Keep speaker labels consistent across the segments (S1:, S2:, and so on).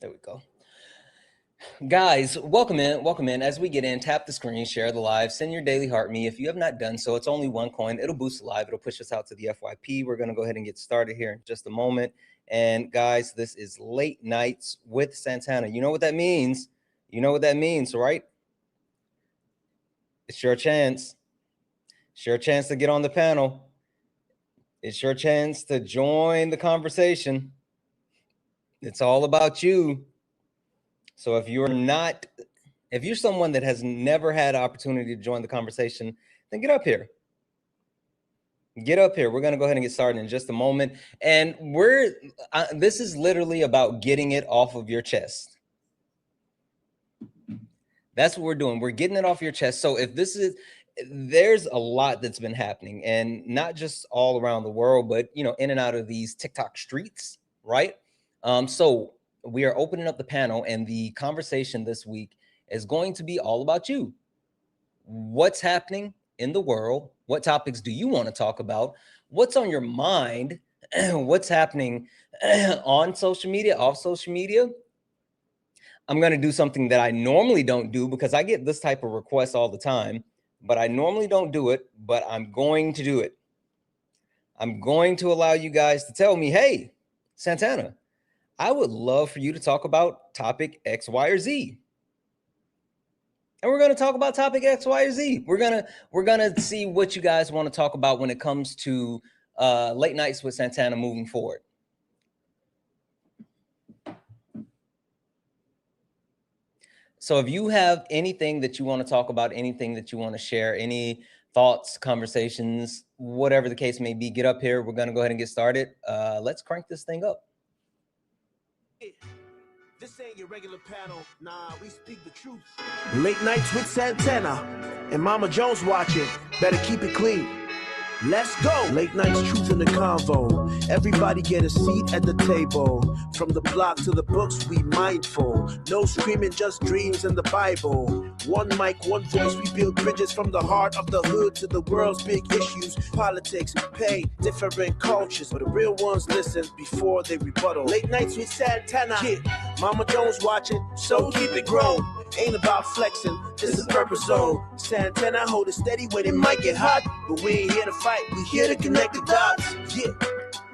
S1: There we go. Guys, welcome in. Welcome in. As we get in, tap the screen, share the live, send your daily heart me. If you have not done so, it's only one coin. It'll boost the live. It'll push us out to the FYP. We're going to go ahead and get started here in just a moment. And guys, this is Late Nights with Santana. You know what that means? You know what that means, right? It's your chance. It's your chance to get on the panel. It's your chance to join the conversation. It's all about you. So if you're someone that has never had an opportunity to join the conversation, then get up here. Get up here. We're going to go ahead and get started in just a moment. And this is literally about getting it off of your chest. That's what we're doing. We're getting it off your chest. So there's a lot that's been happening, and not just all around the world, but, in and out of these TikTok streets, right? So we are opening up the panel, and the conversation this week is going to be all about you. What's happening in the world? What topics do you want to talk about? What's on your mind? What's happening on social media, off social media? I'm going to do something that I normally don't do because I get this type of request all the time, but I normally don't do it, but I'm going to do it. I'm going to allow you guys to tell me, hey, Santana, I would love for you to talk about topic X, Y, or Z. And we're going to talk about topic X, Y, or Z. We're gonna see what you guys want to talk about when it comes to Late Nights with Santana moving forward. So if you have anything that you want to talk about, anything that you want to share, any thoughts, conversations, whatever the case may be, get up here. We're going to go ahead and get started. Let's crank this thing up.
S2: This ain't your regular panel. Nah, we speak the truth. Late Nights with Santana and Mama Jones watching. Better keep it clean. Let's go. Late Nights, truth in the convo. Everybody get a seat at the table. From the block to the books, we mindful. No screaming, just dreams and the Bible. One mic, one voice, we build bridges from the heart of the hood to the world's big issues. Politics, pay, different cultures, but the real ones listen before they rebuttal. Late Nights with Santana. Yeah. Mama Jones watching, so keep it grown. Ain't about flexing, this is purpose zone. Santana hold it steady when it might get hot, but we ain't here to fight, we here to connect the dots. Yeah.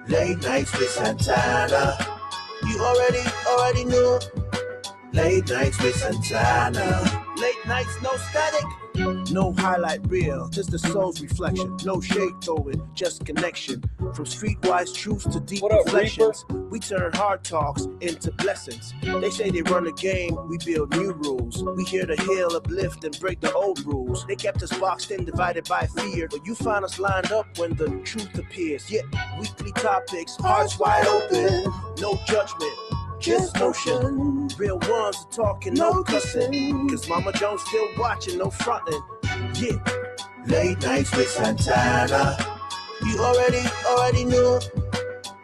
S2: Late Nights with Santana. You already knew. Late Nights with Santana. Late nights, no static. No highlight reel, just the soul's reflection. No shade throwing, just connection. From streetwise truths to deep reflections, we turn hard talks into blessings. They say they run a game, we build new rules. We here to heal, uplift, and break the old rules. They kept us boxed in, divided by fear, but you find us lined up when the truth appears. Yeah, weekly topics, hearts wide open, no judgment. Just motion, real ones are talking, no cussing. Cause Mama Jones still watching, no fronting. Yeah, Late Nights with Santana. You already knew.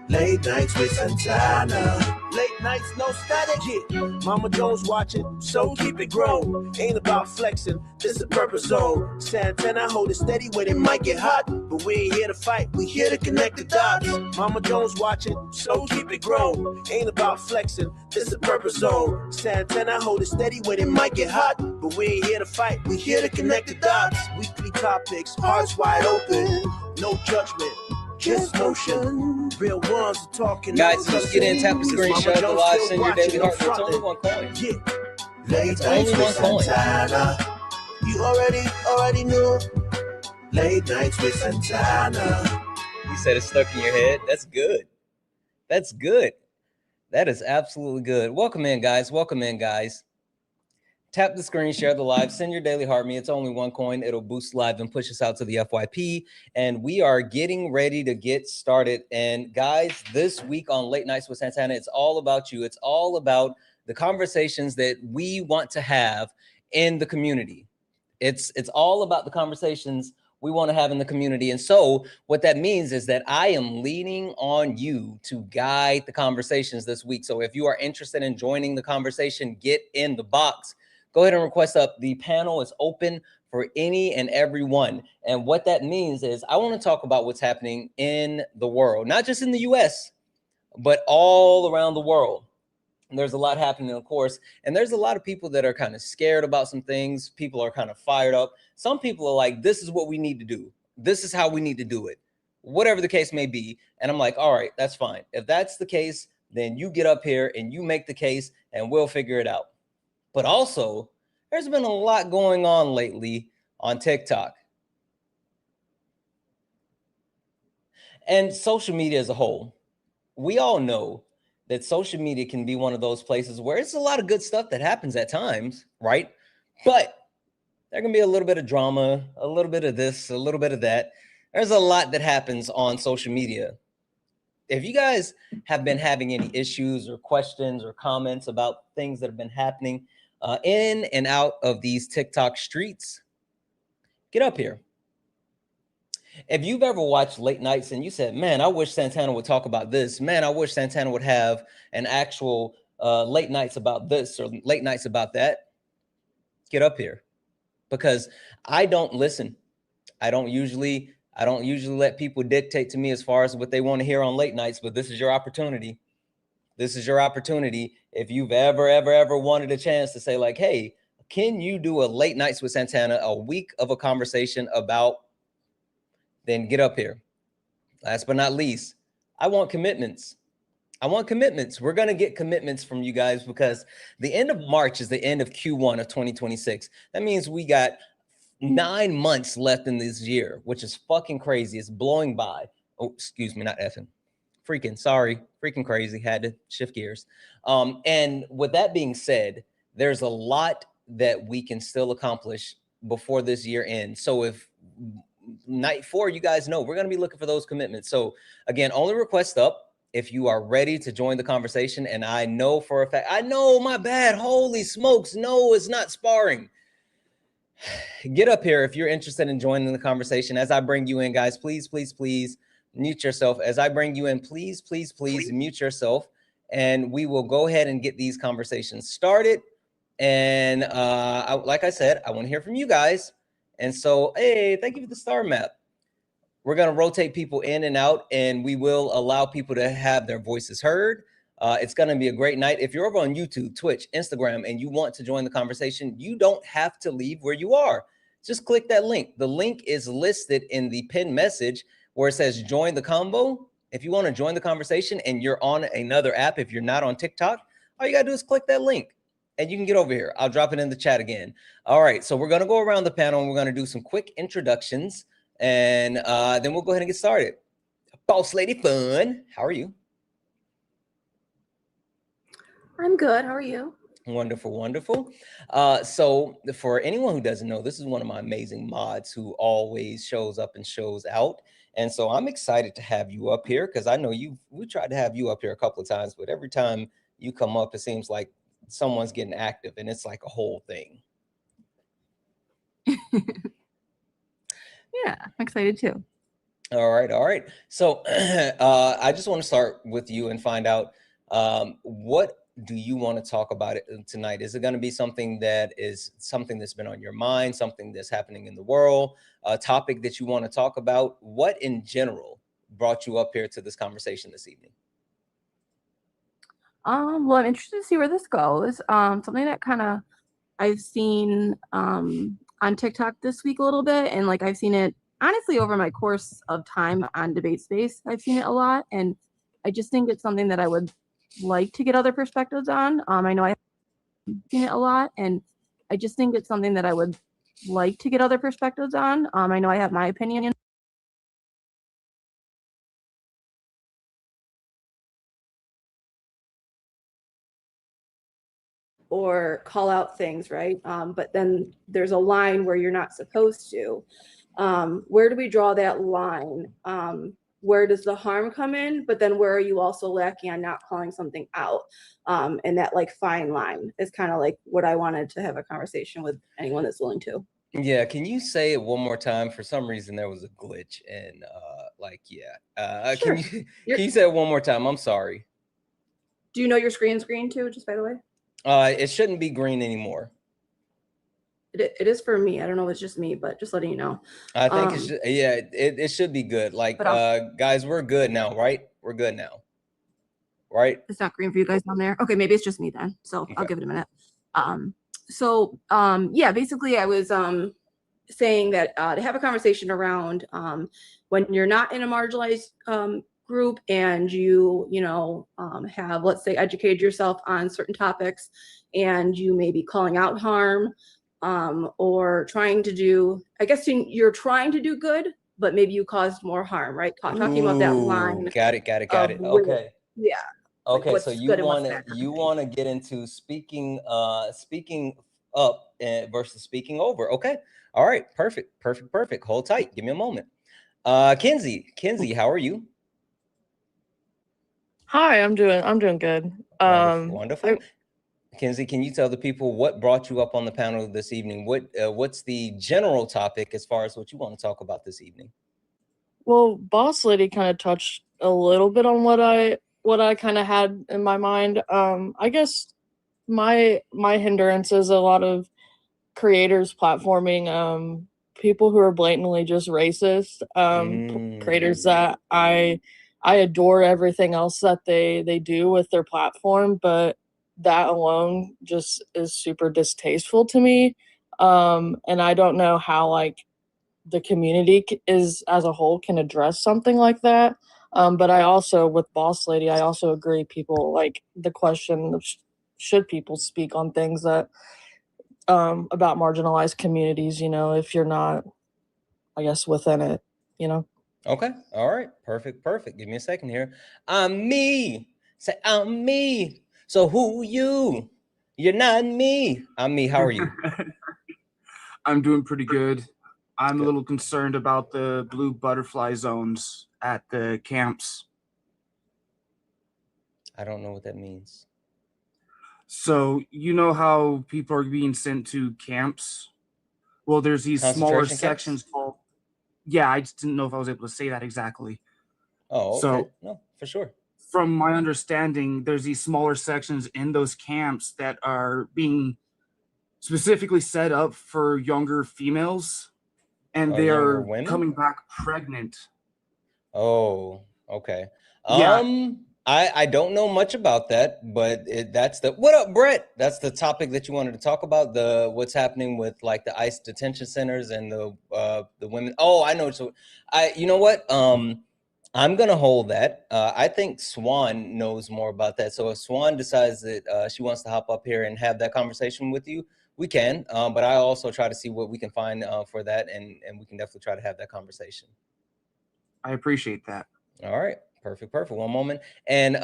S2: Late Nights with Santana. Late nights, no static. Yeah, Mama Jones watching, so keep it grown. Ain't about flexing, this is purpose zone. Santana hold it steady when it might get hot, but we ain't here to fight, we here to connect the dots. Mama Jones watching, so keep it grown. Ain't about flexing, this is purpose zone. Santana hold it steady when it might get hot, but we ain't here to fight, we here to connect the dots. Weekly topics, hearts wide open, no judgment. Just motion, real ones are talking.
S1: Guys, just get in, tap the screen, share the live, send your daily heart. It's only one coin.
S2: Yeah. Late Nights with Santana. You already knew. Late Nights with Santana.
S1: You said it's stuck in your head. That's good. That's good. That is absolutely good. Welcome in, guys. Welcome in, guys. Tap the screen, share the live, send your daily heart me. It's only one coin. It'll boost live and push us out to the FYP. And we are getting ready to get started. And guys, this week on Late Nights with Santana, it's all about you. It's all about the conversations that we want to have in the community. It's all about the conversations we want to have in the community. And so what that means is that I am leaning on you to guide the conversations this week. So if you are interested in joining the conversation, get in the box. Go ahead and request up. The panel is open for any and every one. And what that means is I want to talk about what's happening in the world, not just in the US, but all around the world. There's a lot happening, of course, and there's a lot of people that are kind of scared about some things. People are kind of fired up. Some people are like, this is what we need to do. This is how we need to do it, whatever the case may be. And I'm like, all right, that's fine. If that's the case, then you get up here and you make the case and we'll figure it out. But also, there's been a lot going on lately on TikTok and social media as a whole. We all know that social media can be one of those places where it's a lot of good stuff that happens at times, right? But there can be a little bit of drama, a little bit of this, a little bit of that. There's a lot that happens on social media. If you guys have been having any issues or questions or comments about things that have been happening in and out of these TikTok streets, get up here. If you've ever watched late nights and you said, man, I wish Santana would talk about this, man, I wish Santana would have an actual late nights about this or late nights about that, get up here. Because I don't listen. I don't usually let people dictate to me as far as what they want to hear on late nights, but this is your opportunity. This is your opportunity. If you've ever wanted a chance to say like, hey, can you do a late nights with Santana, a week of a conversation about, then get up here. Last but not least, I want commitments. I want commitments. We're going to get commitments from you guys because the end of March is the end of Q1 of 2026. That means we got 9 months left in this year, which is fucking crazy. It's blowing by. Oh, excuse me, not effing. Freaking crazy. Had to shift gears. And with that being said, there's a lot that we can still accomplish before this year ends. So if night 4, you guys know we're going to be looking for those commitments. So again, only request up if you are ready to join the conversation. And I know for a fact, I know, my bad. Holy smokes. No, it's not sparring. Get up here if you're interested in joining the conversation. As I bring you in, guys, please mute yourself. As I bring you in, please mute yourself. And we will go ahead and get these conversations started. And like I said, I want to hear from you guys. And so, hey, thank you for the star map. We're going to rotate people in and out, and we will allow people to have their voices heard. It's going to be a great night. If you're over on YouTube, Twitch, Instagram, and you want to join the conversation, you don't have to leave where you are. Just click that link. The link is listed in the pinned message where it says join the combo. If you want to join the conversation and you're on another app, if you're not on TikTok, all you got to do is click that link and you can get over here. I'll drop it in the chat again. All right, so we're going to go around the panel and we're going to do some quick introductions, and then we'll go ahead and get started. Boss Lady Fun, how are you?
S3: I'm good. How are you?
S1: Wonderful. So for anyone who doesn't know, this is one of my amazing mods who always shows up and shows out. And so I'm excited to have you up here because I know we tried to have you up here a couple of times, but every time you come up, it seems like someone's getting active and it's like a whole thing.
S3: Yeah, I'm excited too.
S1: All right. So I just want to start with you and find out what do you want to talk about tonight? Is it going to be something that's been on your mind, something that's happening in the world, a topic that you want to talk about? What in general brought you up here to this conversation this evening?
S3: Well, I'm interested to see where this goes. Something that kind of I've seen on TikTok this week a little bit, and like I've seen it honestly over my course of time on Debate Space. I've seen it a lot, and I just think it's something that I would like to get other perspectives on. I know I've seen it a lot, and I just think it's something that I would like to get other perspectives on. I know I have my opinion. Or call out things, right? But then there's a line where you're not supposed to. Where do we draw that line? Where does the harm come in? But then where are you also lacking on not calling something out? And that like fine line is kind of like what I wanted to have a conversation with anyone that's willing to.
S1: Yeah, can you say it one more time? For some reason there was a glitch and
S3: Sure.
S1: Can you say it one more time? I'm sorry.
S3: Do you know your screen's green too, just by the way?
S1: It shouldn't be green anymore.
S3: It is for me. I don't know if it's just me, but just letting you know.
S1: I think it should be good. Like, guys, we're good now, right? We're good now. right?
S3: It's not green for you guys down there. Okay, maybe it's just me then. So
S1: Okay.
S3: I'll give it a minute. Yeah, basically I was saying that to have a conversation around when you're not in a marginalized group and you have, let's say, educated yourself on certain topics and you may be calling out harm or trying to do, I guess you're trying to do good, but maybe you caused more harm, right? Talking about that line
S1: Got it.
S3: of
S1: Okay.
S3: yeah, like
S1: Okay, so
S3: what's good and what's bad.
S1: you want to get into speaking up versus speaking over. Okay. All right. Perfect. Hold tight. Give me a moment. Kinsey, how are you?
S4: Hi, I'm doing good.
S1: Wonderful. Kinsey, can you tell the people what brought you up on the panel this evening? What's the general topic as far as what you want to talk about this evening?
S4: Well, Boss Lady kind of touched a little bit on what I kind of had in my mind. I guess my hindrance is a lot of creators platforming people who are blatantly just racist. Creators that I adore everything else that they do with their platform, but that alone just is super distasteful to me. And I don't know how like the community is as a whole can address something like that. But I also, with Boss Lady, I also agree people like the question of should people speak on things that about marginalized communities, if you're not, I guess, within it.
S1: Okay. All right. Perfect. Give me a second here. I'm me. Say I'm me. So who you? You're not me. I'm me. How are you?
S5: I'm doing pretty good. I'm
S1: Good.
S5: a little concerned about the blue butterfly zones at the camps.
S1: I don't know what that means.
S5: So you know how people are being sent to camps? Well, there's these smaller
S1: Concentration camps?
S5: sections called. Yeah, I just didn't know if I was able to say that exactly.
S1: Oh, okay.
S5: So,
S1: no, for sure.
S5: from my understanding, there's these smaller sections in those camps that are being specifically set up for younger females, and
S1: Or
S5: they
S1: younger
S5: are
S1: women?
S5: coming back pregnant.
S1: Oh, okay.
S5: Yeah.
S1: I don't know much about that, but that's the what up, Brett? That's the topic that you wanted to talk about, the what's happening with like the ICE detention centers and the women. Oh, I know. So you know what? I'm gonna hold that. I think Swan knows more about that. So if Swan decides that she wants to hop up here and have that conversation with you, we can. But I also try to see what we can find for that, and we can definitely try to have that conversation.
S5: I appreciate that.
S1: All right. Perfect. One moment. And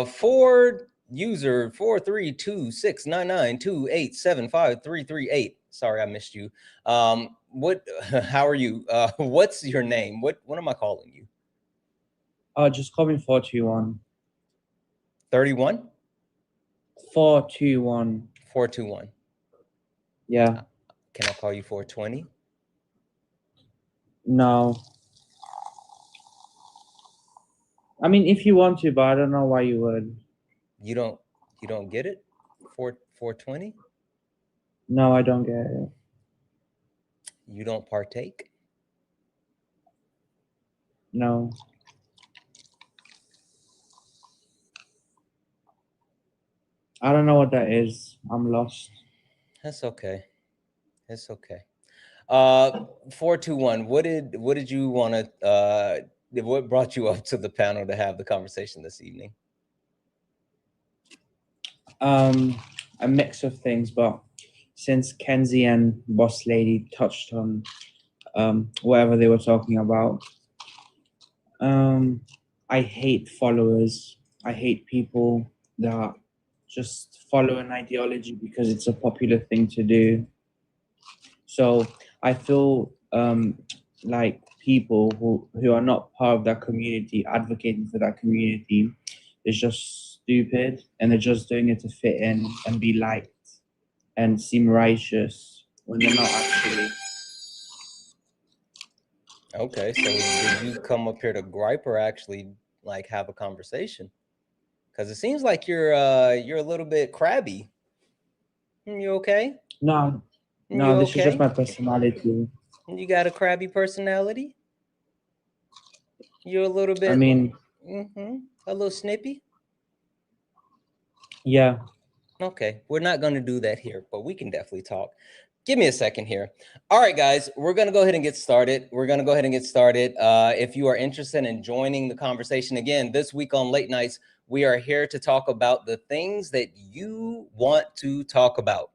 S1: for user 4326992875338. Sorry, I missed you. What how are you? What's your name? What am I calling you?
S6: Just call me 421.
S1: 31?
S6: 421.
S1: 421.
S6: Yeah.
S1: Can I call you 420?
S6: No. I mean, if you want to, but I don't know why you would.
S1: You don't get it? 420?
S6: No, I don't get it.
S1: You don't partake?
S6: No. I don't know what that is. I'm lost.
S1: That's okay. It's okay. 421. What did you want to what brought you up to the panel to have the conversation this evening?
S6: A mix of things, but since Kenzie and Boss Lady touched on whatever they were talking about, I hate followers. I hate people that just follow an ideology because it's a popular thing to do. So I feel like people who are not part of that community, advocating for that community, is just stupid, and they're just doing it to fit in and be liked and seem righteous when they're not actually.
S1: Okay, so did you come up here to gripe or actually like have a conversation? Because it seems like you're a little bit crabby. You okay?
S6: No,
S1: You
S6: this is just
S1: okay?
S6: my personality.
S1: You got a crabby personality? You're a little bit.
S6: I mean,
S1: a little snippy.
S6: Yeah.
S1: Okay, we're not going to do that here, but we can definitely talk. Give me a second here. All right, guys, we're going to go ahead and get started. If you are interested in joining the conversation again this week on Late Nights, we are here to talk about the things that you want to talk about.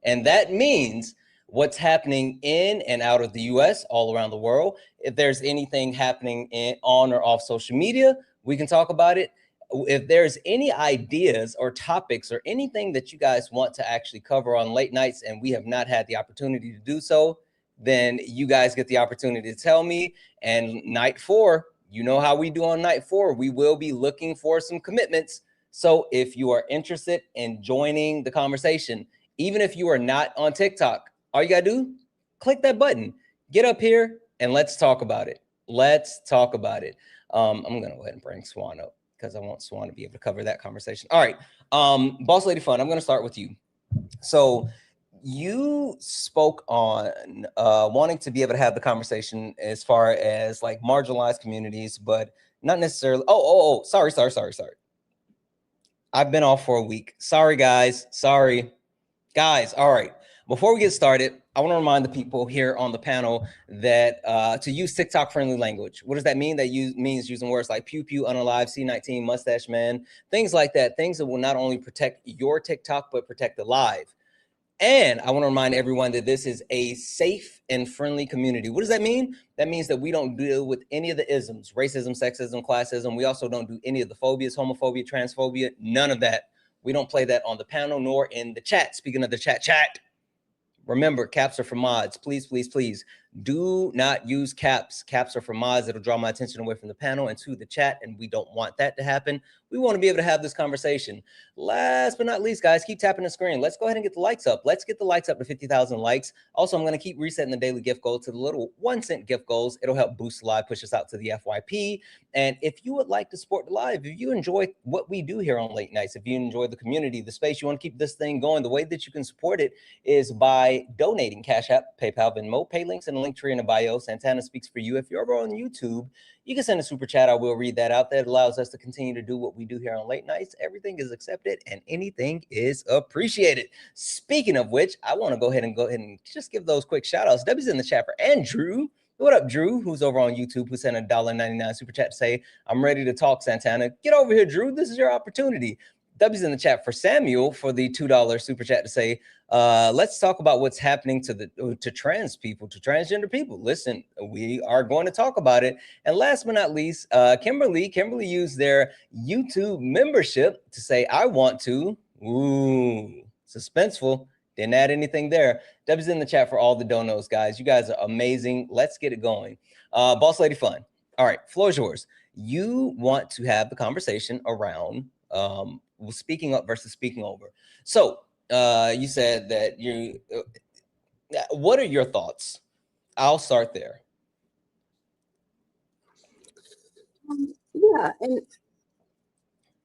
S1: And that means what's happening in and out of the US, all around the world. If there's anything happening on or off social media, we can talk about it. If there's any ideas or topics or anything that you guys want to actually cover on late nights and we have not had the opportunity to do so, then you guys get the opportunity to tell me. And night 4, you know how we do on night 4, we will be looking for some commitments. So if you are interested in joining the conversation, even if you are not on TikTok, all you gotta do, click that button, get up here, and let's talk about it. Let's talk about it. I'm gonna go ahead and bring Swan up because I want Swan to be able to cover that conversation. All right, Boss Lady Fun, I'm going to start with you. So you spoke on wanting to be able to have the conversation as far as like marginalized communities, but not necessarily. Sorry. I've been off for a week. Sorry, guys. Sorry. Guys, all right. Before we get started, I want to remind the people here on the panel that to use TikTok friendly language. What does that mean? That means using words like pew pew, unalive, C19, mustache man, things like that. Things that will not only protect your TikTok, but protect the live. And I want to remind everyone that this is a safe and friendly community. What does that mean? That means that we don't deal with any of the isms, racism, sexism, classism. We also don't do any of the phobias, homophobia, transphobia, none of that. We don't play that on the panel nor in the chat. Speaking of the chat, remember, caps are for mods. Please, please, please do not use caps. Caps are for mods. It'll draw my attention away from the panel and to the chat, and we don't want that to happen. We want to be able to have this conversation. Last but not least, guys, keep tapping the screen. Let's go ahead and get the likes up. Let's get the likes up to 50,000 likes. Also, I'm going to keep resetting the daily gift goal to the little 1-cent gift goals. It'll help boost the live, push us out to the FYP. And if you would like to support the live, if you enjoy what we do here on Late Nights, if you enjoy the community, the space, you want to keep this thing going, the way that you can support it is by donating. Cash App, PayPal, Venmo, pay links in the link tree in the bio. Santana speaks for you. If you're over on YouTube, you can send a super chat. I will read that out. That allows us to continue to do what we do here on Late Nights. Everything is accepted and anything is appreciated. Speaking of which, I want to go ahead and just give those quick shout outs. W's in the chat for Andrew. What up, Drew, who's over on YouTube, who sent a $1.99 super chat to say, I'm ready to talk, Santana. Get over here, Drew. This is your opportunity. W's in the chat for Samuel for the $2 super chat to say, let's talk about what's happening to trans people, to transgender people. Listen, we are going to talk about it. And last but not least, Kimberly used their YouTube membership to say, I want to. Ooh, suspenseful. Didn't add anything there. W's in the chat for all the donos, guys. You guys are amazing. Let's get it going. Boss Lady Fun. All right, floor is yours. You want to have the conversation around speaking up versus speaking over. So you said that you. What are your thoughts? I'll start there.
S3: Yeah, and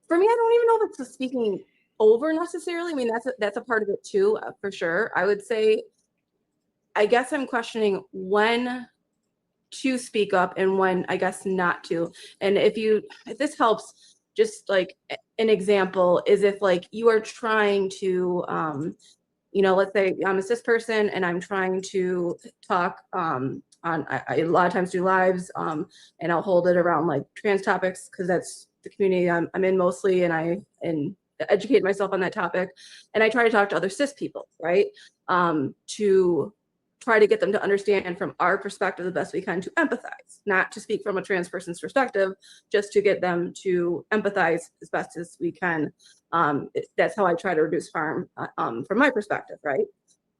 S3: for me, I don't even know if it's the speaking over necessarily. I mean, that's a part of it too, for sure. I would say, I guess I'm questioning when to speak up and when I guess not to. And if this helps, just like an example is if like you are trying to, let's say I'm a cis person and I'm trying to talk I a lot of times do lives and I'll hold it around like trans topics because that's the community I'm in mostly, and I educate myself on that topic, and I try to talk to other cis people, right, to try to get them to understand from our perspective the best we can, to empathize, not to speak from a trans person's perspective, just to get them to empathize as best as we can. That's how I try to reduce harm from my perspective, right?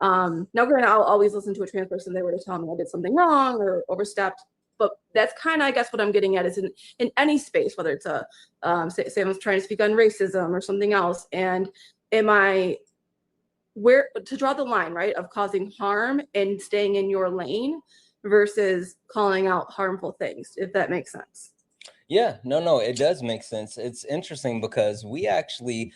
S3: Now, granted, I'll always listen to a trans person. They were to tell me I did something wrong or overstepped, but that's kind of, I guess, what I'm getting at is in any space, whether it's a say I'm trying to speak on racism or something else, and am I where to draw the line, right, of causing harm and staying in your lane versus calling out harmful things, if that makes sense.
S1: Yeah, no, it does make sense. It's interesting because we actually,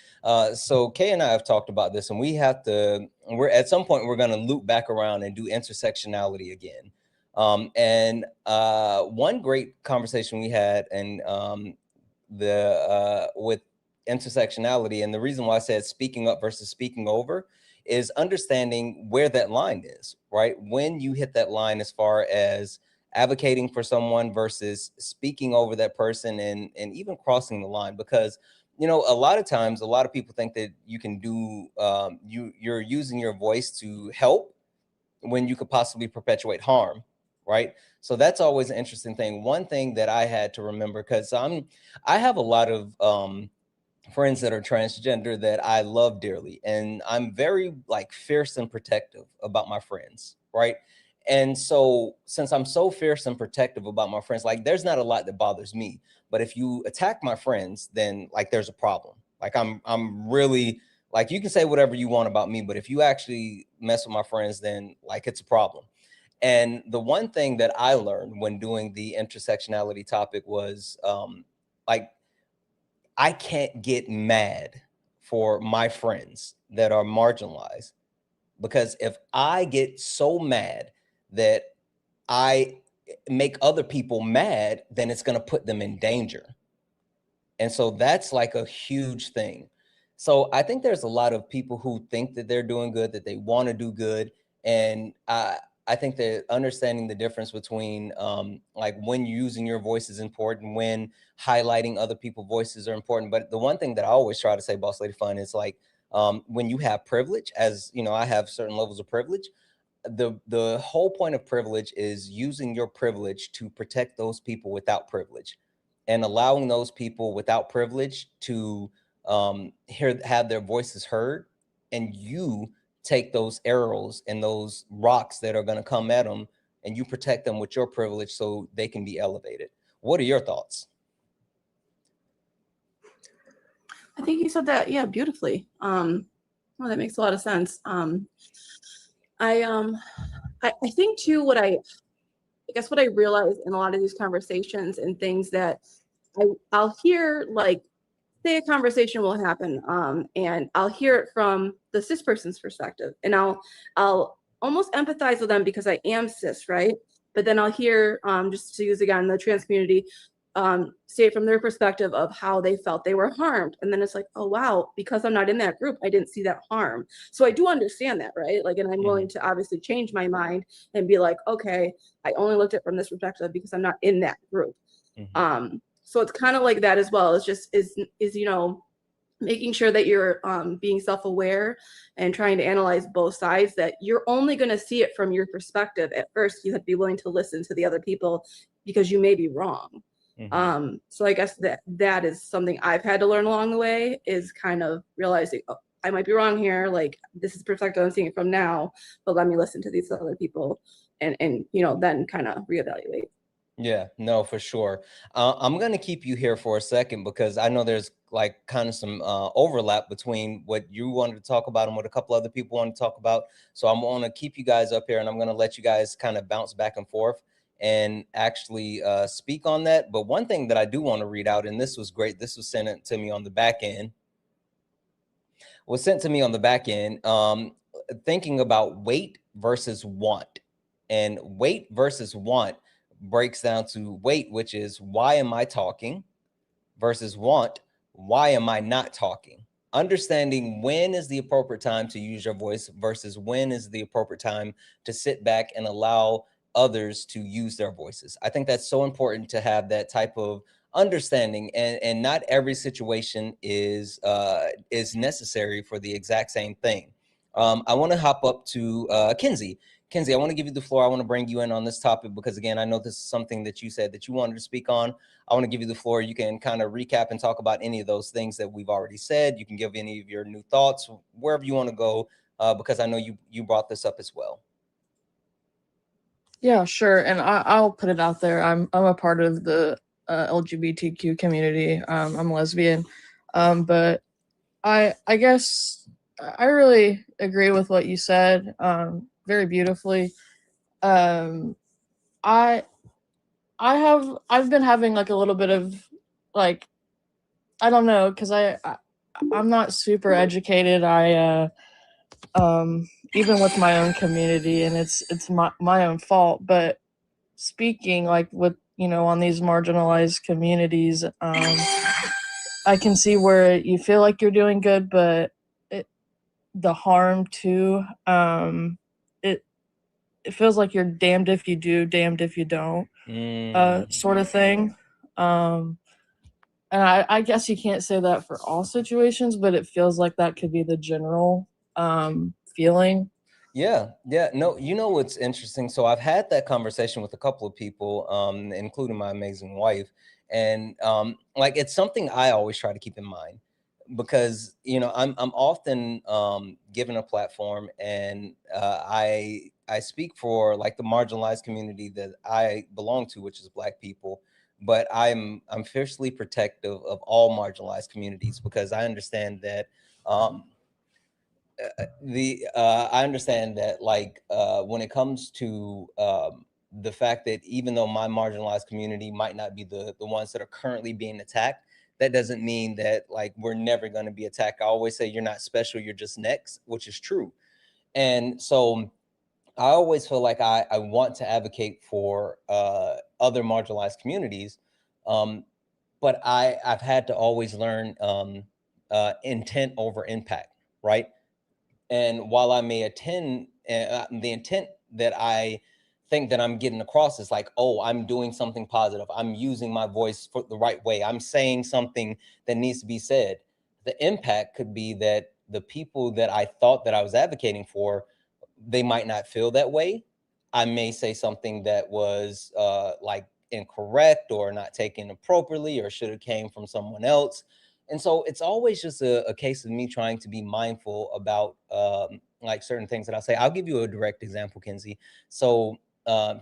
S1: so Kay and I have talked about this, and we're at some point, we're going to loop back around and do intersectionality again. And one great conversation we had and with intersectionality, and the reason why I said speaking up versus speaking over is understanding where that line is, right? When you hit that line as far as advocating for someone versus speaking over that person, and even crossing the line. Because a lot of times a lot of people think that you can do you're using your voice to help when you could possibly perpetuate harm, right? So that's always an interesting thing. One thing that I had to remember, because I have a lot of friends that are transgender that I love dearly, and I'm very like fierce and protective about my friends, right? And so since I'm so fierce and protective about my friends, like there's not a lot that bothers me, but if you attack my friends, then like there's a problem. Like I'm really, like, you can say whatever you want about me, but if you actually mess with my friends, then like it's a problem. And the one thing that I learned when doing the intersectionality topic was like I can't get mad for my friends that are marginalized, because if I get so mad that I make other people mad, then it's going to put them in danger. And so that's like a huge thing. So I think there's a lot of people who think that they're doing good, that they want to do good. And I think that understanding the difference between like when using your voice is important, when highlighting other people's voices are important. But the one thing that I always try to say, Boss Lady Fun, is like when you have privilege, as I have certain levels of privilege. The whole point of privilege is using your privilege to protect those people without privilege, and allowing those people without privilege to have their voices heard, and you take those arrows and those rocks that are going to come at them, and you protect them with your privilege so they can be elevated. What are your thoughts?
S3: I think you said that, yeah, beautifully. Well, that makes a lot of sense. I think too, I guess what I realize in a lot of these conversations and things that I'll hear, like, say a conversation will happen, and I'll hear it from the cis person's perspective, and I'll almost empathize with them because I am cis, right? But then I'll hear, just to use again the trans community, say it from their perspective of how they felt they were harmed, and then it's like, oh wow, because I'm not in that group, I didn't see that harm. So I do understand that, right? Like, and I'm willing to obviously change my mind and be like, okay, I only looked at it from this perspective because I'm not in that group. So it's kind of like that as well. It's just is making sure that you're being self-aware and trying to analyze both sides, that you're only going to see it from your perspective. At first, you have to be willing to listen to the other people because you may be wrong. So I guess that is something I've had to learn along the way, is kind of realizing, oh, I might be wrong here. Like, this is the perspective I'm seeing it from now, but let me listen to these other people and then kind of reevaluate.
S1: Yeah, no, for sure. I'm going to keep you here for a second because I know there's like kind of some overlap between what you wanted to talk about and what a couple other people want to talk about. So I'm going to keep you guys up here, and I'm going to let you guys kind of bounce back and forth and actually speak on that. But one thing that I do want to read out, and this was great, this was sent to me on the back end, thinking about weight versus want. And weight versus want breaks down to weight, which is why am I talking, versus want, why am I not talking? Understanding when is the appropriate time to use your voice versus when is the appropriate time to sit back and allow others to use their voices. I think that's so important to have that type of understanding, and not every situation is necessary for the exact same thing. I want to hop up to Kinsey. Kinsey, I want to give you the floor. I want to bring you in on this topic because, again, I know this is something that you said that you wanted to speak on. I want to give you the floor. You can kind of recap and talk about any of those things that we've already said. You can give any of your new thoughts, wherever you want to go, because I know you brought this up as well.
S4: Yeah, sure. And I'll put it out there. I'm a part of the LGBTQ community. I'm lesbian, but I guess I really agree with what you said. Very beautifully. Um, I I've been having like a little bit of like, I don't know, because I'm not super educated. Even with my own community, and it's my own fault, but speaking like with on these marginalized communities, I can see where you feel like you're doing good, but the harm too, it it feels like you're damned if you do, damned if you don't, sort of thing. Um, and I guess you can't say that for all situations, but it feels like that could be the general feeling.
S1: Yeah, yeah. No, you know what's interesting? So I've had that conversation with a couple of people, including my amazing wife, and like it's something I always try to keep in mind because I'm often given a platform, and I speak for like the marginalized community that I belong to, which is Black people. But I'm fiercely protective of all marginalized communities because I understand that. Um, the I understand that like when it comes to the fact that even though my marginalized community might not be the ones that are currently being attacked, that doesn't mean that like we're never going to be attacked. I always say you're not special, you're just next, which is true. And so I always feel like I want to advocate for other marginalized communities, um, but I've had to always learn intent over impact, right? And while I may attend, the intent that I think that I'm getting across is like, oh, I'm doing something positive. I'm using my voice for the right way. I'm saying something that needs to be said. The impact could be that the people that I thought that I was advocating for, they might not feel that way. I may say something that was like incorrect or not taken appropriately or should have came from someone else. And so it's always just a case of me trying to be mindful about like certain things that I say. I'll give you a direct example, Kenzie. So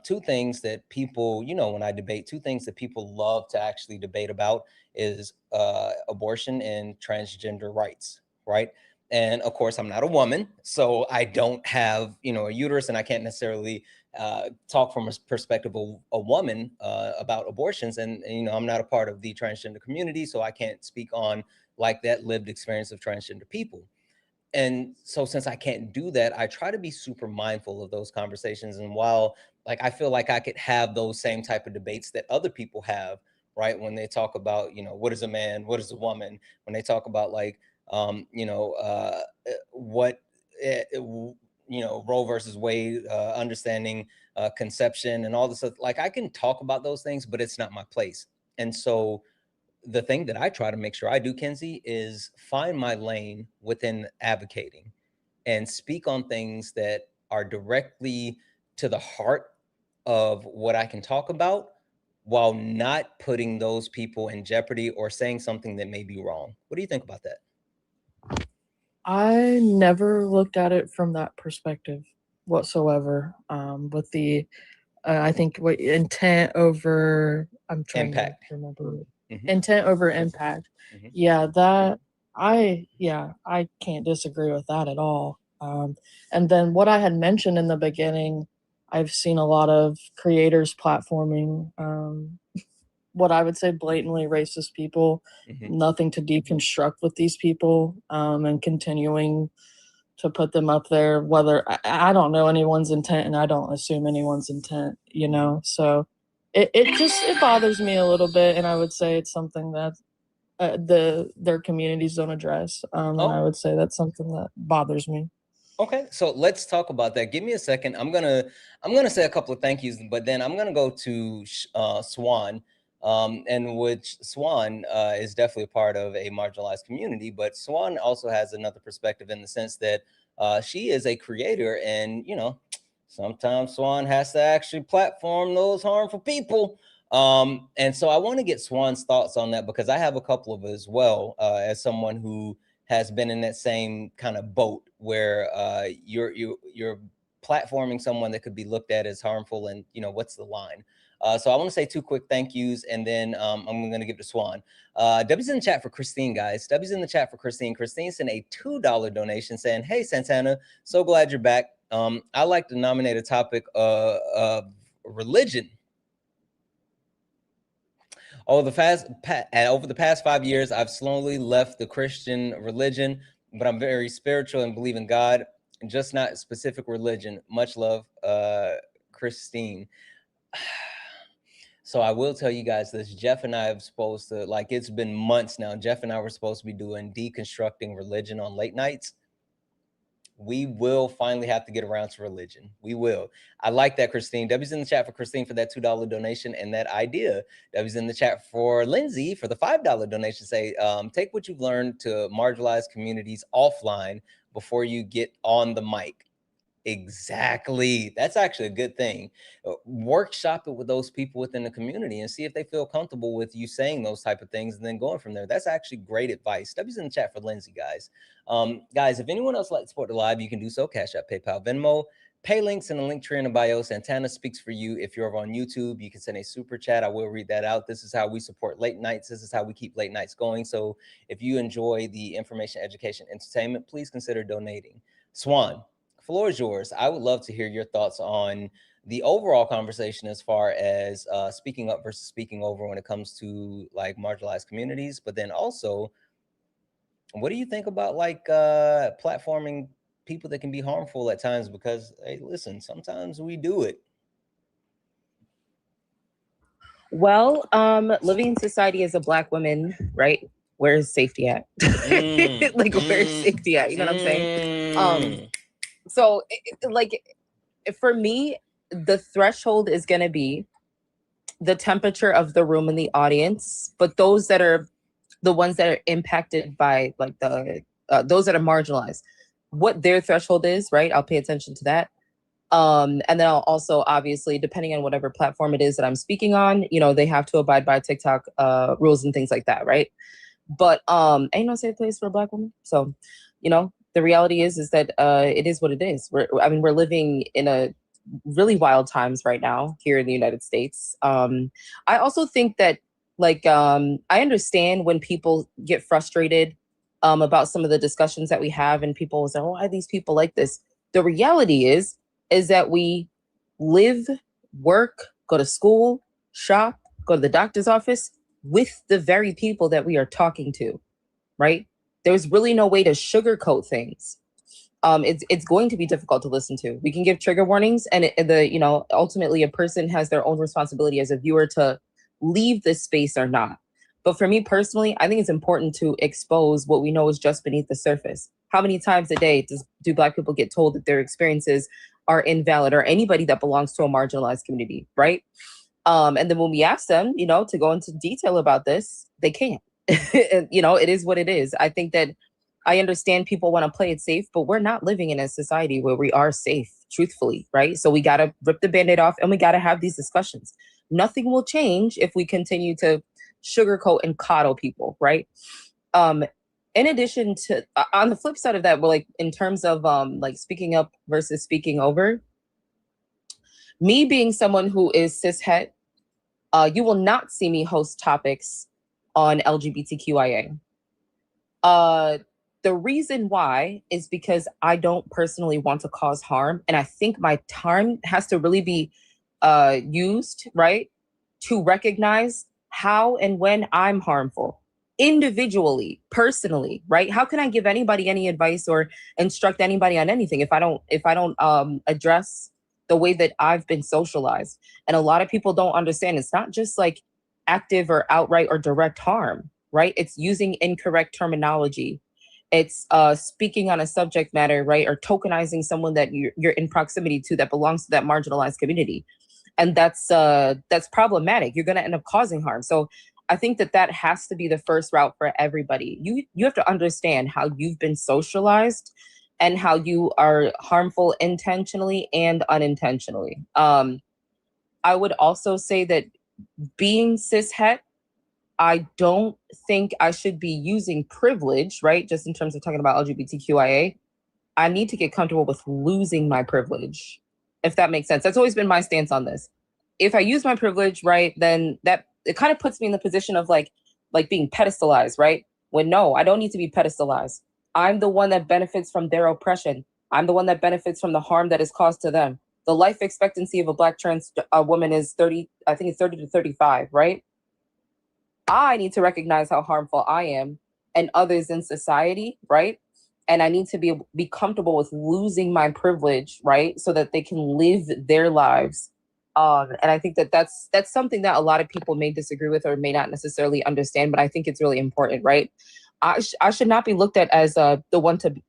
S1: two things that people, when I debate, two things that people love to actually debate about is abortion and transgender rights, right? And of course, I'm not a woman, so I don't have, a uterus, and I can't necessarily talk from a perspective of a woman about abortions. And I'm not a part of the transgender community, so I can't speak on like that lived experience of transgender people. And so since I can't do that, I try to be super mindful of those conversations. And while like I feel like I could have those same type of debates that other people have, right? When they talk about, what is a man, what is a woman, when they talk about like what Roe versus Wade, understanding conception and all this stuff. Like I can talk about those things, but it's not my place. And so the thing that I try to make sure I do, Kenzie, is find my lane within advocating and speak on things that are directly to the heart of what I can talk about while not putting those people in jeopardy or saying something that may be wrong. What do you think about that?
S4: I never looked at it from that perspective whatsoever. With the, I think what intent over, I'm trying to
S1: Impact.
S4: remember,
S1: Mm-hmm.
S4: intent over impact.
S1: Mm-hmm.
S4: Yeah, I can't disagree with that at all. And then what I had mentioned in the beginning, I've seen a lot of creators platforming what I would say blatantly racist people,
S1: Mm-hmm.
S4: nothing to deconstruct with these people, and continuing to put them up there. Whether I don't know anyone's intent, and I don't assume anyone's intent, So it bothers me a little bit, and I would say it's something that their communities don't address, and I
S1: Oh,
S4: would say that's something that bothers me.
S1: okay, so let's talk about that. Give me a second. I'm gonna say a couple of thank yous, but then I'm gonna go to Swan, and which Swan is definitely a part of a marginalized community, but Swan also has another perspective in the sense that she is a creator, and sometimes Swan has to actually platform those harmful people. And so I want to get Swan's thoughts on that because I have a couple of as well, as someone who has been in that same kind of boat where you're platforming someone that could be looked at as harmful, and what's the line. So I want to say two quick thank yous, and then I'm going to give to Swan. W's in the chat for Christine, guys. W's in the chat for Christine. Christine sent a $2 donation saying, "Hey Santana, so glad you're back. I like to nominate a topic of religion. Over the past 5 years, I've slowly left the Christian religion, but I'm very spiritual and believe in God, and just not specific religion. Much love, Christine." So I will tell you guys this. Jeff and I have supposed to, like, it's been months now. Jeff and I were supposed to be doing deconstructing religion on late nights. We will finally have to get around to religion. We will. I like that, Christine. W's in the chat for Christine for that $2 donation and that idea. W's in the chat for Lindsay for the $5 donation. Say, take what you've learned to marginalized communities offline before you get on the mic. Exactly. That's actually a good thing. Workshop it with those people within the community and see if they feel comfortable with you saying those type of things and then going from there. That's actually great advice. W's in the chat for Lindsay, guys. Guys, if anyone else likes to support the live, you can do so. Cash App, PayPal, Venmo. Pay links in the link tree in the bio. Santana speaks for you. If you're over on YouTube, you can send a super chat. I will read that out. This is how we support late nights. This is how we keep late nights going. So if you enjoy the information, education, entertainment, please consider donating. Swan, floor is yours. I would love to hear your thoughts on the overall conversation as far as speaking up versus speaking over when it comes to like marginalized communities, but then also, what do you think about like platforming people that can be harmful at times? Because hey, listen, sometimes we do it.
S7: Well, living in society as a Black woman, right? Where's safety at? Like, where's safety at? You know what I'm saying? So like for me, the threshold is going to be the temperature of the room and the audience, but those that are the ones that are impacted by like the those that are marginalized, what their threshold is, right? I'll pay attention to that. And then I'll also, obviously, depending on whatever platform it is that I'm speaking on, you know, they have to abide by TikTok rules and things like that, right? But ain't no safe place for a Black woman. So, you know, the reality is that it is what it is. We're living in a really wild times right now here in the United States. I also think that, like, I understand when people get frustrated about some of the discussions that we have, and people will say, "Oh, why are these people like this?" The reality is that we live, work, go to school, shop, go to the doctor's office with the very people that we are talking to, right? There's really no way to sugarcoat things. It's going to be difficult to listen to. We can give trigger warnings, and ultimately a person has their own responsibility as a viewer to leave this space or not. But for me personally, I think it's important to expose what we know is just beneath the surface. How many times a day do Black people get told that their experiences are invalid, or anybody that belongs to a marginalized community, right? And then when we ask them, to go into detail about this, they can't. It is what it is. I think that I understand people want to play it safe, but we're not living in a society where we are safe, truthfully, right? So we got to rip the Band-Aid off, and we got to have these discussions. Nothing will change if we continue to sugarcoat and coddle people, right? In addition to, on the flip side of that, we're like, in terms of like speaking up versus speaking over, me being someone who is cishet, you will not see me host topics on LGBTQIA. The reason why is because I don't personally want to cause harm. And I think my time has to really be used, right, to recognize how and when I'm harmful, individually, personally, right? How can I give anybody any advice or instruct anybody on anything if I don't address the way that I've been socialized? And a lot of people don't understand. It's not just like active or outright or direct harm, right? It's using incorrect terminology. It's speaking on a subject matter, right? Or tokenizing someone that you're in proximity to that belongs to that marginalized community. And that's problematic. You're going to end up causing harm. So I think that has to be the first route for everybody. You have to understand how you've been socialized and how you are harmful intentionally and unintentionally. I would also say that being cishet, I don't think I should be using privilege, right? Just in terms of talking about LGBTQIA, I need to get comfortable with losing my privilege, if that makes sense. That's always been my stance on this. If I use my privilege, right, then that it kind of puts me in the position of like being pedestalized, right? When no, I don't need to be pedestalized. I'm the one that benefits from their oppression. I'm the one that benefits from the harm that is caused to them. The life expectancy of a Black trans woman is 30, I think it's 30 to 35, right? I need to recognize how harmful I am and others in society, right? And I need to be comfortable with losing my privilege, right? So that they can live their lives And I think that that's something that a lot of people may disagree with or may not necessarily understand, but I think it's really important, right? I should not be looked at as the one to be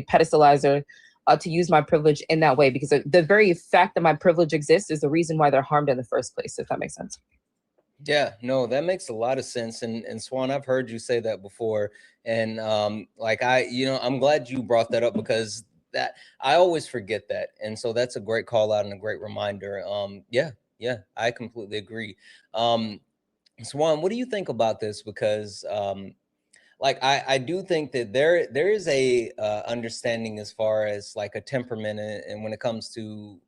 S7: pedestalized or to use my privilege in that way, because the very fact that my privilege exists is the reason why they're harmed in the first place, if that makes sense.
S1: Yeah, no, that makes a lot of sense. And Swan, I've heard you say that before. And like I'm glad you brought that up, because that I always forget that. And so that's a great call out and a great reminder. Yeah, I completely agree. Um, Swan, what do you think about this? Because like I do think that there is a understanding as far as like a temperament, and when it comes to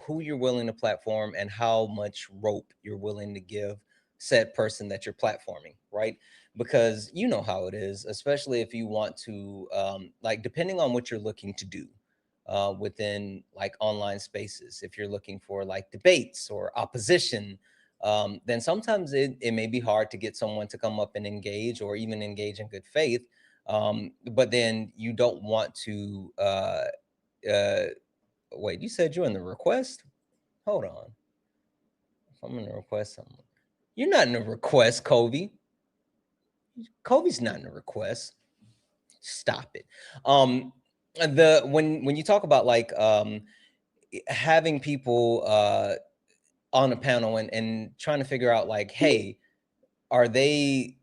S1: who you're willing to platform and how much rope you're willing to give said person that you're platforming, right? Because you know how it is, especially if you want to like, depending on what you're looking to do within like online spaces. If you're looking for like debates or opposition, then sometimes it may be hard to get someone to come up and engage, or even engage in good faith. But then you don't want to uh, wait, you said you're in the request? Hold on. If I'm in the request, you're not in the request, Kobe. Kobe's not in the request. Stop it. The when you talk about like having people on a panel and trying to figure out like, hey, are they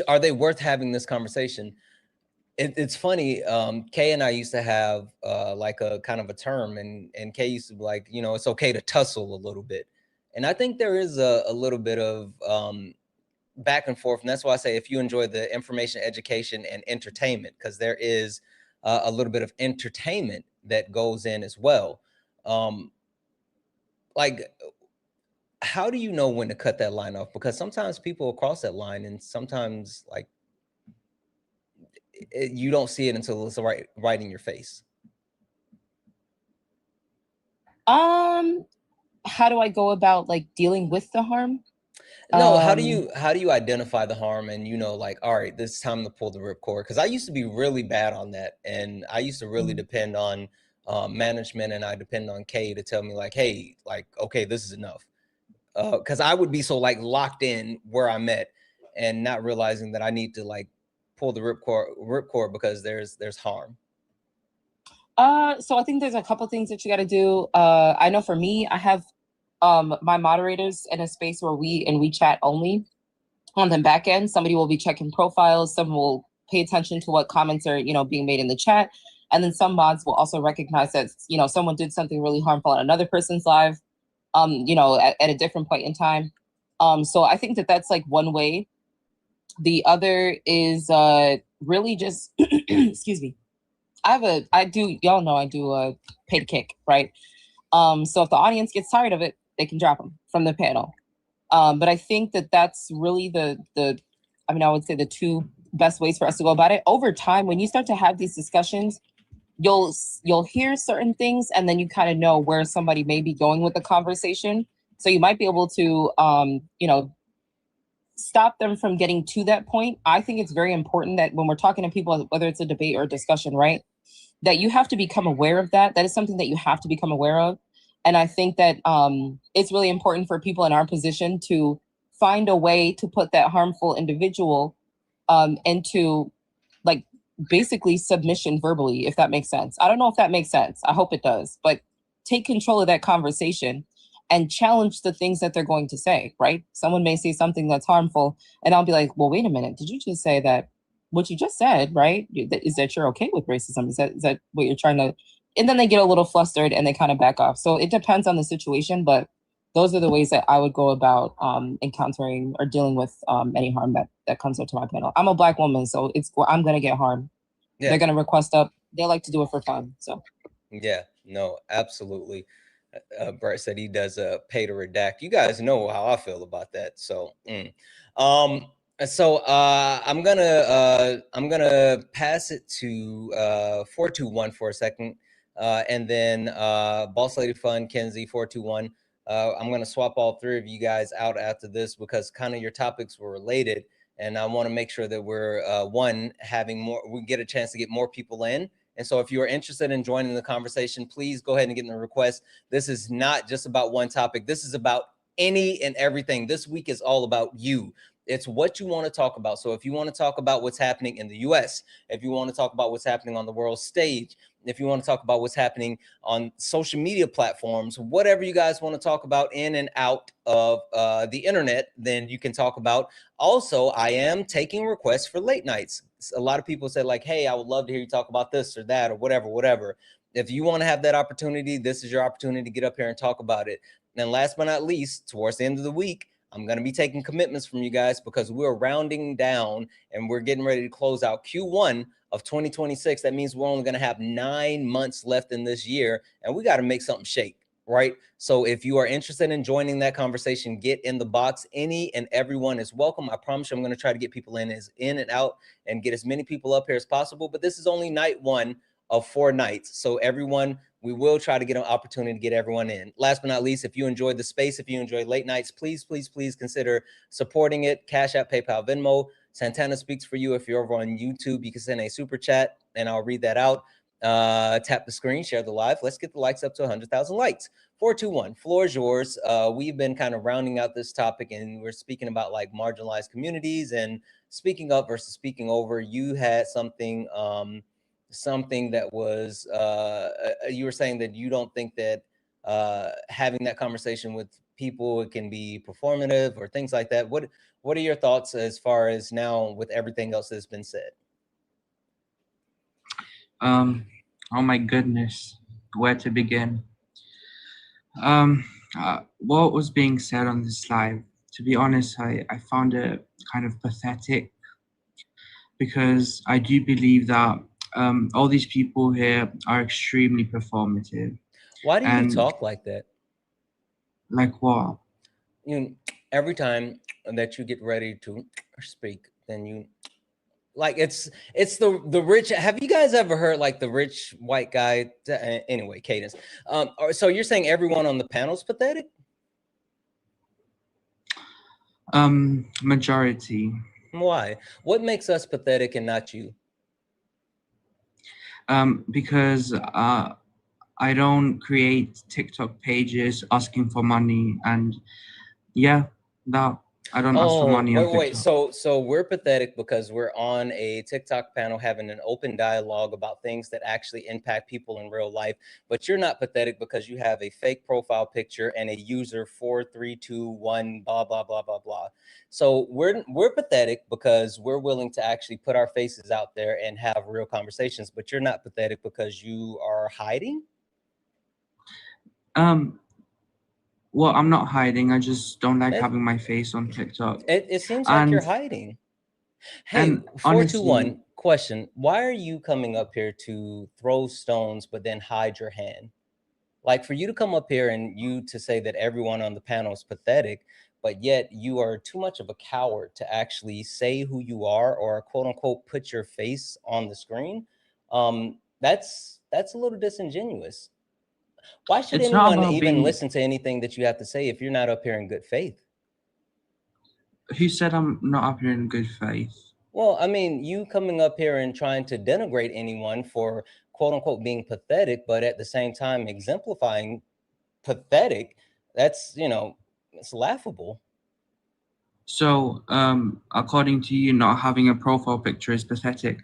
S1: are they worth having this conversation? It's funny. Kay and I used to have like a kind of a term, and Kay used to be like, it's okay to tussle a little bit. And I think there is a little bit of back and forth. And that's why I say, if you enjoy the information, education, and entertainment, because there is a little bit of entertainment that goes in as well. Like, how do you know when to cut that line off? Because sometimes people cross that line, and sometimes like you don't see it until it's right in your face.
S7: How do I go about like dealing with the harm?
S1: No, how do you identify the harm, and like, all right, this is time to pull the ripcord? Because I used to be really bad on that, and I used to really depend on management, and I depend on Kay to tell me like, hey, like, okay, this is enough. Because I would be so like locked in where I'm at, and not realizing that I need to like pull the ripcord because there's harm.
S7: So I think there's a couple things that you got to do. I know for me, I have my moderators in a space where we chat only. On the back end, somebody will be checking profiles, some will pay attention to what comments are being made in the chat, and then some mods will also recognize that someone did something really harmful on another person's live at a different point in time. So I think that that's like one way. The other is really just excuse me, y'all know I do pay to kick, right? So if the audience gets tired of it, they can drop them from the panel. But I think that that's really I would say the two best ways for us to go about it. Over time, when you start to have these discussions, you'll hear certain things, and then you kind of know where somebody may be going with the conversation. So you might be able to, stop them from getting to that point. I think it's very important that when we're talking to people, whether it's a debate or a discussion, right, that you have to become aware of that. That is something that you have to become aware of. And I think that it's really important for people in our position to find a way to put that harmful individual into like basically submission verbally, if that makes sense. I don't know if that makes sense. I hope it does. But take control of that conversation and challenge the things that they're going to say, right? Someone may say something that's harmful, and I'll be like, well, wait a minute. Did you just say that? What you just said, right? Is that you're okay with racism? Is that what you're trying to? And then they get a little flustered and they kind of back off. So it depends on the situation, but those are the ways that I would go about encountering or dealing with any harm that comes up to my panel. I'm a Black woman, so I'm gonna get harmed. Yeah. They're gonna request up. They like to do it for fun. So
S1: yeah, no, absolutely. Brett said he does pay to redact. You guys know how I feel about that. So I'm gonna pass it to 421 for a second, and then Boss Lady Fun, Kenzie 421. I'm gonna swap all three of you guys out after this, because kind of your topics were related, and I want to make sure that we're having more. We get a chance to get more people in, And so if you are interested in joining the conversation, please go ahead and get in the request. This is not just about one topic. This is about any and everything. This week is all about you. It's what you want to talk about. So if you want to talk about what's happening in the US, if you want to talk about what's happening on the world stage, if you want to talk about what's happening on social media platforms, whatever you guys want to talk about in and out of the internet, then you can talk about. Also, I am taking requests for late nights. A lot of people said like, hey, I would love to hear you talk about this or that or whatever. If you want to have that opportunity, this is your opportunity to get up here and talk about it. And last but not least, towards the end of the week, I'm going to be taking commitments from you guys because we're rounding down and we're getting ready to close out Q1 of 2026. That means we're only going to have 9 months left in this year, and we got to make something shake, right? So if you are interested in joining that conversation, get in the box. Any and everyone is welcome. I promise you I'm going to try to get people in and out and get as many people up here as possible. But this is only night 1 of 4 nights. So everyone, we will try to get an opportunity to get everyone in. Last but not least, if you enjoyed the space, if you enjoy late nights, please consider supporting it. Cash App, PayPal, Venmo. Santana Speaks for You. If you're over on YouTube, you can send a super chat and I'll read that out. Tap the screen, share the live. Let's get the likes up to 100,000 likes. 421, floor is yours. We've been kind of rounding out this topic and we're speaking about like marginalized communities and speaking up versus speaking over. You had something that was you were saying that you don't think that having that conversation with people, it can be performative or things like that. What are your thoughts as far as now with everything else that's been said?
S6: Oh my goodness, where to begin? What was being said on this live, to be honest, I found it kind of pathetic because I do believe that all these people here are extremely performative.
S1: Why do you
S6: And
S1: talk like that?
S6: like what?
S1: Every time that you get ready to speak, then you like it's the rich. Have you guys ever heard like the rich white guy? Anyway, Cadence. So you're saying everyone on the panel's pathetic?
S6: Majority.
S1: Why? What makes us pathetic and not you?
S6: Because I don't create TikTok pages asking for money, and yeah, that I don't ask for money on
S1: wait.
S6: TikTok.
S1: So we're pathetic because we're on a TikTok panel having an open dialogue about things that actually impact people in real life. But you're not pathetic because you have a fake profile picture and a user 4321 blah blah blah blah blah. So we're pathetic because we're willing to actually put our faces out there and have real conversations. But you're not pathetic because you are hiding.
S6: Well, I'm not hiding. I just don't like having my face on TikTok.
S1: It seems like
S6: And
S1: you're hiding. Hey,
S6: and
S1: 421
S6: honestly,
S1: question. Why are you coming up here to throw stones but then hide your hand? Like for you to come up here and you to say that everyone on the panel is pathetic, but yet you are too much of a coward to actually say who you are or quote unquote put your face on the screen. That's a little disingenuous. Why should
S6: it's not
S1: anyone
S6: about
S1: even
S6: being.
S1: listen to anything that you have to say if you're not up here in good faith?
S6: Who said I'm not up here in good faith?
S1: Well, I mean, you coming up here and trying to denigrate anyone for quote unquote being pathetic, but at the same time exemplifying pathetic, that's, it's laughable.
S6: So, according to you, not having a profile picture is pathetic.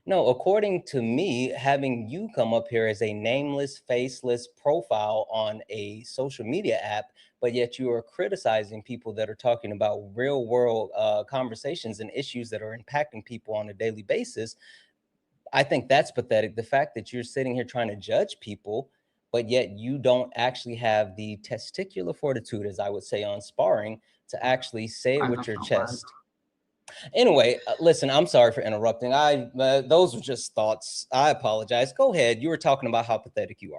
S1: No, according to me, having you come up here as a nameless, faceless profile on a social media app, but yet you are criticizing people that are talking about real world conversations and issues that are impacting people on a daily basis. I think that's pathetic. The fact that you're sitting here trying to judge people, but yet you don't actually have the testicular fortitude, as I would say on sparring, to actually say it
S6: I
S1: with
S6: love
S1: your
S6: that
S1: chest.
S6: word.
S1: Anyway, listen, I'm sorry for interrupting. Those were just thoughts. I apologize. Go ahead. You were talking about how pathetic you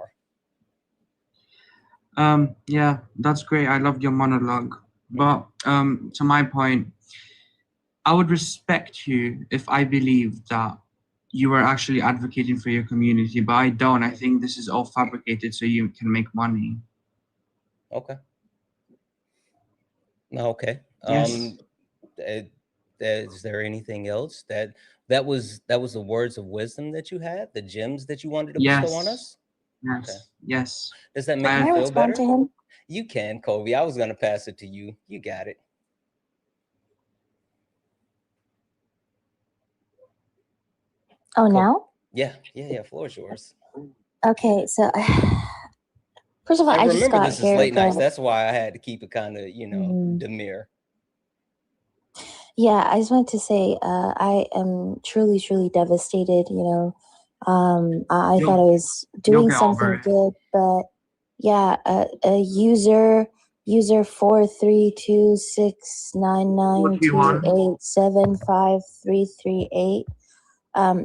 S1: are.
S6: Yeah, that's great. I loved your monologue. But to my point, I would respect you if I believed that you were actually advocating for your community, but I don't. I think this is all fabricated so you can make money.
S1: Okay. Okay.
S6: Yes.
S1: Is there anything else that that was the words of wisdom that you had, the gems that you wanted to bestow on us. Okay.
S6: Yes.
S1: Does that make
S6: I-
S1: you
S8: Can I
S1: feel
S8: respond
S1: better?
S8: to him?
S1: You can, Kobe. I was gonna pass it to you. You got it.
S8: Oh, now?
S1: Yeah. Floor is yours.
S8: Okay, so first of all,
S1: And
S8: I just
S1: remember,
S8: got
S1: this is
S8: here,
S1: late nights.
S8: but
S1: That's why I had to keep it kind of,
S8: Mhm.
S1: demure.
S8: Yeah, I just wanted to say I am truly, truly devastated. I
S6: You'll
S8: thought I was
S6: you'll
S8: doing
S6: get over
S8: something
S6: it.
S8: good, but yeah, a user 4326992875338.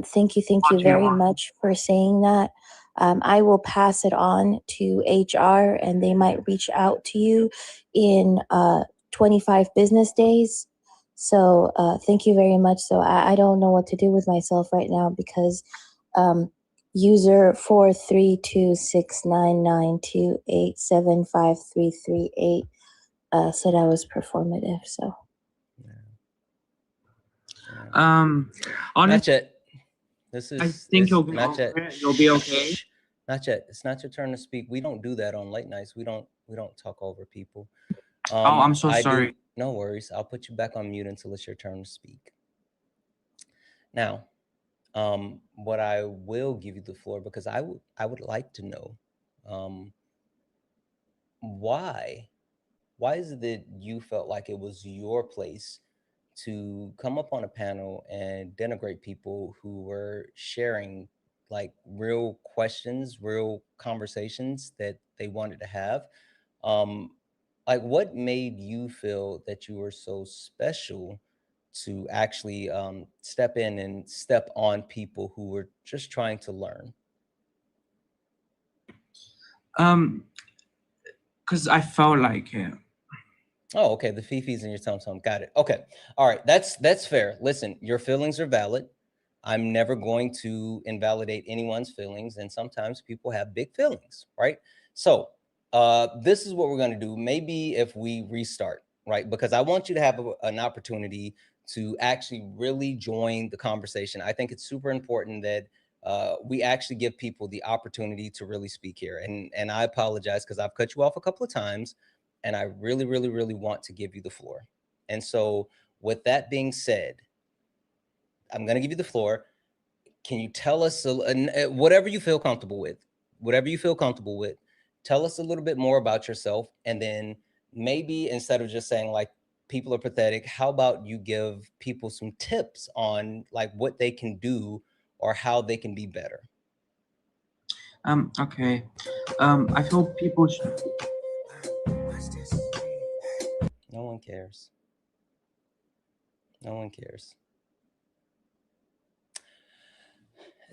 S8: Thank you very much for saying that. I will pass it on to HR, and they might reach out to you in 25 business days. So thank you very much. So I don't know what to do with myself right now because user 4326992875338 said I was performative. So
S6: Honestly,
S1: Not yet.
S6: I think you'll get
S1: not yet.
S6: over it. You'll be okay.
S1: Shh. Not yet. It's not your turn to speak. We don't do that on late nights. We don't talk over people.
S6: Oh, I'm so
S1: I
S6: sorry.
S1: do. No worries. I'll put you back on mute until it's your turn to speak. Now, what I will give you the floor because I would like to know, why is it that you felt like it was your place to come up on a panel and denigrate people who were sharing like real questions, real conversations that they wanted to have? Um, like, what made you feel that you were so special to actually step in and step on people who were just trying to learn?
S6: Because I felt like it.
S1: Oh, okay. The Fifi's in your tum tum. Got it. Okay. All right. That's fair. Listen, your feelings are valid. I'm never going to invalidate anyone's feelings, and sometimes people have big feelings, right? So, this is what we're going to do. Maybe if we restart, right? Because I want you to have an opportunity to actually really join the conversation. I think it's super important that we actually give people the opportunity to really speak here. And I apologize because I've cut you off a couple of times, and I really, really, really want to give you the floor. And so, with that being said, I'm going to give you the floor. Can you tell us whatever you feel comfortable with, tell us a little bit more about yourself. And then maybe instead of just saying like people are pathetic, how about you give people some tips on like what they can do or how they can be better?
S6: Okay. I feel people should.
S1: No one cares. No one cares.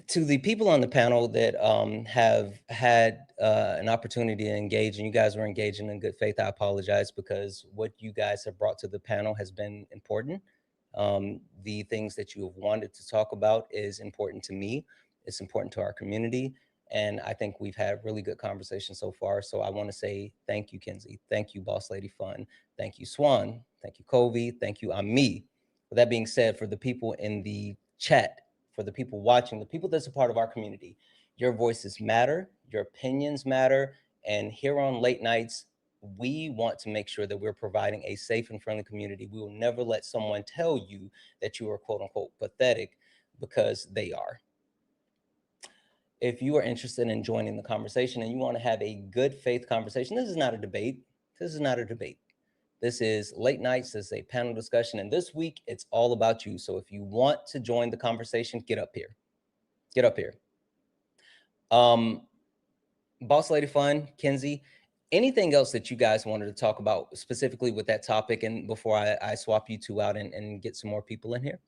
S1: To the people on the panel that have had an opportunity to engage, and you guys were engaging in good faith, I apologize because what you guys have brought to the panel has been important. The things that you have wanted to talk about is important to me. It's important to our community. And I think we've had really good conversation so far. So I want to say thank you, Kenzie. Thank you, Boss Lady Fun. Thank you, Swan. Thank you, Kobe. Thank you, Ami. With that being said, for the people in the chat, for the people watching, the people that's a part of our community, your voices matter, your opinions matter. And here on Late Nights, we want to make sure that we're providing a safe and friendly community. We will never let someone tell you that you are quote unquote pathetic because they are. If you are interested in joining the conversation and you want to have a good faith conversation, this is not a debate. This is not a debate. This is Late Nights. This is a panel discussion. And this week, it's all about you. So if you want to join the conversation, get up here. Get up here. Boss Lady Fun, Kenzie, anything else that you guys wanted to talk about specifically with that topic? And before I swap you two out and get some more people in here?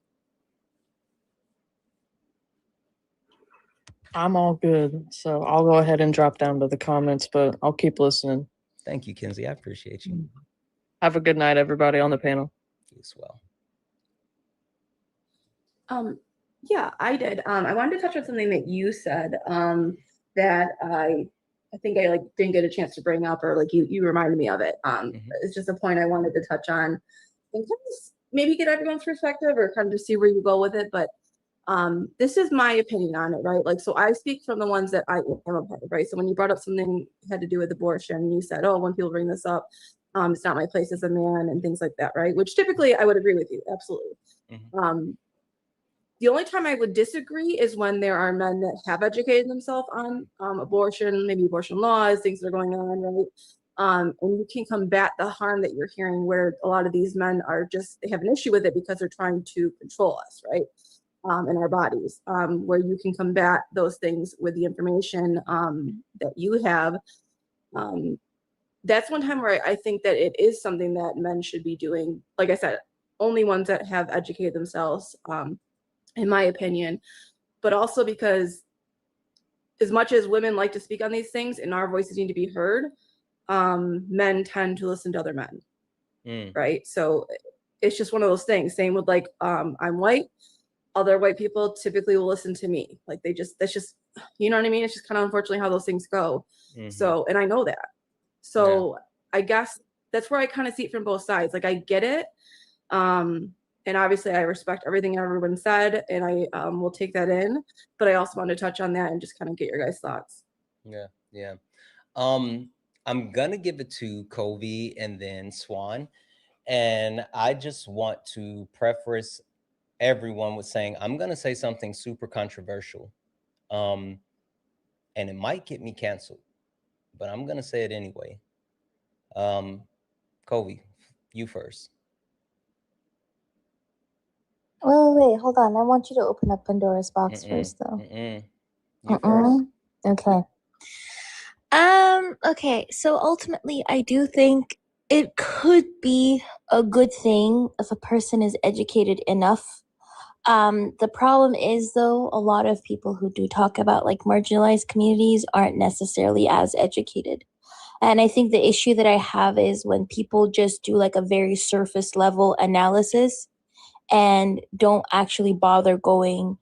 S4: I'm all good. So I'll go ahead and drop down to the comments, but I'll keep listening.
S1: Thank you, Kenzie. I appreciate you.
S4: Have a good night, everybody on the panel.
S1: You as well.
S3: Yeah, I did. I wanted to touch on something that you said that I think I like didn't get a chance to bring up, or like you reminded me of it. It's just a point I wanted to touch on and kind of maybe get everyone's perspective or kind of just see where you go with it. But This is my opinion on it, right? Like, so I speak from the ones that I am a part of, right? So when you brought up something had to do with abortion, you said, oh, when people bring this up, it's not my place as a man and things like that, right? Which typically I would agree with you, absolutely. The only time I would disagree is when there are men that have educated themselves on abortion, maybe abortion laws, things that are going on, right? And you can combat the harm that you're hearing, where a lot of these men are just, they have an issue with it because they're trying to control us, right? In our bodies, where you can combat those things with the information that you have. That's one time where I think that it is something that men should be doing. Like I said, only ones that have educated themselves, in my opinion, but also because as much as women like to speak on these things and our voices need to be heard, men tend to listen to other men, right? So it's just one of those things. Same with like, I'm white. Other white people typically will listen to me. Like that's just, you know what I mean? It's just kind of unfortunately how those things go. So, and I know that. So I guess that's where I kind of see it from both sides. Like I get it. And obviously I respect everything everyone said, and I will take that in, but I also want to touch on that and just kind of get your guys' thoughts.
S1: Yeah. I'm gonna give it to Covey and then Swan. And I just want to preface everyone with saying I'm gonna say something super controversial. And it might get me canceled, but I'm gonna say it anyway. Covey, you first.
S8: Wait, hold on. I want you to open up Pandora's box first, though.
S1: You first.
S8: Okay. Okay. So ultimately, I do think it could be a good thing if a person is educated enough. The problem is, though, a lot of people who do talk about like marginalized communities aren't necessarily as educated. And I think the issue that I have is when people just do like a very surface level analysis and don't actually bother going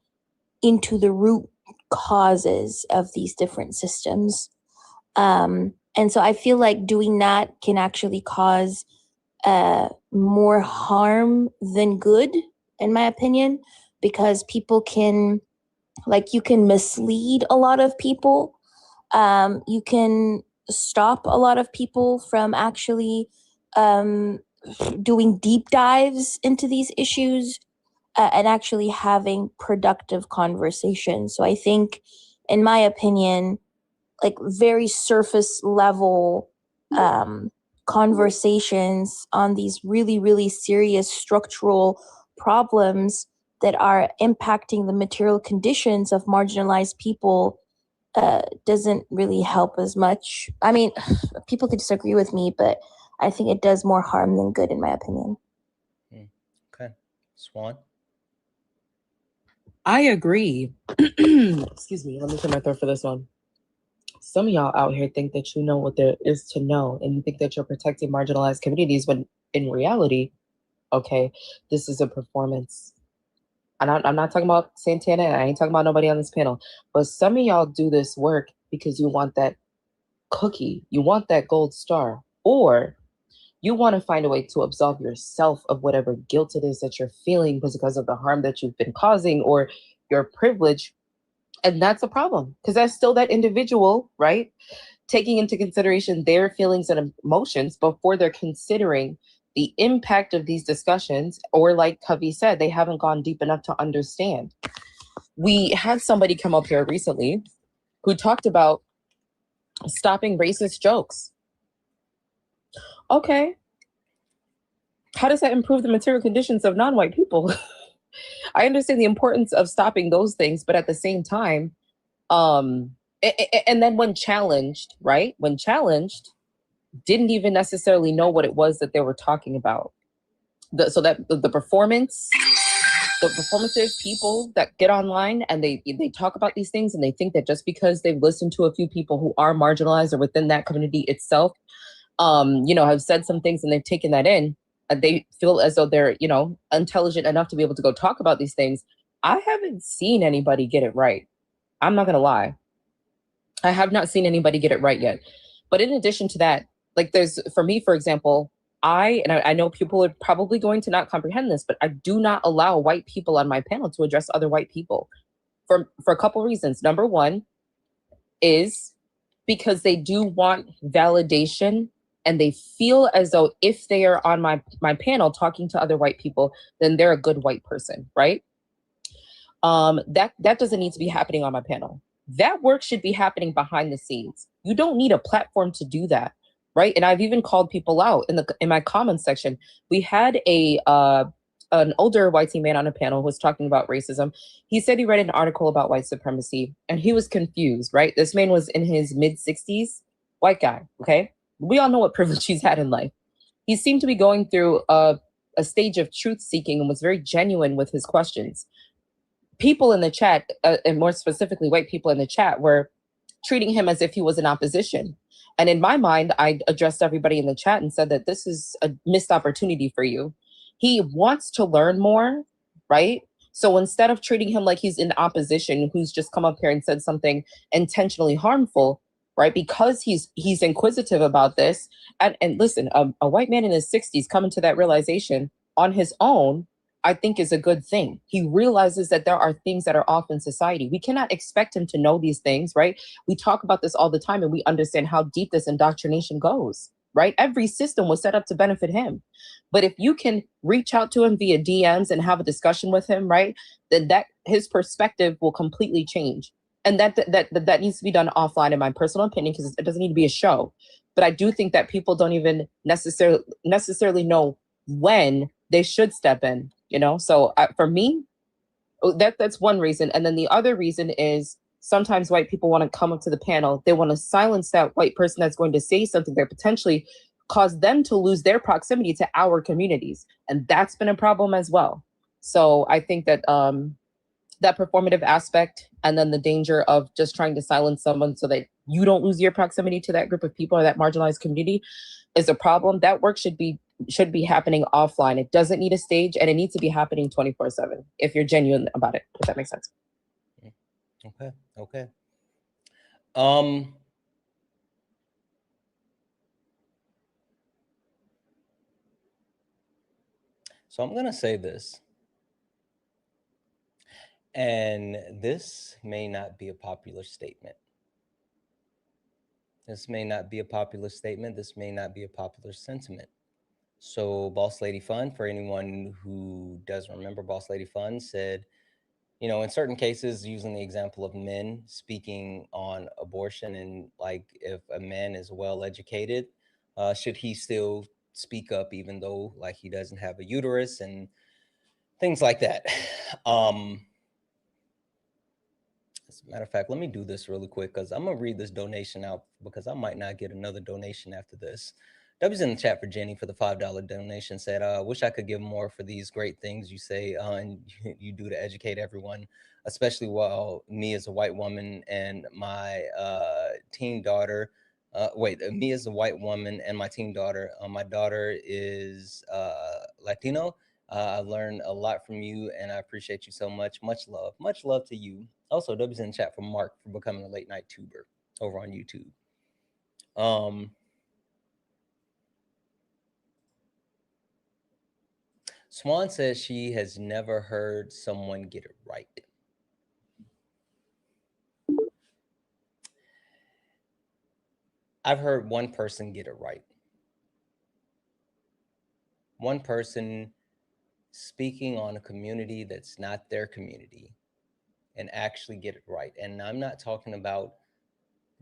S8: into the root causes of these different systems. And so I feel like doing that can actually cause more harm than good, in my opinion, because people can, like, you can mislead a lot of people. You can stop a lot of people from actually doing deep dives into these issues and actually having productive conversations. So I think, in my opinion, like very surface level conversations on these really, really serious structural problems that are impacting the material conditions of marginalized people doesn't really help as much. I mean, people could disagree with me, but I think it does more harm than good, in my opinion.
S1: Okay. Swan?
S7: I agree. Excuse me, let me clear my throat for this one. Some of y'all out here think that you know what there is to know, and you think that you're protecting marginalized communities, when in reality, okay, this is a performance. I'm not talking about Santana, and I ain't talking about nobody on this panel, but some of y'all do this work because you want that cookie, you want that gold star, or you want to find a way to absolve yourself of whatever guilt it is that you're feeling because of the harm that you've been causing or your privilege. And that's a problem, because that's still that individual, right? Taking into consideration their feelings and emotions before they're considering the impact of these discussions, or like Covey said, they haven't gone deep enough to understand. We had somebody come up here recently who talked about stopping racist jokes. Okay. How does that improve the material conditions of non-white people? I understand the importance of stopping those things, but at the same time, and then when challenged, right? When challenged, didn't even necessarily know what it was that they were talking about. So that the performative people that get online and they talk about these things, and they think that just because they've listened to a few people who are marginalized or within that community itself, have said some things and they've taken that in, and they feel as though they're, intelligent enough to be able to go talk about these things. I haven't seen anybody get it right. I'm not going to lie. I have not seen anybody get it right yet. But in addition to that, like for me, for example, I know people are probably going to not comprehend this, but I do not allow white people on my panel to address other white people for a couple reasons. Number one is because they do want validation, and they feel as though if they are on my panel talking to other white people, then they're a good white person, right? That doesn't need to be happening on my panel. That work should be happening behind the scenes. You don't need a platform to do that, right? And I've even called people out in my comments section. We had an older white man on a panel who was talking about racism. He said he read an article about white supremacy and he was confused, right? This man was in his mid-60s, white guy, okay? We all know what privilege he's had in life. He seemed to be going through a stage of truth seeking and was very genuine with his questions. People in the chat, and more specifically white people in the chat, were treating him as if he was in opposition. And in my mind, I addressed everybody in the chat and said that this is a missed opportunity for you. He wants to learn more, right? So instead of treating him like he's in opposition, who's just come up here and said something intentionally harmful, right? Because he's inquisitive about this. And listen, a white man in his 60s coming to that realization on his own, I think is a good thing. He realizes that there are things that are off in society. We cannot expect him to know these things, right? We talk about this all the time and we understand how deep this indoctrination goes, right? Every system was set up to benefit him. But if you can reach out to him via DMs and have a discussion with him, right, then that his perspective will completely change. And that needs to be done offline, in my personal opinion, because it doesn't need to be a show. But I do think that people don't even necessarily know when they should step in, you know? So for me, that's one reason. And then the other reason is sometimes white people want to come up to the panel. They want to silence that white person that's going to say something that potentially cause them to lose their proximity to our communities. And that's been a problem as well. So I think that that performative aspect, and then the danger of just trying to silence someone so that you don't lose your proximity to that group of people or that marginalized community, is a problem. That work should be happening offline. It doesn't need a stage, and it needs to be happening 24/7 if you're genuine about it, if that makes sense.
S1: Okay. So I'm going to say this, and this may not be a popular statement. This may not be a popular statement. This may not be a popular sentiment. So Boss Lady Fun, for anyone who doesn't remember, Boss Lady Fun said, you know, in certain cases, using the example of men speaking on abortion, and like if a man is well educated, should he still speak up even though like he doesn't have a uterus and things like that. As a matter of fact, let me do this really quick because I'm gonna read this donation out because I might not get another donation after this. W's in the chat for Jenny for the $5 donation said, wish I could give more for these great things you say and you do to educate everyone, especially while me as a white woman and my teen daughter. Me as a white woman and my teen daughter. My daughter is Latino. I learned a lot from you and I appreciate you so much. Much love. Much love to you. Also, W's in the chat for Mark for becoming a late night tuber over on YouTube. Swan says she has never heard someone get it right. I've heard one person get it right. One person speaking on a community that's not their community and actually get it right. And I'm not talking about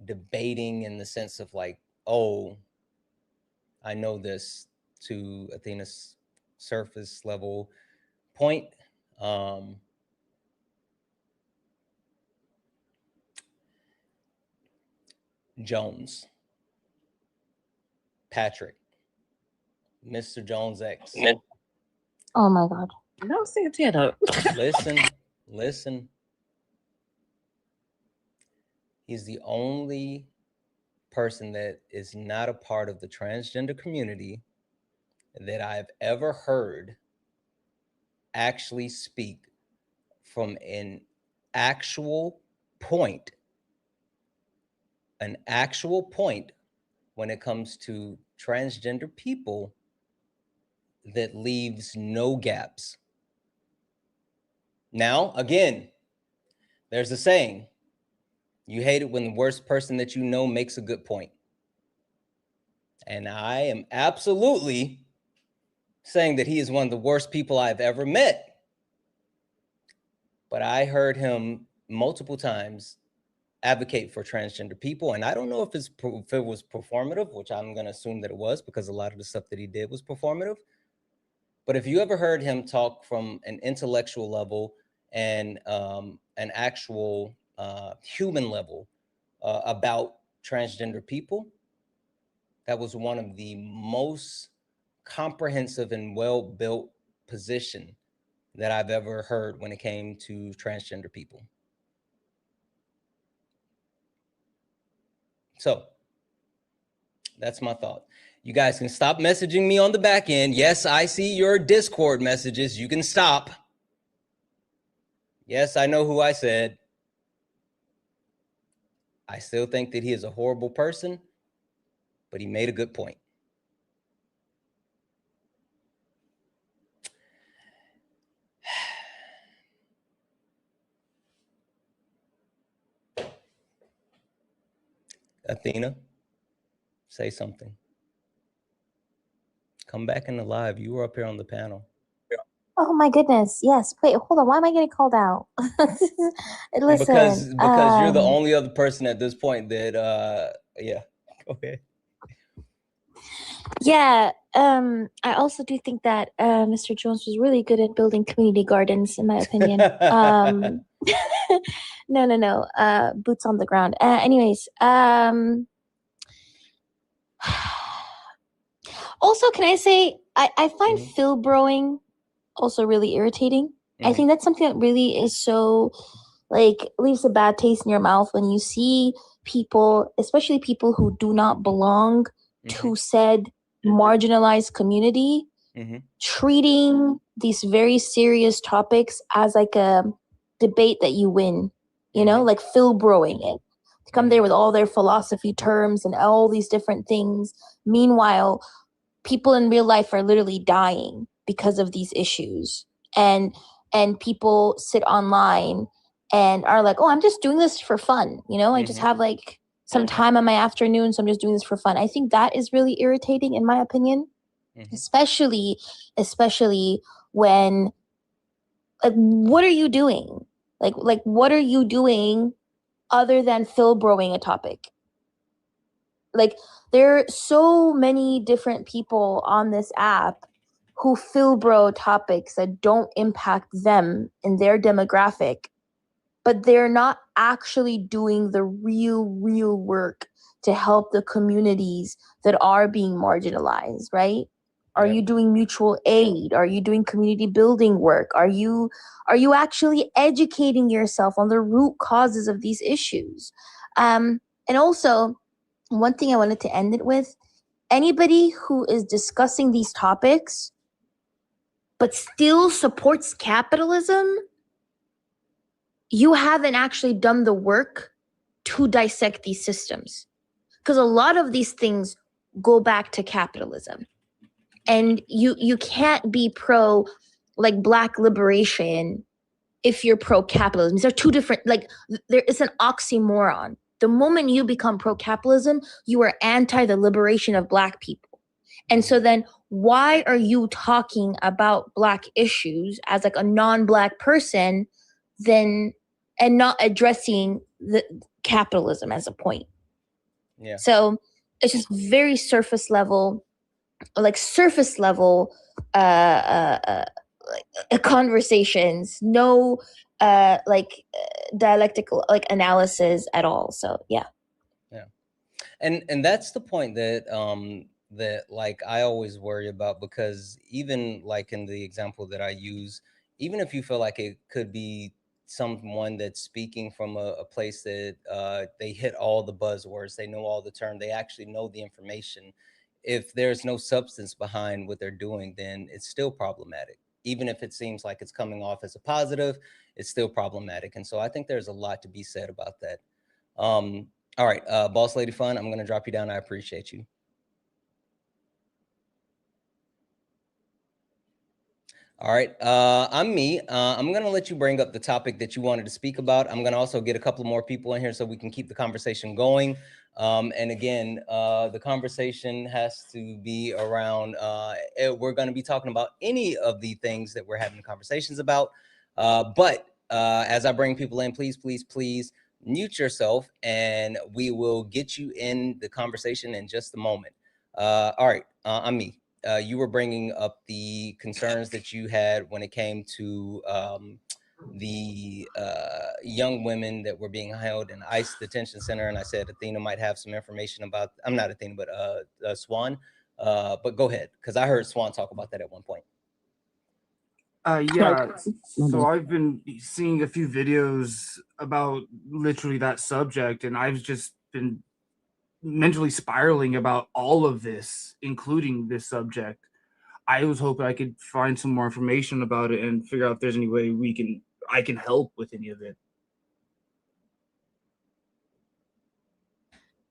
S1: debating in the sense of like, oh, I know this, to Athena's surface level point. Jones, Patrick, Mr. Jones X.
S8: Oh my God.
S7: No, Santana.
S1: Listen. He's the only person that is not a part of the transgender community that I've ever heard actually speak from an actual point when it comes to transgender people that leaves no gaps. Now, again, there's a saying, you hate it when the worst person that you know makes a good point. And I am absolutely saying that he is one of the worst people I've ever met. But I heard him multiple times advocate for transgender people. And I don't know if it was performative, which I'm going to assume that it was, because a lot of the stuff that he did was performative. But if you ever heard him talk from an intellectual level and an actual human level about transgender people, that was one of the most comprehensive and well-built position that I've ever heard when it came to transgender people. So that's my thought. You guys can stop messaging me on the back end. Yes, I see your Discord messages. You can stop. Yes, I know who I said. I still think that he is a horrible person, but he made a good point. Athena, say something. Come back in the live. You were up here on the panel.
S8: Oh my goodness. Yes. Wait, hold on. Why am I getting called out? Listen.
S1: Because you're the only other person at this point that yeah. Go ahead.
S8: Yeah. I also do think that Mr. Jones was really good at building community gardens, in my opinion. No. Boots on the ground. Anyways, also, can I say I find Phil broing also really irritating. I think that's something that really is so, like, leaves a bad taste in your mouth when you see people, especially people who do not belong to said marginalized community, treating these very serious topics as like a debate that you win, you know, like Phil broing it. To come there with all their philosophy terms and all these different things. Meanwhile, people in real life are literally dying because of these issues. And people sit online and are like, oh, I'm just doing this for fun. You know, I just have like some time on my afternoon, so I'm just doing this for fun. I think that is really irritating, in my opinion, especially when, like, what are you doing? Like, what are you doing other than Phil broing a topic? Like, there are so many different people on this app who Phil bro topics that don't impact them in their demographic, but they're not actually doing the real work to help the communities that are being marginalized, right? Are you doing mutual aid? Are you doing community building work? Are you actually educating yourself on the root causes of these issues? And also, one thing I wanted to end it with, anybody who is discussing these topics but still supports capitalism, you haven't actually done the work to dissect these systems. Because a lot of these things go back to capitalism. And you can't be pro, like, Black liberation if you're pro capitalism. These are two different, like, there is an oxymoron. The moment you become pro capitalism, you are anti the liberation of Black people. And so then why are you talking about Black issues as like a non-Black person then, and not addressing the capitalism as a point?
S1: Yeah.
S8: So it's just very surface level conversations, no dialectical like analysis at all. So yeah.
S1: And that's the point that that, like, I always worry about, because even like in the example that I use, even if you feel like it could be someone that's speaking from a place that they hit all the buzzwords, they know all the terms, they actually know the information, if there's no substance behind what they're doing, then it's still problematic. Even if it seems like it's coming off as a positive, it's still problematic. And so I think there's a lot to be said about that. All right, Boss Lady Fun, I'm going to drop you down. I appreciate you. All right, I'm me. I'm gonna let you bring up the topic that you wanted to speak about. I'm gonna also get a couple more people in here so we can keep the conversation going. And again, the conversation has to be around, we're gonna be talking about any of the things that we're having conversations about. But as I bring people in, please, please, please mute yourself and we will get you in the conversation in just a moment. All right, I'm me. You were bringing up the concerns that you had when it came to the young women that were being held in ICE detention center, and I said Athena might have some information about. I'm not Athena, but Swan. But go ahead, because I heard Swan talk about that at one point.
S5: Yeah, so I've been seeing a few videos about literally that subject, and I've just been mentally spiraling about all of this, including this subject. I was hoping I could find some more information about it and figure out if there's any way I can help with any of it.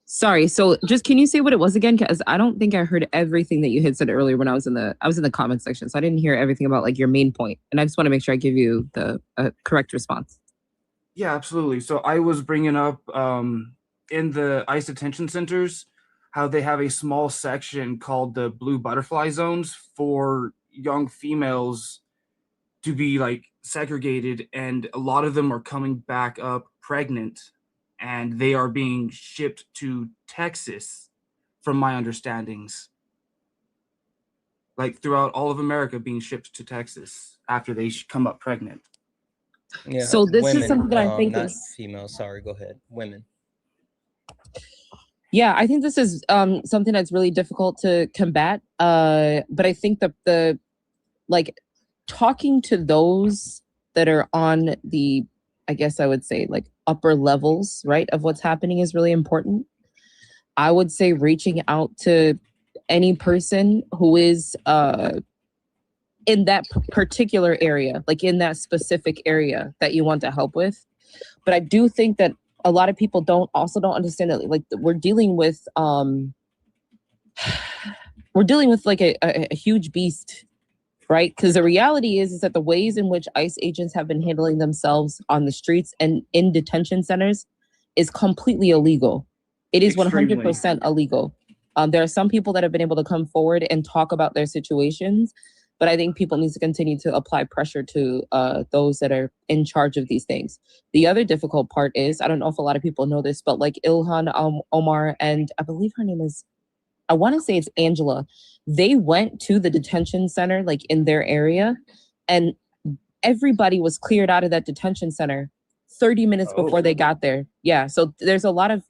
S7: Sorry, so just can you say what it was again? Because I don't think I heard everything that you had said earlier when I was in the comment section, so I didn't hear everything about like your main point, and I just want to make sure I give you the correct response.
S5: Yeah, absolutely. So I was bringing up in the ICE detention centers how they have a small section called the blue butterfly zones for young females to be like segregated, and a lot of them are coming back up pregnant, and they are being shipped to Texas, from my understandings. Like throughout all of America, being shipped to Texas after they come up pregnant.
S1: Yeah.
S7: So this
S1: women,
S7: is something that I think
S1: not
S7: is
S1: females. Sorry, go ahead. Women.
S7: Yeah, I think this is something that's really difficult to combat. But I think the like talking to those that are on the, I guess I would say like upper levels, right, of what's happening is really important. I would say reaching out to any person who is in that particular area, like in that specific area that you want to help with. But I do think that a lot of people don't understand that like we're dealing with like a huge beast, right? Because the reality is that the ways in which ICE agents have been handling themselves on the streets and in detention centers is completely illegal. It is 100% illegal. There are some people that have been able to come forward and talk about their situations, but I think people need to continue to apply pressure to those that are in charge of these things. The other difficult part is, I don't know if a lot of people know this, but like Ilhan Omar, and I believe her name is, I want to say it's Angela, they went to the detention center, like in their area, and everybody was cleared out of that detention center 30 minutes before they got there. Yeah, so there's a lot of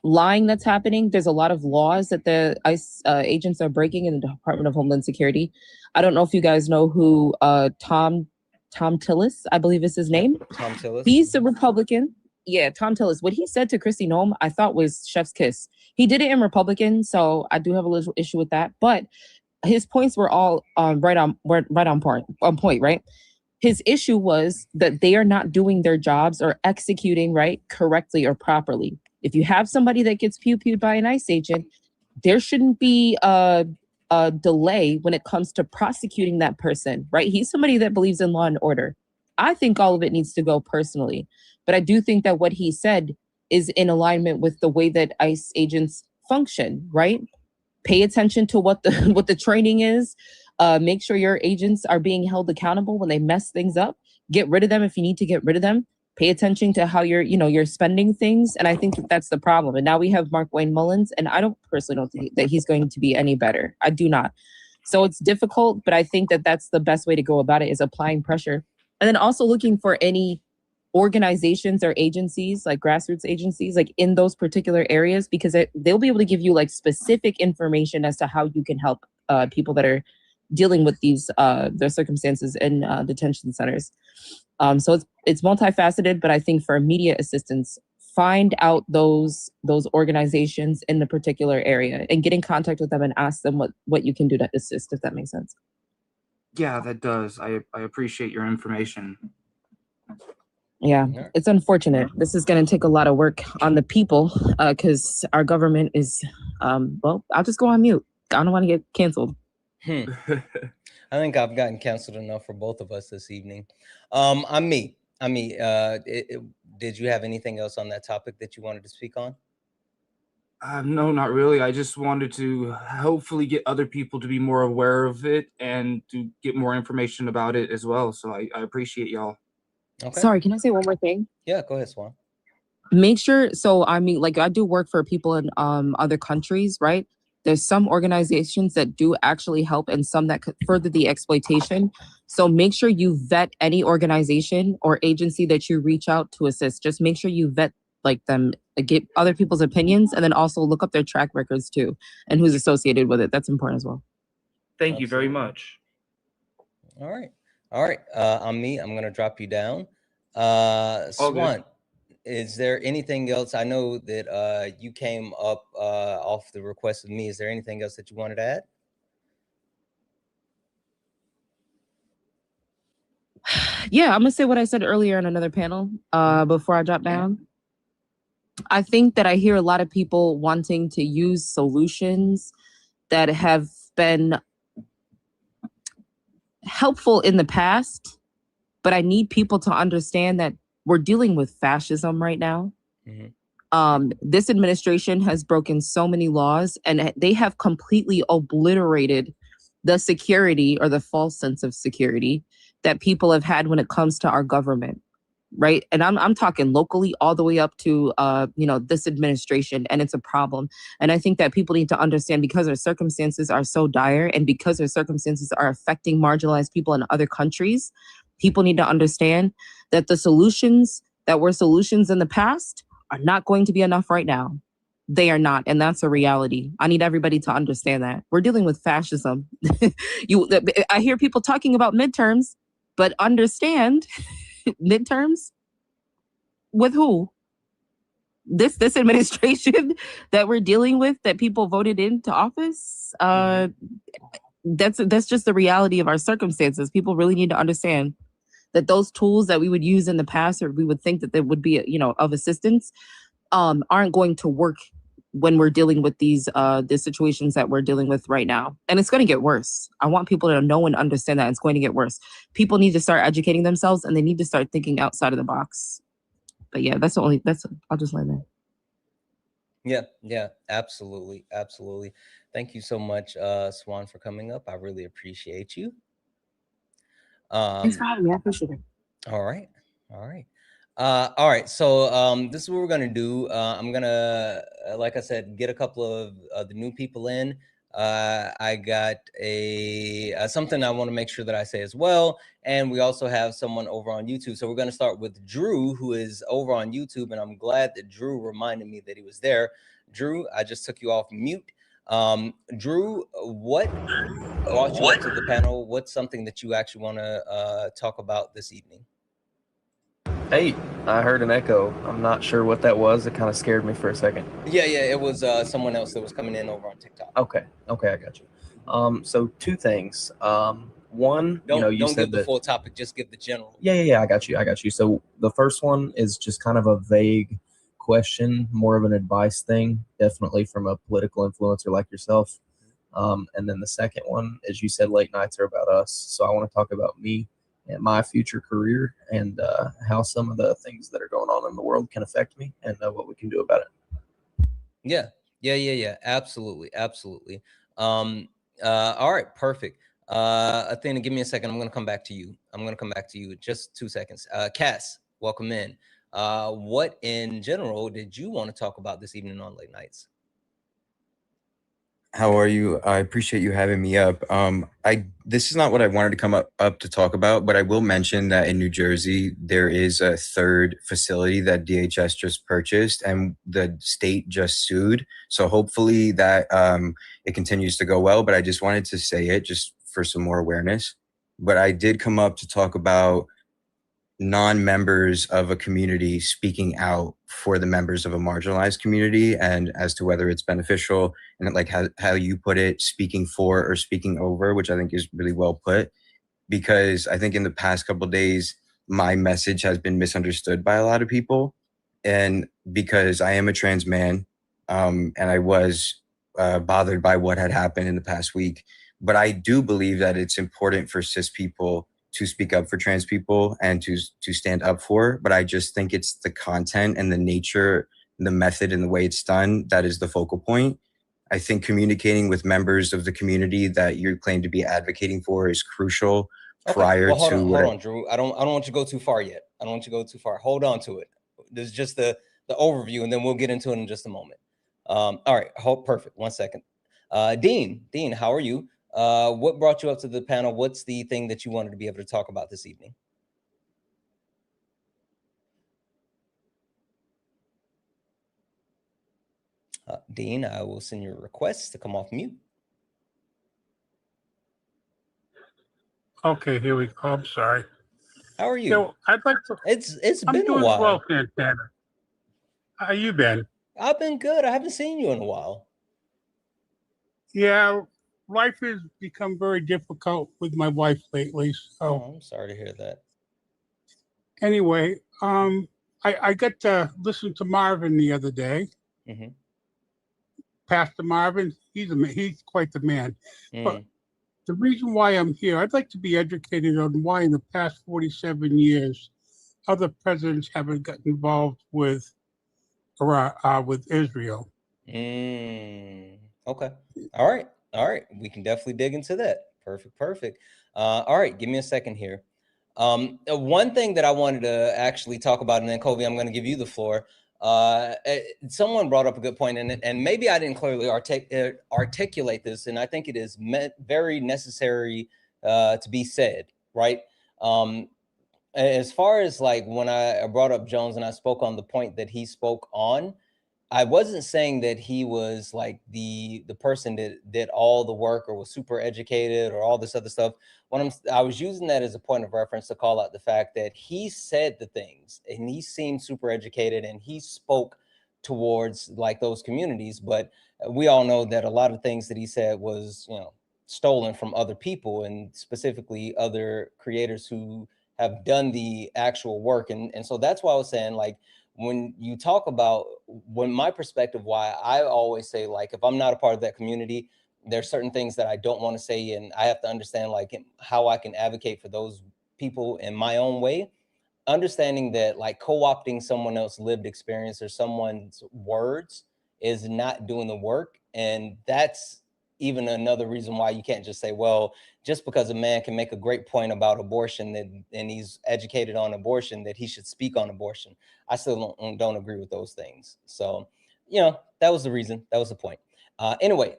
S7: lying that's happening. There's a lot of laws that the ICE agents are breaking in the Department of Homeland Security. I don't know if you guys know who Tom Tillis, I believe is his name.
S1: Tom Tillis.
S7: He's a Republican. Yeah, Tom Tillis. What he said to Kristi Noem, I thought was chef's kiss. He did it in Republican, so I do have a little issue with that. But his points were all right on point, right? His issue was that they are not doing their jobs or executing right correctly or properly. If you have somebody that gets pew-pewed by an ICE agent, there shouldn't be a delay when it comes to prosecuting that person, right? He's somebody that believes in law and order. I think all of it needs to go personally. But I do think that what he said is in alignment with the way that ICE agents function, right? Pay attention to what the training is. Make sure your agents are being held accountable when they mess things up. Get rid of them if you need to get rid of them. Pay attention to how you're spending things. And I think that's the problem. And now we have Mark Wayne Mullins, and I don't personally think that he's going to be any better. I do not. So it's difficult, but I think that that's the best way to go about it, is applying pressure. And then also looking for any organizations or agencies, like grassroots agencies, like in those particular areas, because they'll be able to give you like specific information as to how you can help people that are dealing with these their circumstances in detention centers. So it's multifaceted, but I think for immediate assistance, find out those organizations in the particular area and get in contact with them and ask them what you can do to assist, if that makes sense.
S5: Yeah, that does. I appreciate your information.
S7: Yeah, it's unfortunate. This is going to take a lot of work on the people because our government is, well, I'll just go on mute. I don't want to get canceled.
S1: I think I've gotten canceled enough for both of us this evening. I'm me. Did you have anything else on that topic that you wanted to speak on?
S5: No, not really. I just wanted to hopefully get other people to be more aware of it and to get more information about it as well. So I appreciate y'all.
S1: Okay.
S7: Sorry, can I say one more thing?
S1: Yeah, go ahead, Swan.
S7: Make sure, so I mean, like I do work for people in other countries, right? There's some organizations that do actually help and some that could further the exploitation. So make sure you vet any organization or agency that you reach out to assist. Just make sure you vet like them, get other people's opinions, and then also look up their track records too and who's associated with it. That's important as well.
S5: Thank you very much.
S1: All right. All right. I'm me. I'm going to drop you down. Swan, is there anything else? I know that you came up off the request of me. Is there anything else that you wanted to add?
S7: Yeah, I'm gonna say what I said earlier in another panel before I drop down. I think that I hear a lot of people wanting to use solutions that have been helpful in the past, but I need people to understand that we're dealing with fascism right now. This administration has broken so many laws and they have completely obliterated the security or the false sense of security that people have had when it comes to our government. Right. And I'm talking locally all the way up to, this administration. And it's a problem. And I think that people need to understand, because our circumstances are so dire and because our circumstances are affecting marginalized people in other countries, people need to understand that the solutions that were solutions in the past are not going to be enough right now. They are not. And that's a reality. I need everybody to understand that we're dealing with fascism. I hear people talking about midterms, but understand midterms with who? This administration that we're dealing with, that people voted into office. That's just the reality of our circumstances. People really need to understand that those tools that we would use in the past, or we would think that they would be, of assistance, aren't going to work when we're dealing with these the situations that we're dealing with right now. And it's going to get worse. I want people to know and understand that it's going to get worse. People need to start educating themselves and they need to start thinking outside of the box. But yeah, I'll just land there.
S1: Yeah, absolutely. Absolutely. Thank you so much, Swan, for coming up. I really appreciate you.
S7: Thanks for having me. I appreciate it.
S1: All right. All right. So this is what we're gonna do. I'm gonna, like I said, get a couple of the new people in. I got something I want to make sure that I say as well, and we also have someone over on YouTube. So we're gonna start with Drew, who is over on YouTube, and I'm glad that Drew reminded me that he was there. Drew, I just took you off mute. Drew, what brought you up to the panel? What's something that you actually want to talk about this evening?
S9: Hey, I heard an echo. I'm not sure what that was. It kind of scared me for a second.
S1: Yeah, it was someone else that was coming in over on TikTok.
S9: Okay, I got you. So two things. One,
S1: don't give the full topic, just give the general.
S9: Yeah, I got you. So the first one is just kind of a vague question, more of an advice thing, definitely from a political influencer like yourself. And then the second one, as you said, late nights are about us. So I want to talk about me and my future career and how some of the things that are going on in the world can affect me and what we can do about it.
S1: Yeah. Absolutely. All right, perfect. Athena, give me a second. I'm going to come back to you. Just 2 seconds. Cass, welcome in. What in general did you want to talk about this evening on Late Nights?
S10: How are you? I appreciate you having me up. This is not what I wanted to come up to talk about, but I will mention that in New Jersey, there is a third facility that DHS just purchased and the state just sued. So hopefully that it continues to go well, but I just wanted to say it just for some more awareness. But I did come up to talk about non-members of a community speaking out for the members of a marginalized community, and as to whether it's beneficial, and like how you put it, speaking for or speaking over, which I think is really well put, because I think in the past couple of days my message has been misunderstood by a lot of people. And because I am a trans man, and I was bothered by what had happened in the past week But I do believe that it's important for cis people to speak up for trans people and to stand up for. But I just think it's the content and the nature, the method and the way it's done that is the focal point. I think communicating with members of the community that you claim to be advocating for is crucial prior
S1: well, hold
S10: to
S1: hold on, Drew. I don't want you to go too far yet. I don't want you to go too far. Hold on to it. This is just the overview, and then we'll get into it in just a moment. All right, perfect. 1 second. Dean, how are you? What brought you up to the panel? What's the thing that you wanted to be able to talk about this evening? Dean, I will send you a request to come off mute.
S11: Okay, here we go. I'm sorry.
S1: How are you?
S11: So I'd like to.
S1: It's
S11: I'm
S1: been a
S11: doing
S1: while.
S11: well, Santana. How you been?
S1: I've been good. I haven't seen you in a while.
S11: Yeah, life has become very difficult with my wife lately. So
S1: I'm sorry to hear that.
S11: Anyway, I got to listen to Marvin the other day.
S1: Mm-hmm.
S11: Pastor Marvin, he's quite the man. But the reason why I'm here, I'd like to be educated on why in the past 47 years, other presidents haven't gotten involved with Israel.
S1: Okay. All right. We can definitely dig into that. Perfect. All right. Give me a second here. One thing that I wanted to actually talk about, and then Kobe, I'm going to give you the floor. Someone brought up a good point, and maybe I didn't clearly articulate this, and I think it is very necessary to be said, right? As far as like when I brought up Jones and I spoke on the point that he spoke on, I wasn't saying that he was like the person that did all the work or was super educated or all this other stuff. I was using that as a point of reference to call out the fact that he said the things and he seemed super educated and he spoke towards like those communities. But we all know that a lot of things that he said was, stolen from other people and specifically other creators who have done the actual work. And so that's why I was saying, like, when you talk about my perspective, why I always say, like, if I'm not a part of that community, there's certain things that I don't want to say, and I have to understand like how I can advocate for those people in my own way, understanding that like co-opting someone else's lived experience or someone's words is not doing the work. And that's even another reason why you can't just say, well, just because a man can make a great point about abortion and he's educated on abortion, that he should speak on abortion. I still don't agree with those things. So, that was the reason. That was the point. Anyway,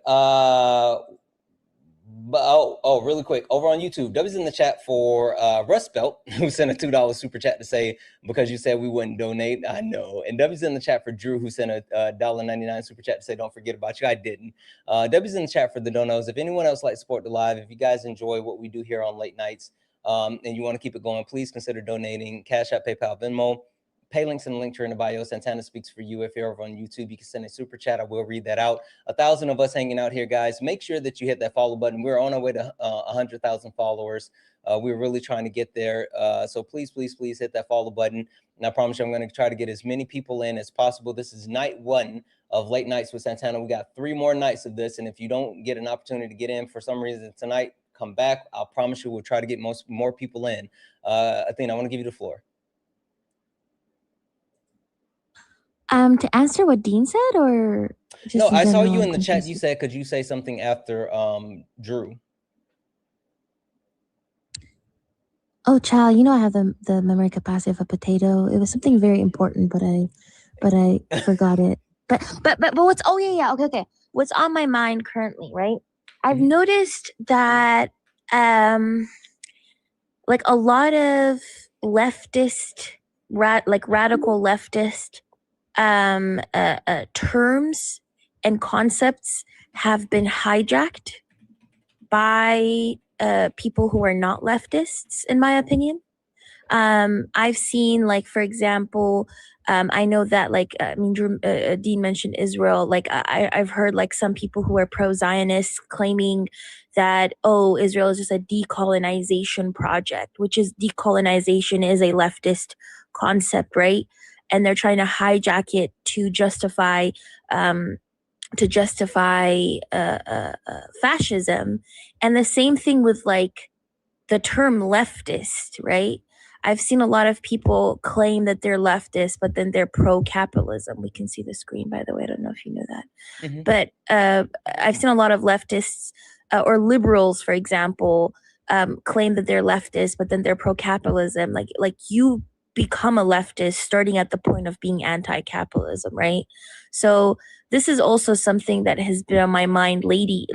S1: really quick, over on YouTube, W's in the chat for Rust Belt, who sent a $2 super chat to say, because you said we wouldn't donate. I know. And W's in the chat for Drew, who sent a $1.99 super chat to say, don't forget about you. I didn't. W's in the chat for the donos. If anyone else likes to support the live, if you guys enjoy what we do here on late nights, and you want to keep it going, please consider donating. Cash App, PayPal, Venmo. Pay links in the link tree in the bio. Santana speaks for you. If you're over on YouTube, you can send a super chat. I will read that out. 1,000 of us hanging out here, guys. Make sure that you hit that follow button. We're on our way to 100,000 followers. We're really trying to get there. So please hit that follow button. And I promise you, I'm going to try to get as many people in as possible. This is night 1 of Late Nights with Santana. We got 3 more nights of this. And if you don't get an opportunity to get in for some reason tonight, come back. I'll promise you we'll try to get more people in. Athena, I want to give you the floor.
S8: To answer what Dean said, or just
S1: no, I saw
S8: general?
S1: you in the chat. You said, could you say something after Drew?
S8: Oh, child, I have the memory capacity of a potato. It was something very important, but I forgot it. But what's okay. What's on my mind currently, right? I've noticed that like a lot of leftist radical leftist terms and concepts have been hijacked by people who are not leftists, in my opinion. I've seen, like, for example, I know that, like, Dean mentioned Israel. Like, I've heard, like, some people who are pro-Zionists claiming that, Israel is just a decolonization project, which is decolonization is a leftist concept, right? And they're trying to hijack it to justify to justify fascism. And the same thing with like the term leftist, right? I've seen a lot of people claim that they're leftist, but then they're pro-capitalism. We can see the screen, by the way. I don't know if you knew that. But I've seen a lot of leftists or liberals, for example, claim that they're leftist, but then they're pro-capitalism. Like you become a leftist starting at the point of being anti-capitalism, right? So this is also something that has been on my mind lately,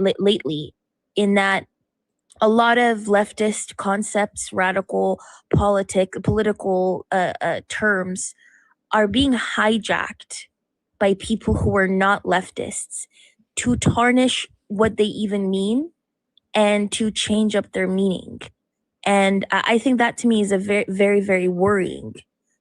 S8: in that a lot of leftist concepts, radical political terms are being hijacked by people who are not leftists to tarnish what they even mean and to change up their meaning. And I think that to me is a very, very, very worrying,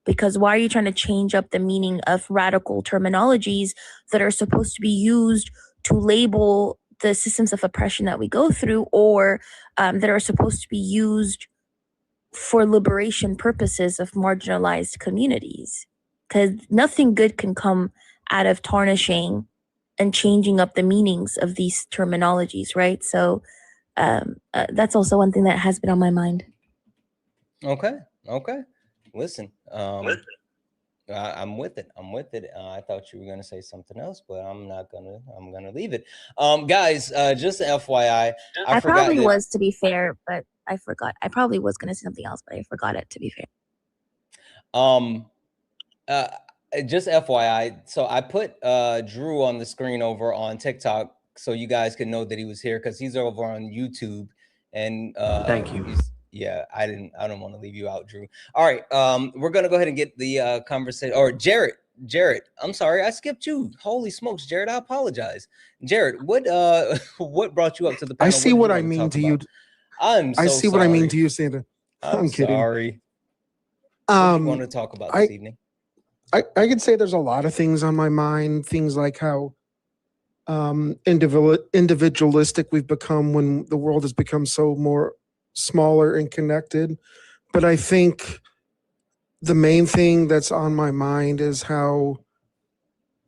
S8: because why are you trying to change up the meaning of radical terminologies that are supposed to be used to label the systems of oppression that we go through, or that are supposed to be used for liberation purposes of marginalized communities? Because nothing good can come out of tarnishing and changing up the meanings of these terminologies, right? So that's also one thing that has been on my mind.
S1: Okay. Listen, I'm with it. I thought you were gonna say something else, but I'm not gonna. I'm gonna leave it. Guys, just FYI,
S8: I probably was, to be fair, but I forgot. I probably was gonna say something else, but I forgot it, to be fair.
S1: Just FYI, so I put Drew on the screen over on TikTok so you guys can know that he was here, because he's over on YouTube. And
S9: thank you.
S1: Yeah, I don't want to leave you out, Drew. All right, we're gonna go ahead and get the conversation. Or Jared, I'm sorry, I skipped you. Holy smokes, Jared, I apologize. Jared, what what brought you up to the panel?
S12: I see what I mean to you.
S1: I see
S12: what I mean to you, Santa.
S1: I'm kidding. Sorry. What do you want to talk about this evening?
S12: I could say there's a lot of things on my mind. Things like how individualistic we've become when the world has become so more smaller and connected. But I think the main thing that's on my mind is how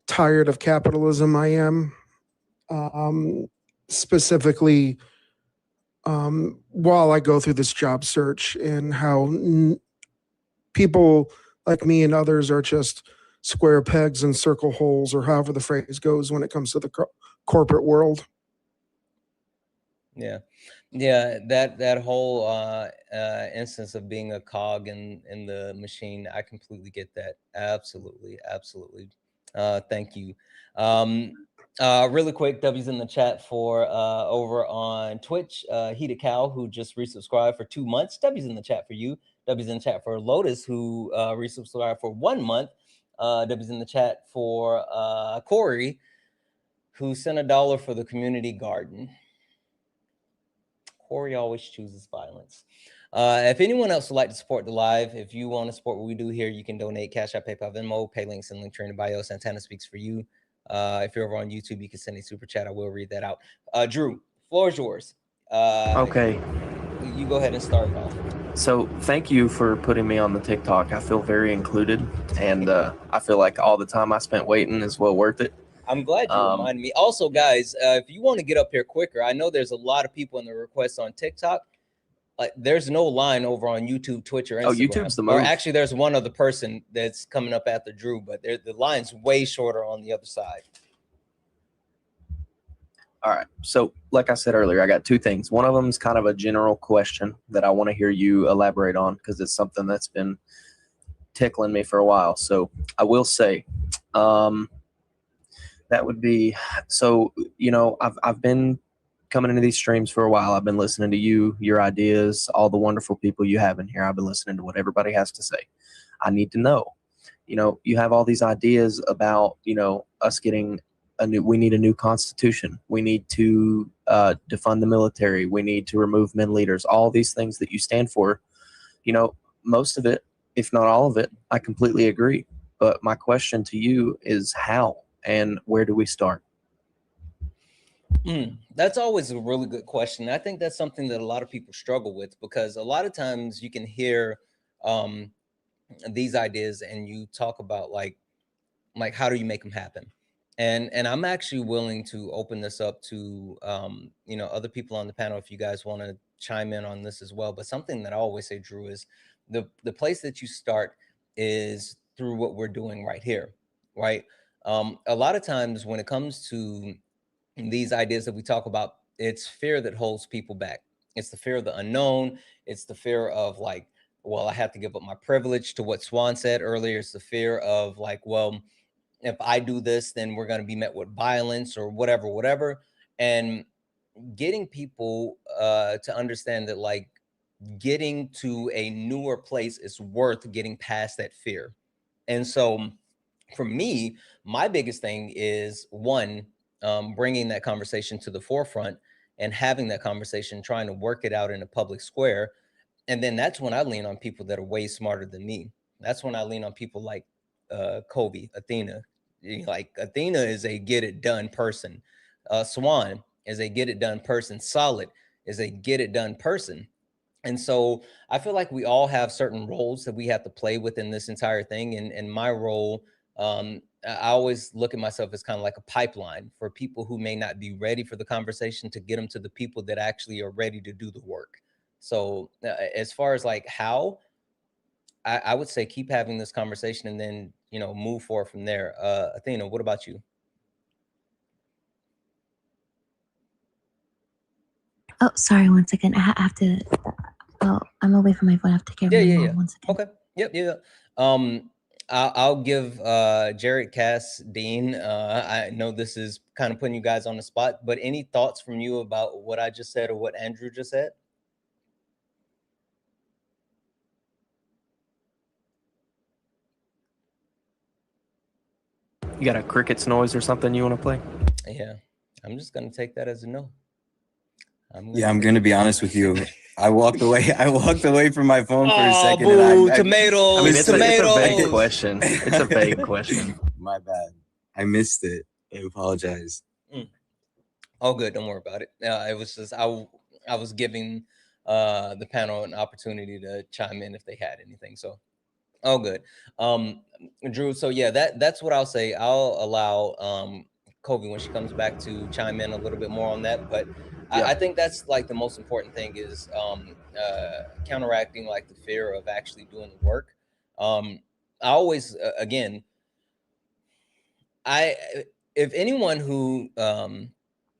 S12: tired of capitalism I am. Specifically, while I go through this job search, and how people like me and others are just square pegs and circle holes, or however the phrase goes when it comes to the corporate world.
S1: Yeah, that whole instance of being a cog in the machine, I completely get that. Absolutely. Thank you. Really quick, W's in the chat for over on Twitch, Heated Cow, who just resubscribed for 2 months. W's in the chat for you. W's in the chat for Lotus, who resubscribed for 1 month. W's in the chat for Corey, who sent $1 for the community garden. Corey always chooses violence. If anyone else would like to support the live, if you want to support what we do here, you can donate Cash App, PayPal, Venmo, pay links and link tree in the bio. Santana speaks for you. If you're over on YouTube, you can send a super chat. I will read that out. Drew, floor is yours.
S9: Okay.
S1: You go ahead and start off.
S9: So thank you for putting me on the TikTok. I feel very included, and I feel like all the time I spent waiting is well worth it.
S1: I'm glad you reminded me. Also, guys, if you want to get up here quicker, I know there's a lot of people in the requests on TikTok. There's no line over on YouTube, Twitch, or Instagram.
S9: Oh, YouTube's the move.
S1: Or actually, there's one other person that's coming up after Drew, but the line's way shorter on the other side.
S9: All right. So like I said earlier, I got 2 things. One of them is kind of a general question that I want to hear you elaborate on, because it's something that's been tickling me for a while. So I will say, that would be, so, you know, I've been coming into these streams for a while. I've been listening to you, your ideas, all the wonderful people you have in here. I've been listening to what everybody has to say. I need to know, you know, you have all these ideas about, you know, us getting we need a new constitution. We need to defund the military. We need to remove men leaders. All these things that you stand for, you know, most of it, if not all of it, I completely agree. But my question to you is how and where do we start?
S1: That's always a really good question. I think that's something that a lot of people struggle with, because a lot of times you can hear these ideas and you talk about like how do you make them happen? And I'm actually willing to open this up to other people on the panel if you guys want to chime in on this as well. But something that I always say, Drew, is the place that you start is through what we're doing right here, right? A lot of times when it comes to these ideas that we talk about, it's fear that holds people back. It's the fear of the unknown. It's the fear of like, well, I have to give up my privilege, to what Swan said earlier. It's the fear of like, well, if I do this, then we're going to be met with violence or whatever. And getting people to understand that like getting to a newer place is worth getting past that fear. And so for me, my biggest thing is one, bringing that conversation to the forefront and having that conversation, trying to work it out in a public square. And then that's when I lean on people that are way smarter than me. That's when I lean on people like Kobe, Athena. Like Athena is a get it done person. Swan is a get it done person. Solid is a get it done person. And so I feel like we all have certain roles that we have to play within this entire thing. And my role, I always look at myself as kind of like a pipeline for people who may not be ready for the conversation, to get them to the people that actually are ready to do the work. So as far as like how, I would say keep having this conversation and then, move forward from there. Athena, what about you?
S8: Oh, sorry, one second. I have to. Oh, I'm away from my phone. I have to take care of my mom. 1 second.
S1: Okay. Yep. Yeah. I'll give Jared, Cass, Dean. I know this is kind of putting you guys on the spot, but any thoughts from you about what I just said or what Andrew just said?
S9: You got a crickets noise or something you want to play?
S1: Yeah, I'm just gonna take that as a no.
S10: I'm gonna be honest with you. I walked away from my phone for a second.
S1: Boo,
S10: and
S1: tomatoes.
S9: I mean, it's
S1: tomatoes.
S9: a vague question. It's a vague question.
S10: My bad. I missed it. I apologize.
S1: Oh, good. Don't worry about it. It was just I was giving the panel an opportunity to chime in if they had anything. So, oh, good. Drew. So yeah, that's what I'll say. I'll allow Kobe when she comes back to chime in a little bit more on that. But I think that's like the most important thing is counteracting like the fear of actually doing the work. I always again, if anyone who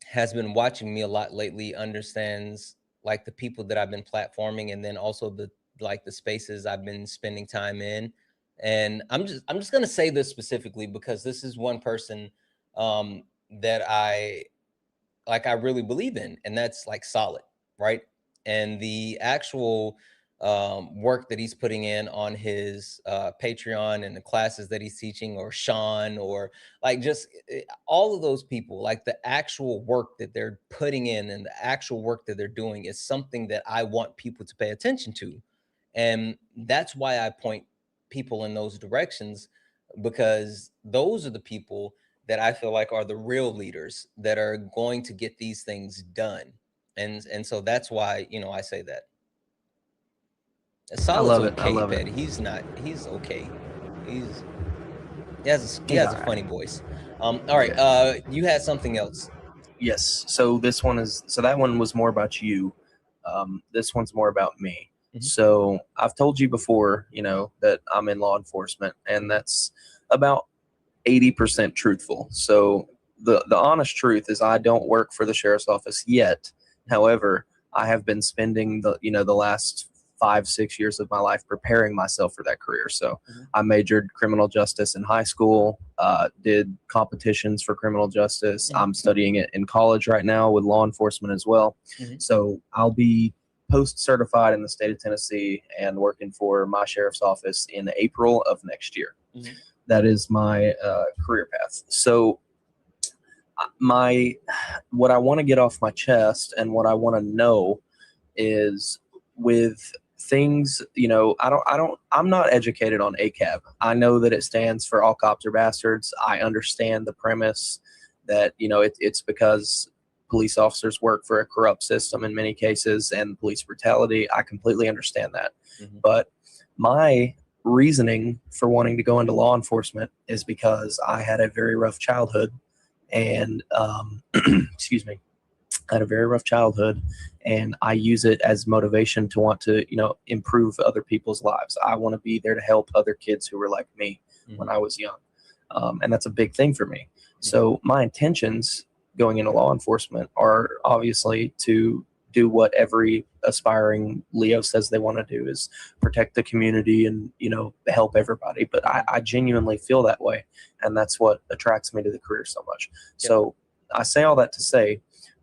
S1: has been watching me a lot lately understands like the people that I've been platforming, and then also the spaces I've been spending time in. And I'm just gonna say this specifically because this is one person that I really believe in, and that's like Solid, right? And the actual work that he's putting in on his Patreon and the classes that he's teaching, or Sean, or like just all of those people, like the actual work that they're putting in and the actual work that they're doing is something that I want people to pay attention to. And that's why I point people in those directions, because those are the people that I feel like are the real leaders that are going to get these things done. And so that's why, I say that. Solid's okay, Petty. He's not. He's okay. He has a funny voice. All right. You had something else.
S9: Yes. So that one was more about you. This one's more about me. Mm-hmm. So I've told you before, that I'm in law enforcement, and that's about 80% truthful. So the honest truth is I don't work for the sheriff's office yet. However, I have been spending the last 5-6 years of my life preparing myself for that career. So I majored criminal justice in high school, did competitions for criminal justice. I'm studying it in college right now with law enforcement as well. So I'll be post-certified in the state of Tennessee and working for my sheriff's office in April of next year. That is my career path. So what I want to get off my chest and what I want to know is, with things, I'm not educated on ACAB. I know that it stands for all cops are bastards. I understand the premise that, it's because police officers work for a corrupt system in many cases, and police brutality. I completely understand that. But my reasoning for wanting to go into law enforcement is because I had a very rough childhood, and excuse me, I had a very rough childhood, and I use it as motivation to want to, improve other people's lives. I want to be there to help other kids who were like me when I was young, and that's a big thing for me. So my intentions going into law enforcement are obviously to do what every aspiring Leo says they want to do, is protect the community and, help everybody. But I genuinely feel that way. And that's what attracts me to the career so much. So I say all that to say,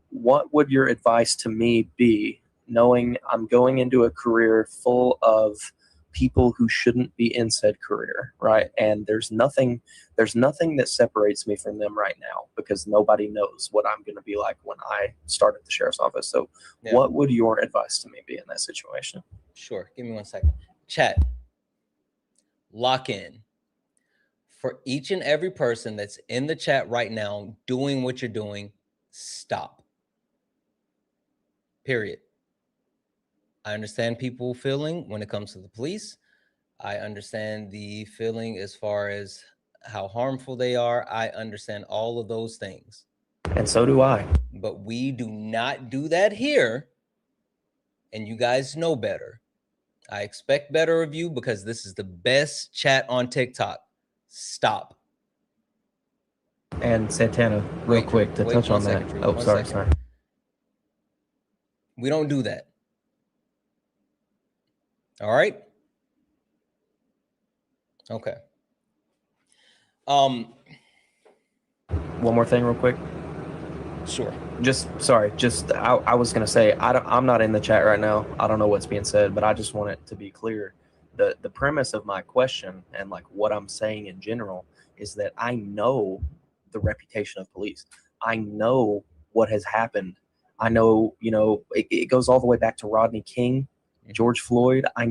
S9: what would your advice to me be, knowing I'm going into a career full of people who shouldn't be in said career, right? And there's nothing that separates me from them right now, because nobody knows what I'm going to be like when I start at the sheriff's office. So what would your advice to me be in that situation?
S1: Sure. Give me 1 second. Chat. Lock in. For each and every person that's in the chat right now doing what you're doing, stop. Period. I understand people feeling when it comes to the police. I understand the feeling as far as how harmful they are. I understand all of those things.
S9: And so do I.
S1: But we do not do that here. And you guys know better. I expect better of you, because this is the best chat on TikTok. Stop.
S9: And Santana, real quick, to touch on that. Oh, sorry.
S1: We don't do that. All right. Okay.
S9: One more thing real quick.
S1: Sure.
S9: I was going to say, I'm not in the chat right now. I don't know what's being said, but I just want it to be clear. The premise of my question, and like what I'm saying in general, is that I know the reputation of police. I know what has happened. I know, it goes all the way back to Rodney King, George Floyd. I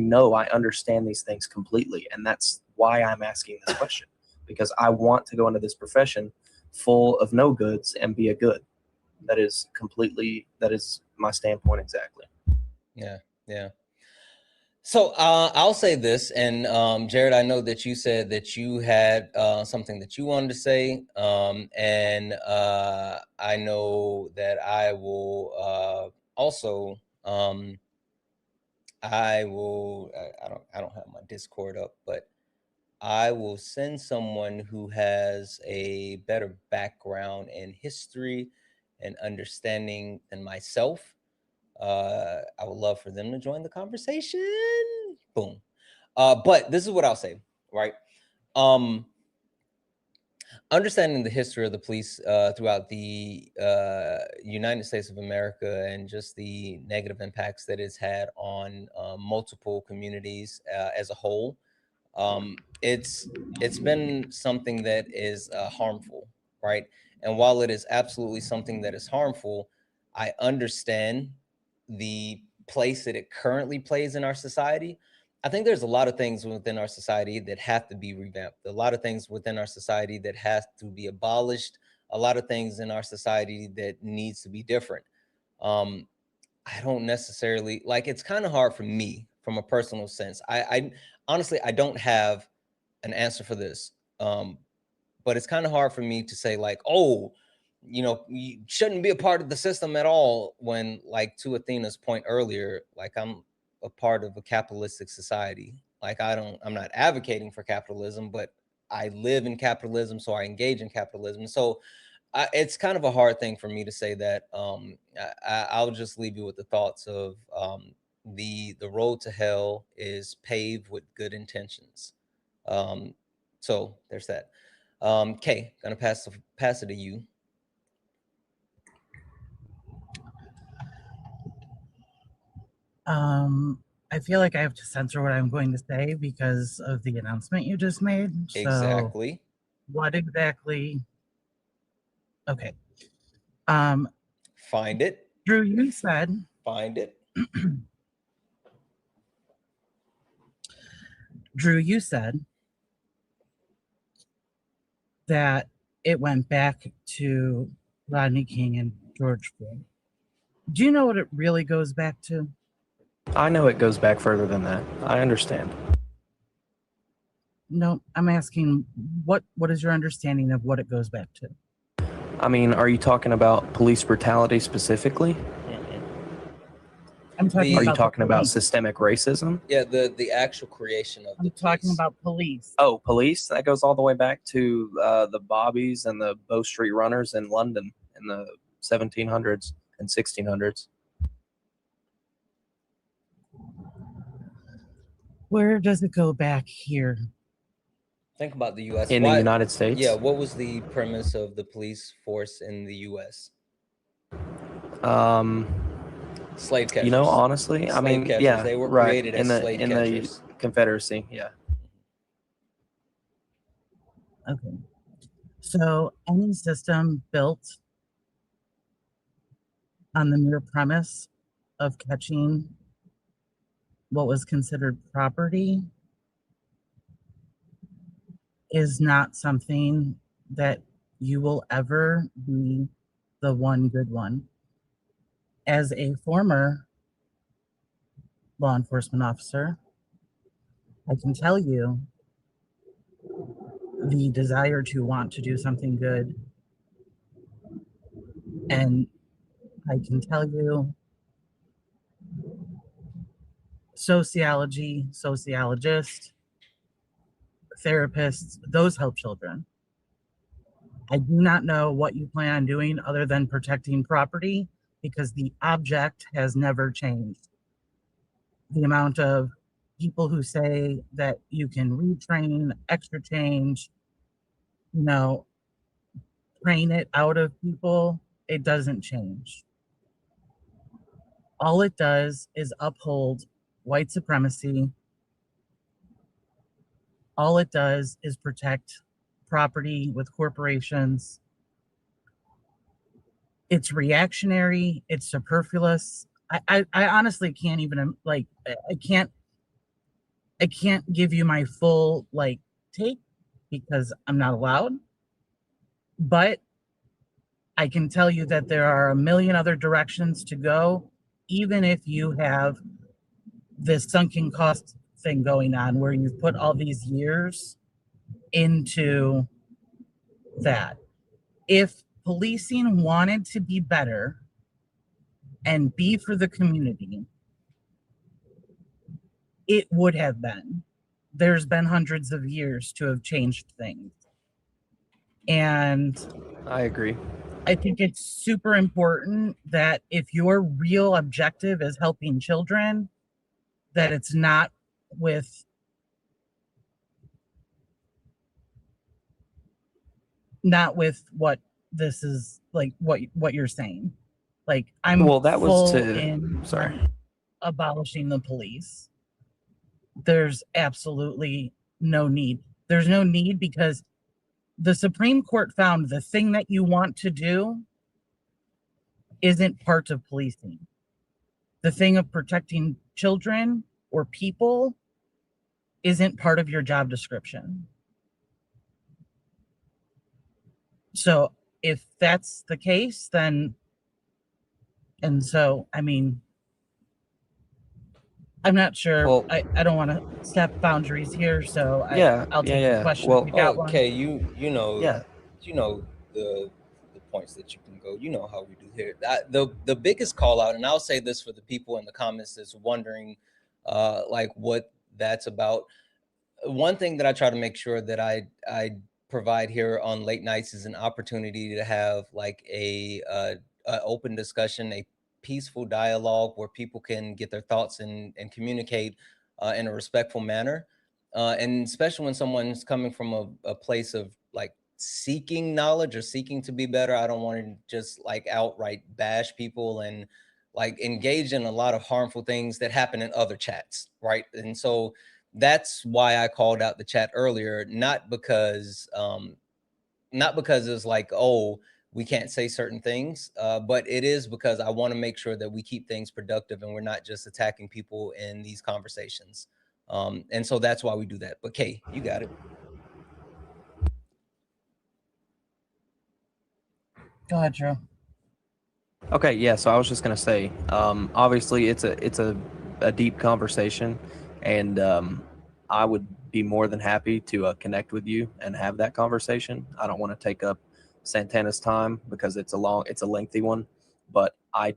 S9: understand these things completely. And that's why I'm asking this question, because I want to go into this profession full of no goods and be a good. That is my standpoint exactly.
S1: Yeah. So I'll say this, and Jared, I know that you said that you had something that you wanted to say, and I know that I will also. I don't have my Discord up, but I will send someone who has a better background in history and understanding than myself. I would love for them to join the conversation. Boom. But this is what I'll say, right? Understanding the history of the police throughout the United States of America, and just the negative impacts that it's had on multiple communities as a whole. It's been something that is harmful, right? And while it is absolutely something that is harmful, I understand the place that it currently plays in our society. I think there's a lot of things within our society that have to be revamped. A lot of things within our society that has to be abolished. A lot of things in our society that needs to be different. I don't necessarily like. It's kind of hard for me from a personal sense. I honestly, I don't have an answer for this. But it's kind of hard for me to say like, oh, you shouldn't be a part of the system at all, when, like, to Athena's point earlier, like, I'm a part of a capitalistic society. Like, I'm not advocating for capitalism, but I live in capitalism, so I engage in capitalism. So it's kind of a hard thing for me to say that. I'll just leave you with the thoughts of the road to hell is paved with good intentions. So there's that. Kay, gonna pass it to you.
S13: I feel like I have to censor what I'm going to say because of the announcement you just made.
S1: Exactly.
S13: So what exactly? Okay.
S1: Find it.
S13: Drew, you said.
S1: Find it.
S13: Drew, you said that it went back to Rodney King and George Floyd. Do you know what it really goes back to?
S9: I know it goes back further than that. I understand.
S13: No, I'm asking what is your understanding of what it goes back to?
S9: I mean, are you talking about police brutality specifically?
S13: I'm talking
S9: Are you
S13: about
S9: talking about
S13: police.
S9: systemic racism?
S1: Yeah, the actual creation of
S13: I'm talking about police.
S9: Oh, police? That goes all the way back to the Bobbies and the Bow Street Runners in London in the 1700s and 1600s.
S13: Where does it go back here?
S1: Think about the U.S.
S9: In the United States?
S1: Yeah, what was the premise of the police force in the U.S.? Slave catchers.
S9: You know, honestly, I mean,
S1: catchers.
S9: yeah,
S1: They were
S9: right.
S1: created as slave catchers.
S9: The Confederacy, yeah.
S13: Okay. So any system built on the mere premise of catching what was considered property is not something that you will ever be the one good one. As a former law enforcement officer, I can tell you the desire to want to do something good. And I can tell you sociology, sociologists, therapists, those help children. I do not know what you plan on doing other than protecting property because the object has never changed. The amount of people who say that you can retrain, extra change, train it out of people, it doesn't change. All it does is uphold white supremacy. All it does is protect property with corporations. It's reactionary. It's superfluous. I honestly can't even I can't give you my full take because I'm not allowed. But I can tell you that there are a million other directions to go, even if you have this sunken cost thing going on where you've put all these years into that. If policing wanted to be better and be for the community, it would have been. There's been hundreds of years to have changed things. And
S9: I agree.
S13: I think it's super important that if your real objective is helping children, that it's not with what this is like what you're saying. Like I'm
S9: that was
S13: full
S9: to
S13: in
S9: sorry.
S13: Abolishing the police. There's absolutely no need. There's no need because the Supreme Court found the thing that you want to do isn't part of policing. The thing of protecting children or people isn't part of your job description. So if that's the case, then, and so, I mean, I'm not sure.
S9: Well,
S13: I don't want to step boundaries here, so I'll take the question.
S9: Well,
S13: if you got one.
S1: Okay, you know,
S9: Yeah.
S1: you know the points that you can go. You know how we do here. The biggest call out, and I'll say this for the people in the comments that's wondering, like what that's about. One thing that I try to make sure that I provide here on late nights is an opportunity to have like a open discussion, a peaceful dialogue where people can get their thoughts and communicate in a respectful manner. And especially when someone's coming from a place of like seeking knowledge or seeking to be better, I don't want to just like outright bash people and like engage in a lot of harmful things that happen in other chats, right? And so that's why I called out the chat earlier, not because it's like, oh, we can't say certain things, but it is because I want to make sure that we keep things productive and we're not just attacking people in these conversations. And so that's why we do that. But Kay, you got it.
S13: Go ahead, Drew.
S9: Okay, yeah. So I was just gonna say, obviously it's a deep conversation, and I would be more than happy to connect with you and have that conversation. I don't want to take up Santana's time because it's a lengthy one, but I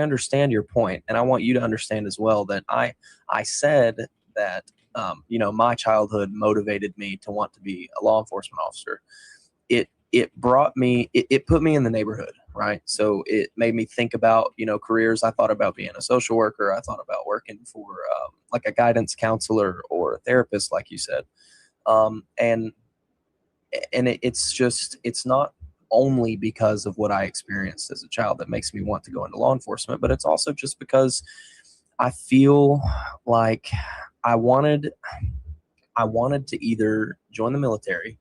S9: understand your point, and I want you to understand as well that I said that my childhood motivated me to want to be a law enforcement officer. It brought me, it put me in the neighborhood, right? So it made me think about, careers. I thought about being a social worker. I thought about working for like a guidance counselor or a therapist, like you said. And it's not only because of what I experienced as a child that makes me want to go into law enforcement, but it's also just because I feel like I wanted to either join the military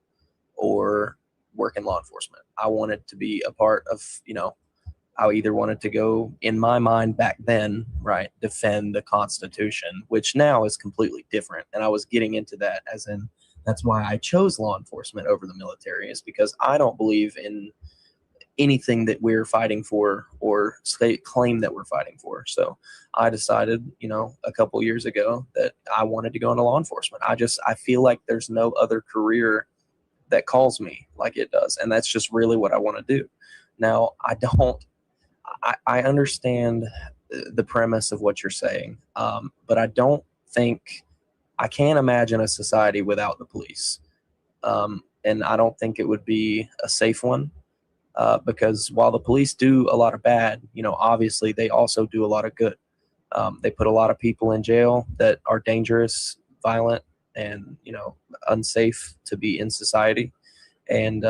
S9: or work in law enforcement. I wanted to be a part of, I either wanted to go, in my mind back then, right, defend the Constitution, which now is completely different. And I was getting into that, as in, that's why I chose law enforcement over the military, is because I don't believe in anything that we're fighting for or claim that we're fighting for. So I decided, a couple years ago that I wanted to go into law enforcement. I feel like there's no other career that calls me like it does. And that's just really what I want to do. Now, I understand the premise of what you're saying, but I can't imagine a society without the police. And I don't think it would be a safe one, because while the police do a lot of bad, obviously they also do a lot of good. They put a lot of people in jail that are dangerous, violent, and unsafe to be in society. And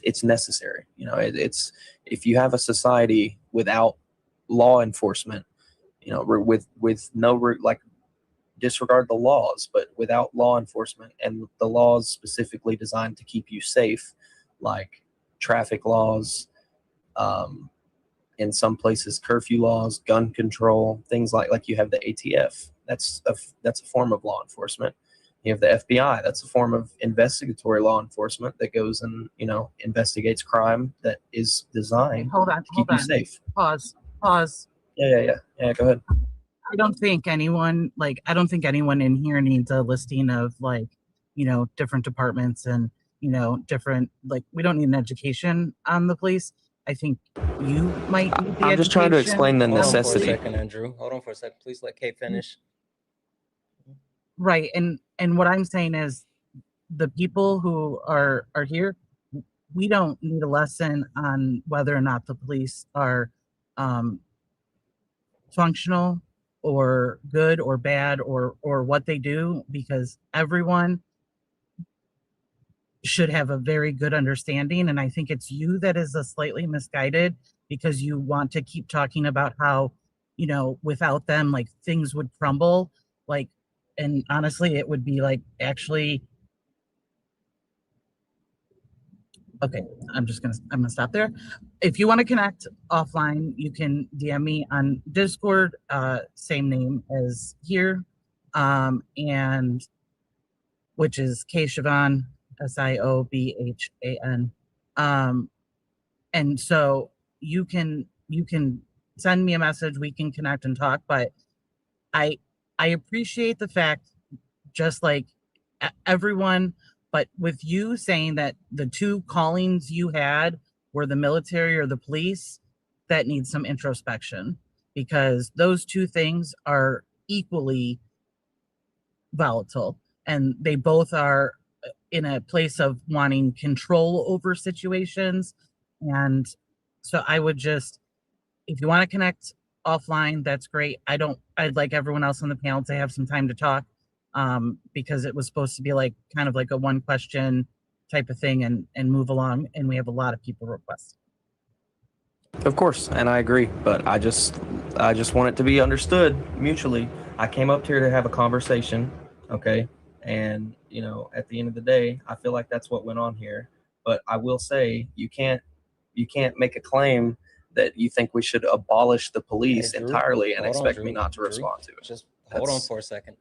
S9: it's necessary. It's if you have a society without law enforcement, with no disregard the laws, but without law enforcement and the laws specifically designed to keep you safe, like traffic laws, in some places curfew laws, gun control, things like you have the ATF. That's a form of law enforcement. You have the FBI. That's a form of investigatory law enforcement that goes and investigates crime that is designed to keep you safe.
S13: Pause.
S9: Yeah. Go ahead.
S13: I don't think anyone in here needs a listing of different departments and different, we don't need an education on the police. I think you might need the
S9: I'm just trying to explain the necessity.
S1: Hold on for a second, Andrew. Hold on for a second. Please let Kate finish.
S13: Right. And what I'm saying is the people who are here, we don't need a lesson on whether or not the police are functional or good or bad or what they do, because everyone should have a very good understanding. And I think it's you that is a slightly misguided, because you want to keep talking about how, without them, things would crumble. And honestly, it would be actually, okay, I'm gonna stop there. If you want to connect offline, you can DM me on Discord, same name as here, and which is K Siobhan, Siobhan. And so you can send me a message, we can connect and talk. But I appreciate the fact, just like everyone, but with you saying that the two callings you had were the military or the police, that needs some introspection, because those two things are equally volatile, and they both are in a place of wanting control over situations. And so I would just, if you want to connect offline, that's great. I'd like everyone else on the panel to have some time to talk, because it was supposed to be kind of like a one question type of thing and move along. And we have a lot of people request.
S9: Of course, and I agree, but I just want it to be understood mutually. I came up here to have a conversation, okay? And at the end of the day, I feel like that's what went on here. But I will say, you can't make a claim that you think we should abolish the police entirely and expect me not to respond to it.
S1: Just hold on for a second.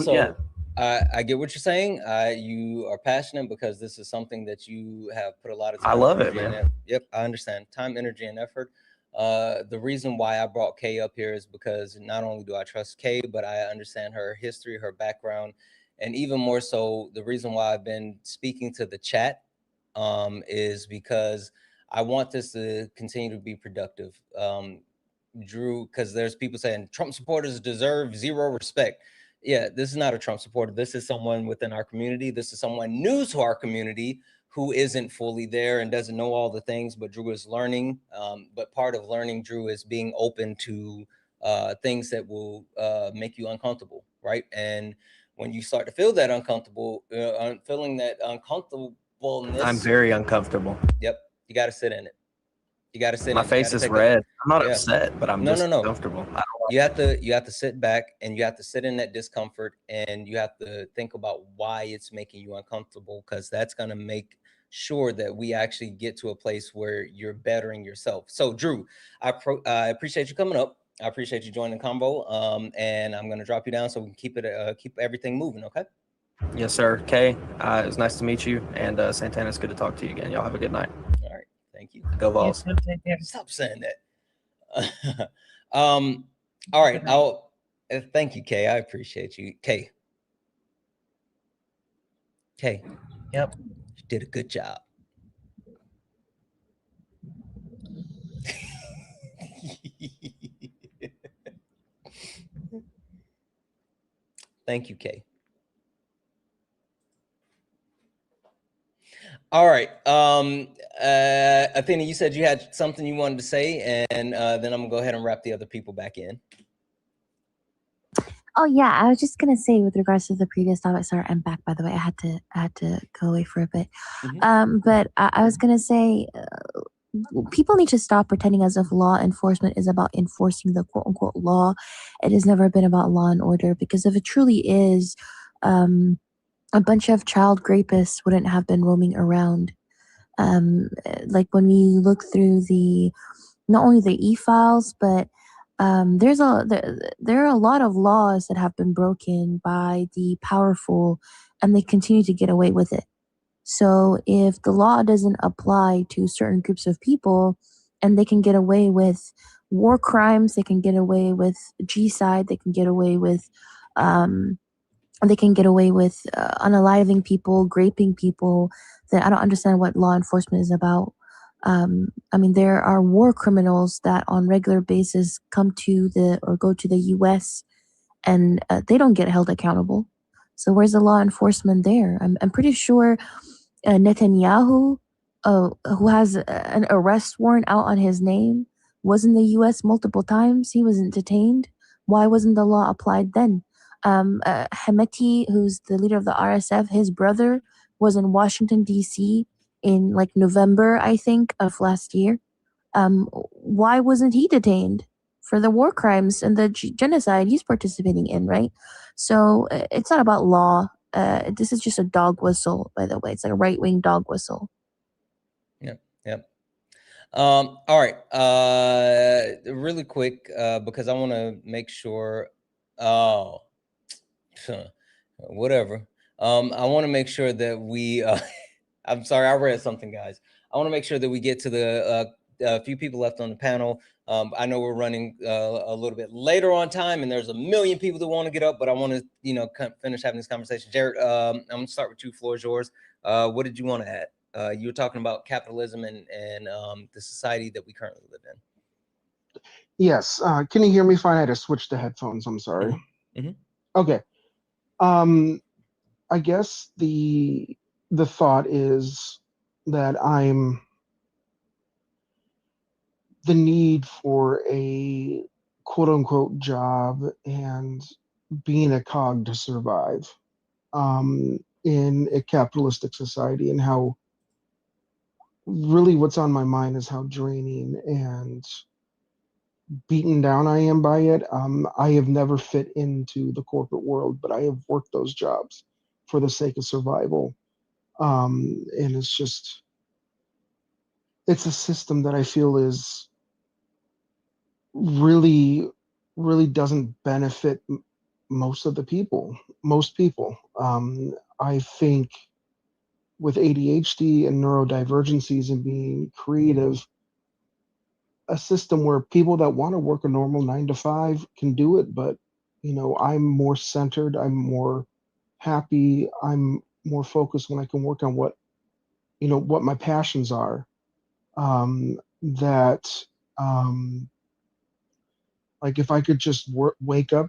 S9: Yeah.
S1: I get what you're saying. You are passionate because this is something that you have put a lot of time.
S9: I love it, man.
S1: Yep, I understand. Time, energy, and effort. The reason why I brought Kay up here is because not only do I trust Kay, but I understand her history, her background, and even more so, the reason why I've been speaking to the chat is because I want this to continue to be productive. Drew, because there's people saying Trump supporters deserve zero respect. Yeah, this is not a Trump supporter. This is someone within our community. This is someone new to our community who isn't fully there and doesn't know all the things, but Drew is learning. But part of learning, Drew, is being open to things that will make you uncomfortable, right? And when you start to feel that uncomfortable, feeling that uncomfortableness,
S9: I'm very uncomfortable.
S1: Yep, you got to sit in it. You got to sit
S9: My
S1: in it.
S9: face is red. I'm not upset, but I'm just
S1: no.
S9: uncomfortable. I don't
S1: You have to sit back and you have to sit in that discomfort and you have to think about why it's making you uncomfortable, because that's going to make sure that we actually get to a place where you're bettering yourself. So Drew, I appreciate you coming up. I appreciate you joining the convo. And I'm going to drop you down so we can keep everything moving. Okay.
S9: Yes, sir. Kay, it was nice to meet you. And Santana, it's good to talk to you again. Y'all have a good night.
S1: All right. Thank you.
S9: Go Vols.
S1: Stop saying that. All right. I'll thank you, Kay. I appreciate you. Kay.
S13: Yep.
S1: You did a good job. Thank you, Kay. All right. Athena, you said you had something you wanted to say, and then I'm gonna go ahead and wrap the other people back in.
S14: Oh yeah, I was just gonna say with regards to the previous topic. Sorry, I'm back. By the way, I had to go away for a bit. But I was gonna say, people need to stop pretending as if law enforcement is about enforcing the quote unquote law. It has never been about law and order, because if it truly is, a bunch of child rapists wouldn't have been roaming around. Like when we look through not only the e-files, but there are a lot of laws that have been broken by the powerful, and they continue to get away with it. So if the law doesn't apply to certain groups of people, and they can get away with war crimes, they can get away with G-side, they can get away with unaliving people, raping people, then I don't understand what law enforcement is about. I mean, there are war criminals that on regular basis come to go to the U.S. and they don't get held accountable. So where's the law enforcement there? I'm pretty sure Netanyahu, who has an arrest warrant out on his name, was in the U.S. multiple times. He wasn't detained. Why wasn't the law applied then? Hemeti, who's the leader of the RSF, his brother was in Washington, D.C. in like November, I think, of last year. Why wasn't he detained for the war crimes and the genocide he's participating in, right? So it's not about law. This is just a dog whistle, by the way. It's like a right-wing dog whistle.
S1: Yep. All right. Really quick, because I want to make sure. Oh, whatever. I want to make sure that we. I'm sorry, I read something, guys. I want to make sure that we get to the few people left on the panel. I know we're running a little bit later on time, and there's a million people that want to get up, but I want to, finish having this conversation. Jared, I'm gonna start with you. Floor is yours. What did you want to add? You were talking about capitalism and the society that we currently live in.
S12: Yes. Can you hear me fine? I had to switch to headphones. I'm sorry.
S1: Mm-hmm.
S12: Okay. I guess the thought is that the need for a quote unquote job and being a cog to survive in a capitalistic society, and how really what's on my mind is how draining and beaten down I am by it. I have never fit into the corporate world, but I have worked those jobs for the sake of survival. And it's a system that I feel is really, really doesn't benefit most people. I think with ADHD and neurodivergencies and being creative, a system where people that want to work a normal 9 to 5 can do it, but I'm more centered, I'm more happy, I'm more focused when I can work on what my passions are. That like if I could just wake up,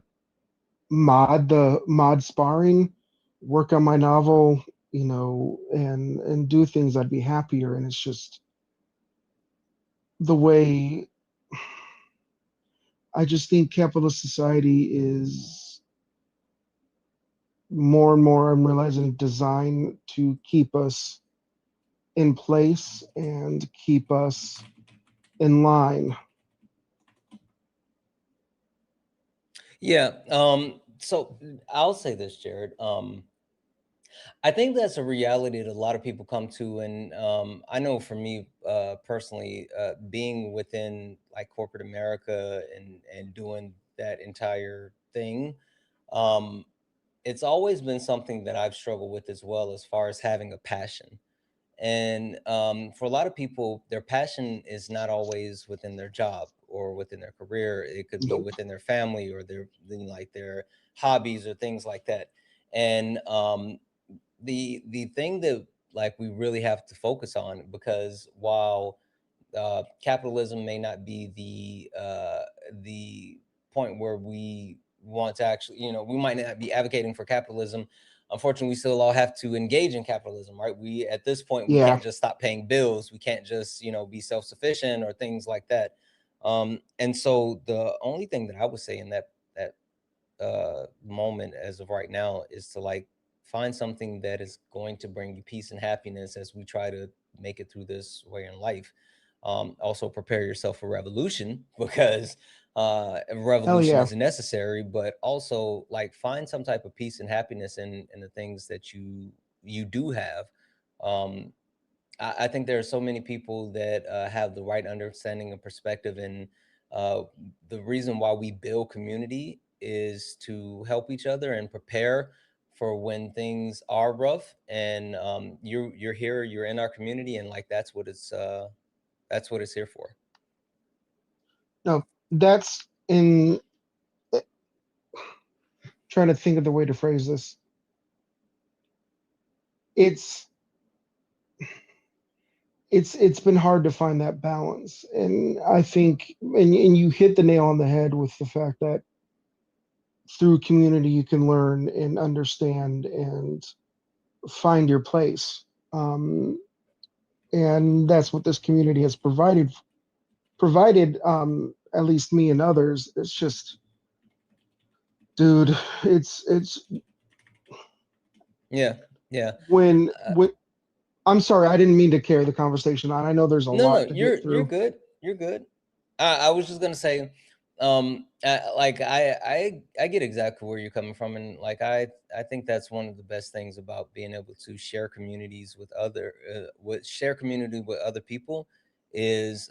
S12: mod sparring, work on my novel, and do things, I'd be happier. And it's just the way I just think capitalist society is more and more, I'm realizing, designed to keep us in place and keep us in line.
S1: Yeah. So I'll say this, Jared. I think that's a reality that a lot of people come to, and I know for me personally, being within like corporate America and doing that entire thing, um, it's always been something that I've struggled with as well, as far as having a passion. And for a lot of people, their passion is not always within their job or within their career. It could be
S12: Nope.
S1: within their family or their hobbies or things like that. And the thing that like we really have to focus on, because while capitalism may not be the point where we want to actually, we might not be advocating for capitalism. Unfortunately, we still all have to engage in capitalism, right? We At this point, we
S12: Yeah.
S1: can't just stop paying bills. We can't just be self-sufficient or things like that. And so the only thing that I would say in that moment as of right now is to like find something that is going to bring you peace and happiness as we try to make it through this way in life. Also prepare yourself for revolution because
S12: Hell
S1: revolution
S12: yeah.
S1: is necessary, but also like find some type of peace and happiness in the things that you do have. um, I think there are so many people that have the right understanding and perspective, and uh, the reason why we build community is to help each other and prepare for when things are rough. And you're here, you're in our community, and like that's what it's here for.
S12: No, that's in trying to think of the way to phrase this. It's it's been hard to find that balance, and I think, and you hit the nail on the head with the fact that through community you can learn and understand and find your place. Um, and that's what this community has provided, at least me and others. It's just, dude, it's
S1: Yeah, yeah.
S12: when I'm sorry, I didn't mean to carry the conversation on. I know there's a
S1: No, no,
S12: lot to get
S1: you're
S12: through.
S1: good. You're good. I was just gonna say, like I get exactly where you're coming from, and like I think that's one of the best things about being able to share communities with share community with other people is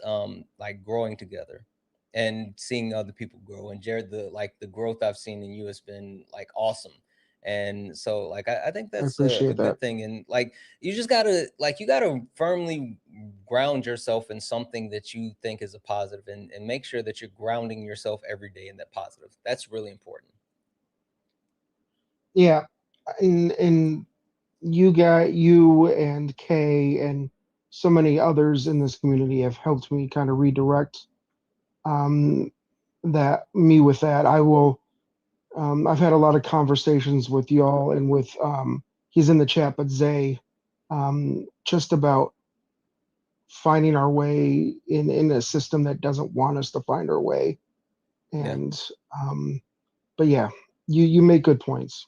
S1: like growing together and seeing other people grow. And Jared, the growth I've seen in you has been like awesome. And so like I think
S12: I
S1: that's a
S12: appreciate that.
S1: good thing. And like you gotta firmly ground yourself in something that you think is a positive, and make sure that you're grounding yourself every day in that positive. That's really important.
S12: Yeah, and you and Kay and so many others in this community have helped me kind of redirect um, that me with that. I will. I've had a lot of conversations with y'all and with he's in the chat, but Zay, just about finding our way in a system that doesn't want us to find our way.
S1: Yeah,
S12: And but yeah, you make good points.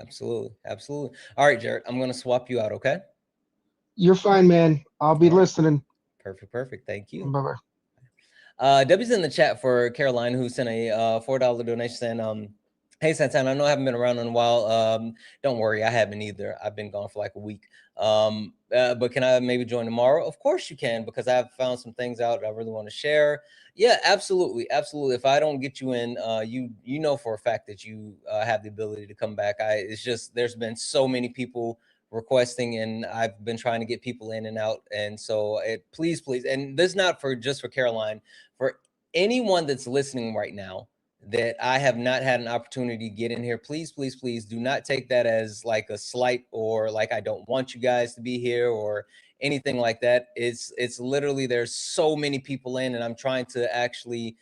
S1: absolutely, absolutely. All right, Jared, I'm gonna swap you out. Okay.
S12: You're fine, man. I'll be
S1: All right.
S12: listening.
S1: Perfect. Perfect. Thank you.
S12: Bye bye.
S1: Debbie's in the chat for Caroline, who sent a $4 donation saying, hey Santana, I know I haven't been around in a while. Don't worry, I haven't either. I've been gone for like a week. But can I maybe join tomorrow? Of course you can, because I've found some things out that I really want to share. Yeah, absolutely, absolutely. If I don't get you in, you know for a fact that you have the ability to come back. It's just there's been so many people requesting, and I've been trying to get people in and out. And so please, and this is not just for Caroline, for anyone that's listening right now that I have not had an opportunity to get in here, please do not take that as like a slight or like I don't want you guys to be here or anything like that. It's literally, there's so many people in, and I'm trying to actually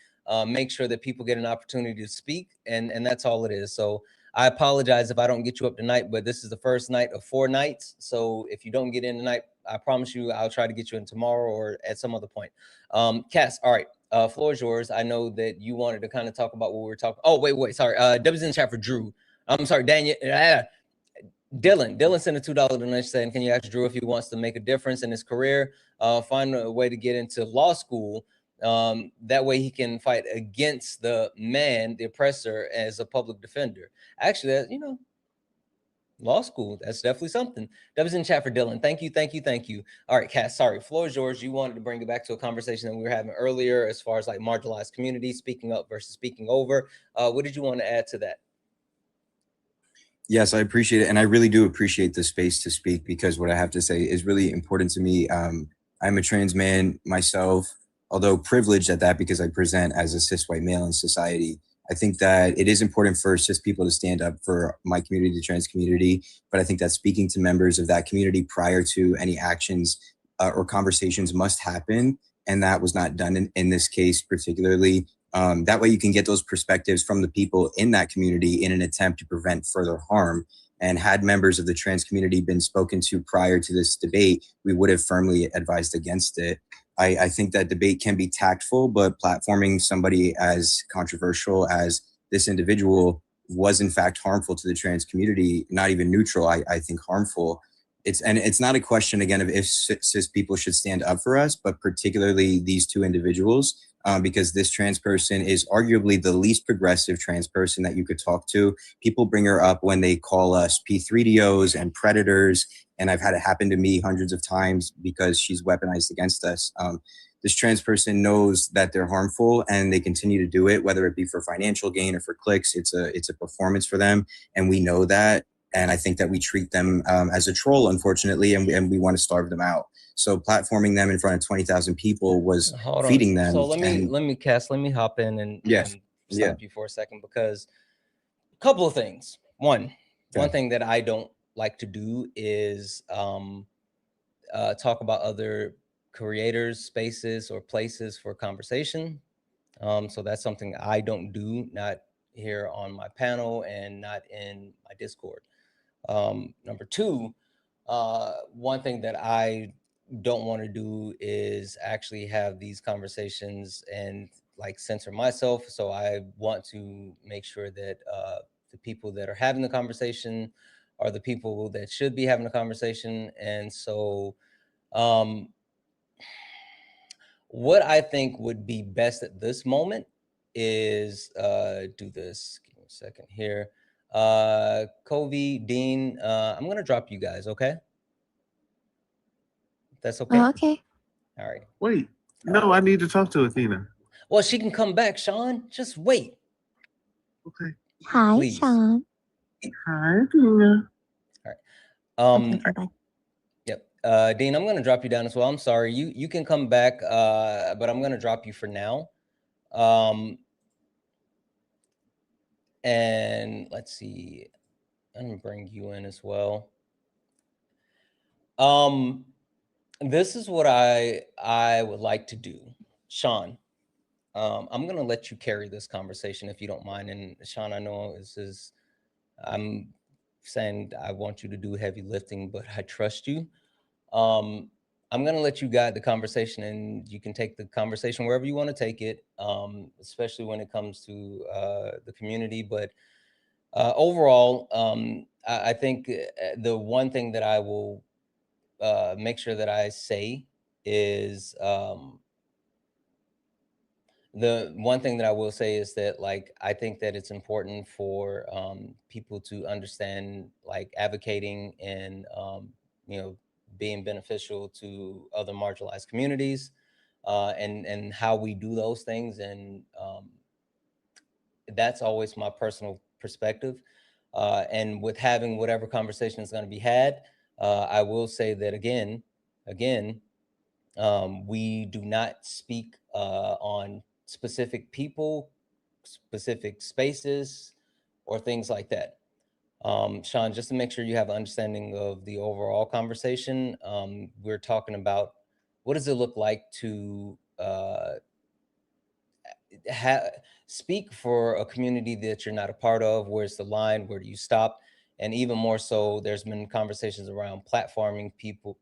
S1: make sure that people get an opportunity to speak, and that's all it is. So I apologize if I don't get you up tonight, but this is the first night of 4 nights. So if you don't get in tonight, I promise you I'll try to get you in tomorrow or at some other point. Cass, all right. Floor is yours. I know that you wanted to kind of talk about what we were talking. Oh, wait, sorry. W's in the chat for Drew. I'm sorry, Daniel. Dylan sent a $2 donation saying, can you ask Drew if he wants to make a difference in his career, find a way to get into law school. That way he can fight against the oppressor, as a public defender. Actually, law school, that's definitely something. That was in chat for Dylan. Thank you. All right, Cass, sorry, floor is yours. You wanted to bring it back to a conversation that we were having earlier as far as like marginalized communities, speaking up versus speaking over. What did you want to add to that?
S10: Yes, I appreciate it. And I really do appreciate the space to speak, because what I have to say is really important to me. I'm a trans man myself, although privileged at that because I present as a cis white male in society. I think that it is important for cis people to stand up for my community, the trans community. But I think that speaking to members of that community prior to any actions or conversations must happen. And that was not done in this case particularly. That way you can get those perspectives from the people in that community in an attempt to prevent further harm. And had members of the trans community been spoken to prior to this debate, we would have firmly advised against it. I think that debate can be tactful, but platforming somebody as controversial as this individual was in fact harmful to the trans community, not even neutral, I think harmful. It's not a question, again, of if cis people should stand up for us, but particularly these two individuals, because this trans person is arguably the least progressive trans person that you could talk to. People bring her up when they call us P3DOs and predators, and I've had it happen to me hundreds of times because she's weaponized against us. This trans person knows that they're harmful, and they continue to do it, whether it be for financial gain or for clicks. It's a performance for them, and we know that. And I think that we treat them as a troll, unfortunately, and we want to starve them out. So platforming them in front of 20,000 people was feeding them.
S1: So let me Cass, let me hop in and stop you for a second, because a couple of things. One thing that I don't like to do is talk about other creators, spaces, or places for conversation. So that's something I don't do, not here on my panel and not in my Discord. Number two, one thing that I don't want to do is actually have these conversations and like censor myself. So I want to make sure that the people that are having the conversation are the people that should be having a conversation. And so what I think would be best at this moment is do this. Give me a second here. Covey, Dean, I'm going to drop you guys, okay? That's okay?
S14: Okay.
S1: All right.
S15: Wait, no, I need to talk to Athena.
S1: Well, she can come back, Sean. Just wait.
S15: Okay.
S14: Hi,
S1: Please.
S14: Sean.
S15: Hi, Athena.
S1: All right.
S14: Okay, bye.
S1: Yep. Dean, I'm going to drop you down as well. I'm sorry. You can come back, but I'm going to drop you for now. And let's see. I'm going to bring you in as well. This is what I would like to do. Sean, I'm going to let you carry this conversation if you don't mind. And Sean, I know I'm saying I want you to do heavy lifting, but I trust you. I'm going to let you guide the conversation, and you can take the conversation wherever you want to take it, especially when it comes to the community. But overall, I think the one thing that I will make sure that I say is the one thing that I will say is that, like, I think that it's important for people to understand, like, advocating and being beneficial to other marginalized communities, and how we do those things, and that's always my personal perspective. And with having whatever conversation is going to be had, I will say that again, we do not speak on specific people, specific spaces, or things like that. Sean, just to make sure you have an understanding of the overall conversation, we're talking about what does it look like to speak for a community that you're not a part of? Where's the line? Where do you stop? And even more so, there's been conversations around platforming people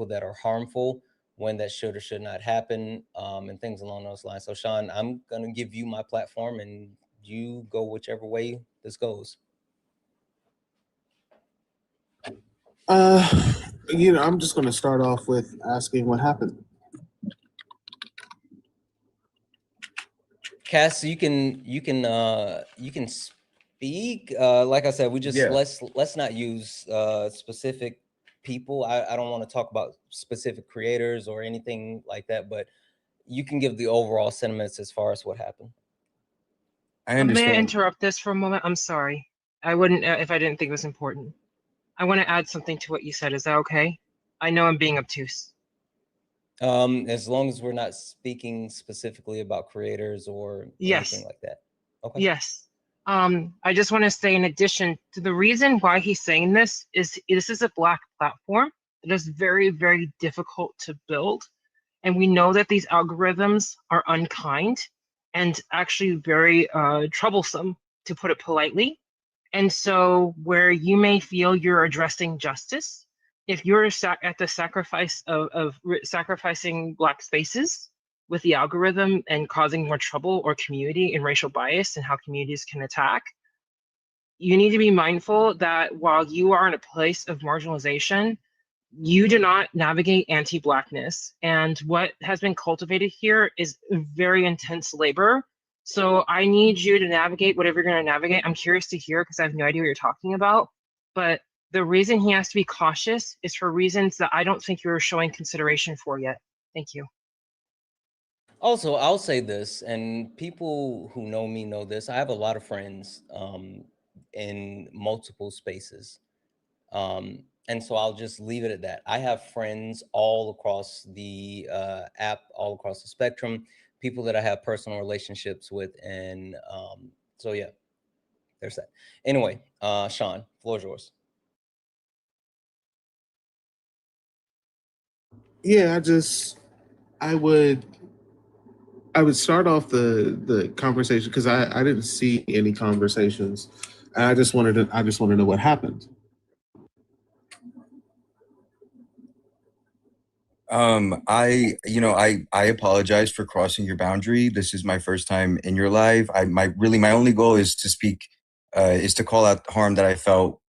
S1: that are harmful when that should or should not happen, and things along those lines. So, Sean, I'm gonna give you my platform, and you go whichever way this goes.
S15: I'm just going to start off with asking what happened.
S1: Cass, you can speak. Like I said, we just
S10: Yeah.
S1: let's not use specific people. I don't want to talk about specific creators or anything like that, but you can give the overall sentiments as far as what happened.
S10: I
S16: May I
S10: understand.
S16: interrupt this for a moment? I'm sorry. I wouldn't if I didn't think it was important. I want to add something to what you said. Is that okay? I know I'm being obtuse.
S1: As long as we're not speaking specifically about creators or
S16: Yes.
S1: anything like that. Okay.
S16: Yes. I just want to say, in addition to the reason why he's saying this is a Black platform that is very, very difficult to build. And we know that these algorithms are unkind and actually very troublesome, to put it politely. And so where you may feel you're addressing justice, if you're at the sacrifice of sacrificing Black spaces with the algorithm and causing more trouble or community and racial bias and how communities can attack, you need to be mindful that while you are in a place of marginalization, you do not navigate anti-Blackness. And what has been cultivated here is very intense labor. So I need you to navigate whatever you're going to navigate. I'm curious to hear because I have no idea what you're talking about. But the reason he has to be cautious is for reasons that I don't think you're showing consideration for yet. Thank you.
S1: Also, I'll say this, and people who know me know this. I have a lot of friends in multiple spaces. And so I'll just leave it at that. I have friends all across the app, all across the spectrum, people that I have personal relationships with. And so, yeah, there's that. Anyway, Sean, floor's yours.
S15: Yeah, I would start off the conversation because I didn't see any conversations. And I just want to know what happened.
S10: I apologize for crossing your boundary. This is my first time in your live. My only goal is to speak, is to call out harm that I felt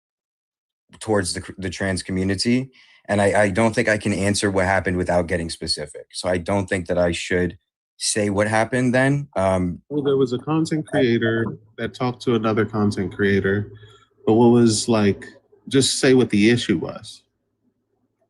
S10: towards the trans community. And I don't think I can answer what happened without getting specific. So I don't think that I should say what happened then.
S15: Well, there was a content creator that talked to another content creator, but just say what the issue was.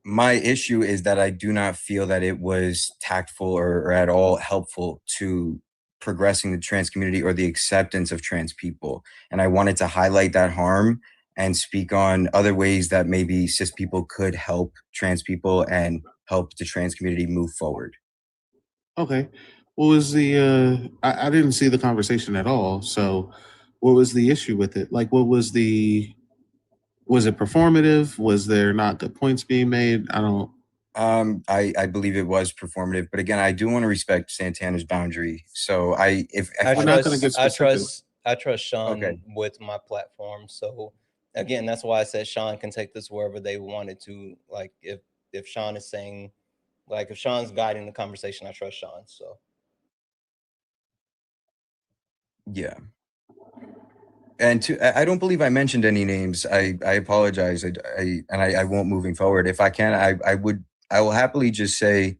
S10: My issue is that I do not feel that it was tactful or at all helpful to progressing the trans community or the acceptance of trans people. And I wanted to highlight that harm and speak on other ways that maybe cis people could help trans people and help the trans community move forward.
S15: Okay. What was the I didn't see the conversation at all. So what was the issue with it? Like was it performative? Was there not good points being made?
S10: I believe it was performative, but again, I do want to respect Santana's boundary. So I
S1: trust Sean
S10: okay.
S1: with my platform. So again, that's why I said Sean can take this wherever they wanted to. Like if Sean is saying, like if Sean's guiding the conversation, I trust Sean. So
S10: yeah. And I don't believe I mentioned any names. I apologize. I won't moving forward. If I can, I will happily just say,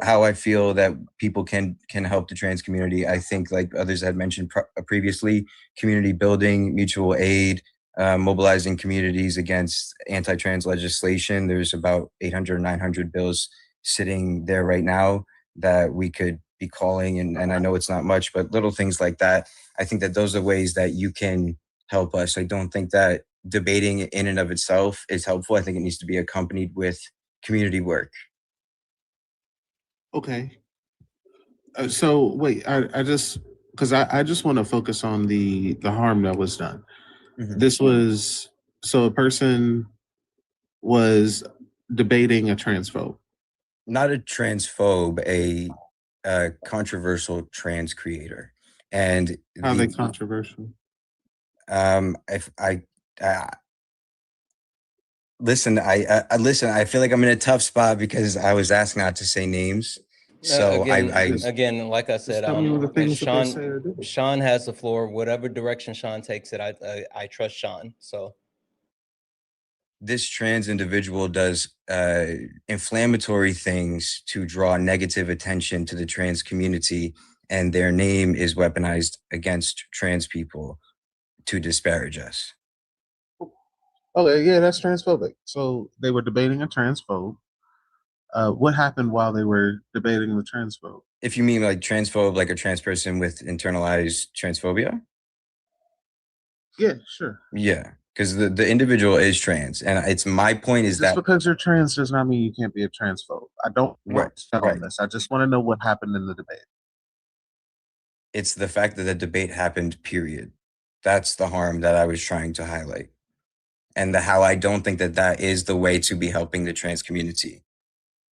S10: how I feel that people can help the trans community. I think, like others had mentioned previously, community building, mutual aid, mobilizing communities against anti-trans legislation. There's about 800, 900 bills sitting there right now that we could be calling. And I know it's not much, but little things like that. I think that those are ways that you can help us. I don't think that debating in and of itself is helpful. I think it needs to be accompanied with community work.
S15: Okay. So wait, I just because I just want to focus on the harm that was done. This was so a person was debating a transphobe.
S10: Not a transphobe, a controversial trans creator. And
S15: How are they controversial?
S10: If I listen, listen. I feel like I'm in a tough spot because I was asked not to say names. So
S1: again, like I said,
S15: tell me the things that they say or do.
S1: Sean has the floor. Whatever direction Sean takes it, I trust Sean. So
S10: this trans individual does inflammatory things to draw negative attention to the trans community, and their name is weaponized against trans people to disparage us.
S15: Okay, yeah, that's transphobic. So they were debating a transphobe. What happened while they were debating the transphobe?
S10: If you mean like transphobe, like a trans person with internalized transphobia?
S15: Yeah, sure.
S10: Yeah, because the individual is trans, and it's my point is
S15: Just
S10: that
S15: because you're trans does not mean you can't be a transphobe. I don't want to step on this. I just want to know what happened in the debate.
S10: it's the fact that the debate happened, period. That's the harm that I was trying to highlight. And how I don't think that that is the way to be helping the trans community.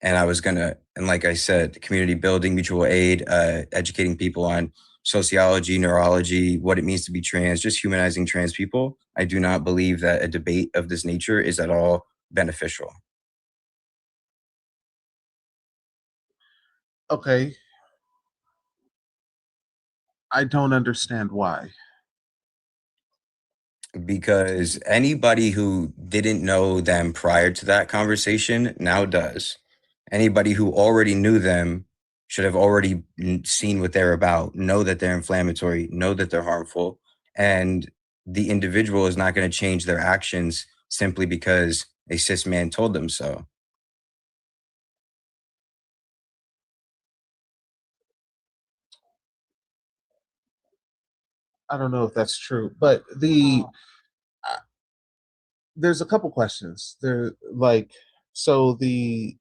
S10: And I was gonna, and like I said, community building, mutual aid, educating people on sociology, neurology, what it means to be trans, just humanizing trans people. I do not believe that a debate of this nature is at all beneficial.
S15: Okay. I don't understand why.
S10: Because anybody who didn't know them prior to that conversation now does. Anybody who already knew them should have already seen what they're about, know that they're inflammatory, know that they're harmful, and the individual is not going to change their actions simply because a cis man told them so.
S15: I don't know if that's true, but there's a couple questions. So the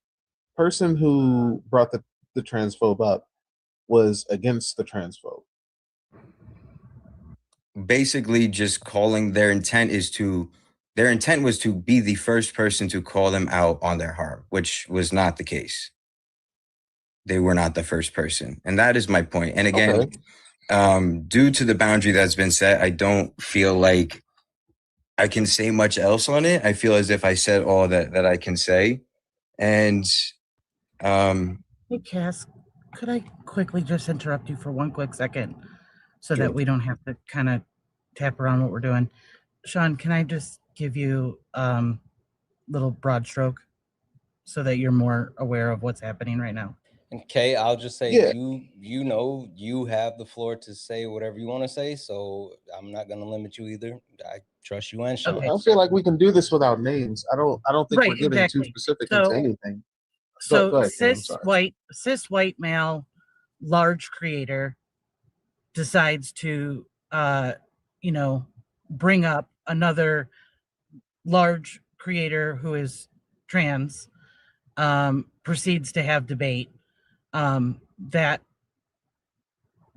S15: person who brought the transphobe up was against the transphobe.
S10: Basically just calling their intent was to be the first person to call them out on their harm, which was not the case. They were not the first person. And that is my point. And again, due to the boundary that's been set, I don't feel like I can say much else on it. I feel as if I said all that I can say. And
S13: Hey, Cass, could I quickly just interrupt you for one quick second so that we don't have to kind of tap around what we're doing? Sean, can I just give you little broad stroke so that you're more aware of what's happening right now?
S1: Okay, I'll just say you have the floor to say whatever you want to say, so I'm not going to limit you either. I trust you and Sean.
S15: I feel like we can do this without names. I don't think we're getting too specific into anything.
S13: So
S15: go ahead, Ken, I'm
S13: cis white male, large creator decides to bring up another large creator who is trans, proceeds to have debate that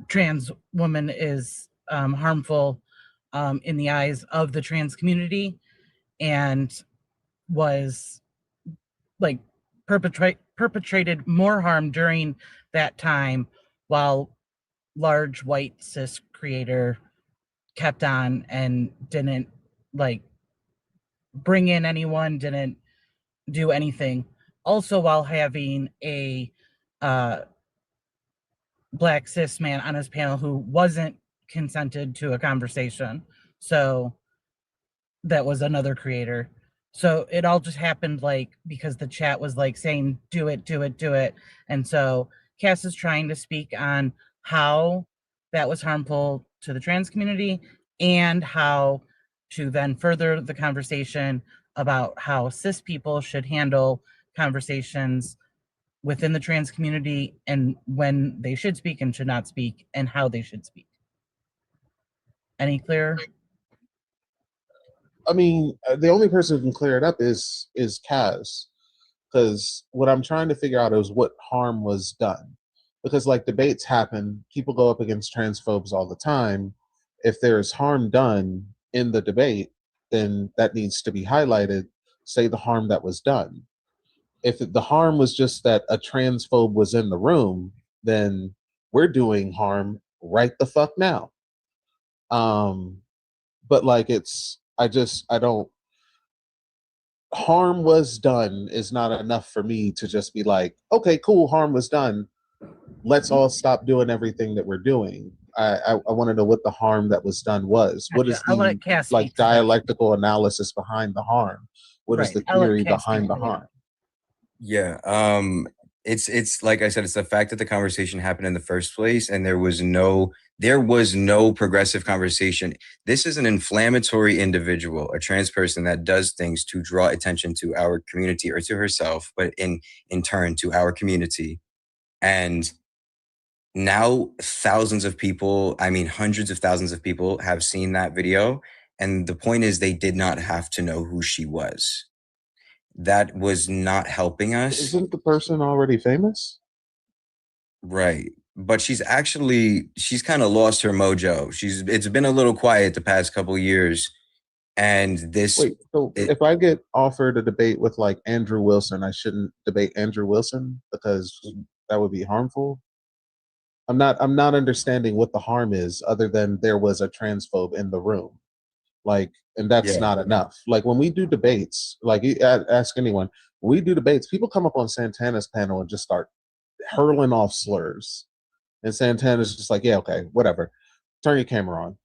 S13: trans woman is harmful in the eyes of the trans community, and was like perpetrated more harm during that time, while large white cis creator kept on and didn't like bring in anyone, didn't do anything. Also, while having a black cis man on his panel who wasn't consented to a conversation. So that was another creator. So it all just happened like because the chat was like saying, do it, do it, do it. And so Cass is trying to speak on how that was harmful to the trans community and how to then further the conversation about how cis people should handle conversations within the trans community and when they should speak and should not speak and how they should speak. Any clearer?
S15: I mean, the only person who can clear it up is Kaz, because what I'm trying to figure out is what harm was done. Because like debates happen, people go up against transphobes all the time. If there's harm done in the debate, then that needs to be highlighted. Say the harm that was done. If the harm was just that a transphobe was in the room, then we're doing harm right the fuck now. But like I don't, harm was done is not enough for me to just be like, okay, cool, harm was done. Let's all stop doing everything that we're doing. I want to know what the harm that was done was. What
S13: Gotcha.
S15: is
S13: I'll
S15: the
S13: let Cass
S15: like
S13: speak to that.
S15: dialectical analysis behind the harm? What is
S13: Right.
S15: the
S13: I'll let
S15: theory
S13: Cass speak
S15: behind the
S13: to that.
S15: harm?
S10: Yeah. It's like I said, it's the fact that the conversation happened in the first place and there was no progressive conversation. This is an inflammatory individual, a trans person that does things to draw attention to our community or to herself, but in turn to our community. And now thousands of people, I mean hundreds of thousands of people have seen that video. And the point is they did not have to know who she was. That was not helping us.
S15: Isn't the person already famous?
S10: Right. But she's kind of lost her mojo. It's been a little quiet the past couple of years. And this
S15: Wait, so if I get offered a debate with like Andrew Wilson, I shouldn't debate Andrew Wilson because that would be harmful? I'm not understanding what the harm is other than there was a transphobe in the room. Like, and that's
S10: Yeah.
S15: not enough. Like when we do debates, like ask anyone, when we do debates, people come up on Santana's panel and just start hurling off slurs. And Santana's just like, yeah, okay, whatever. Turn your camera on.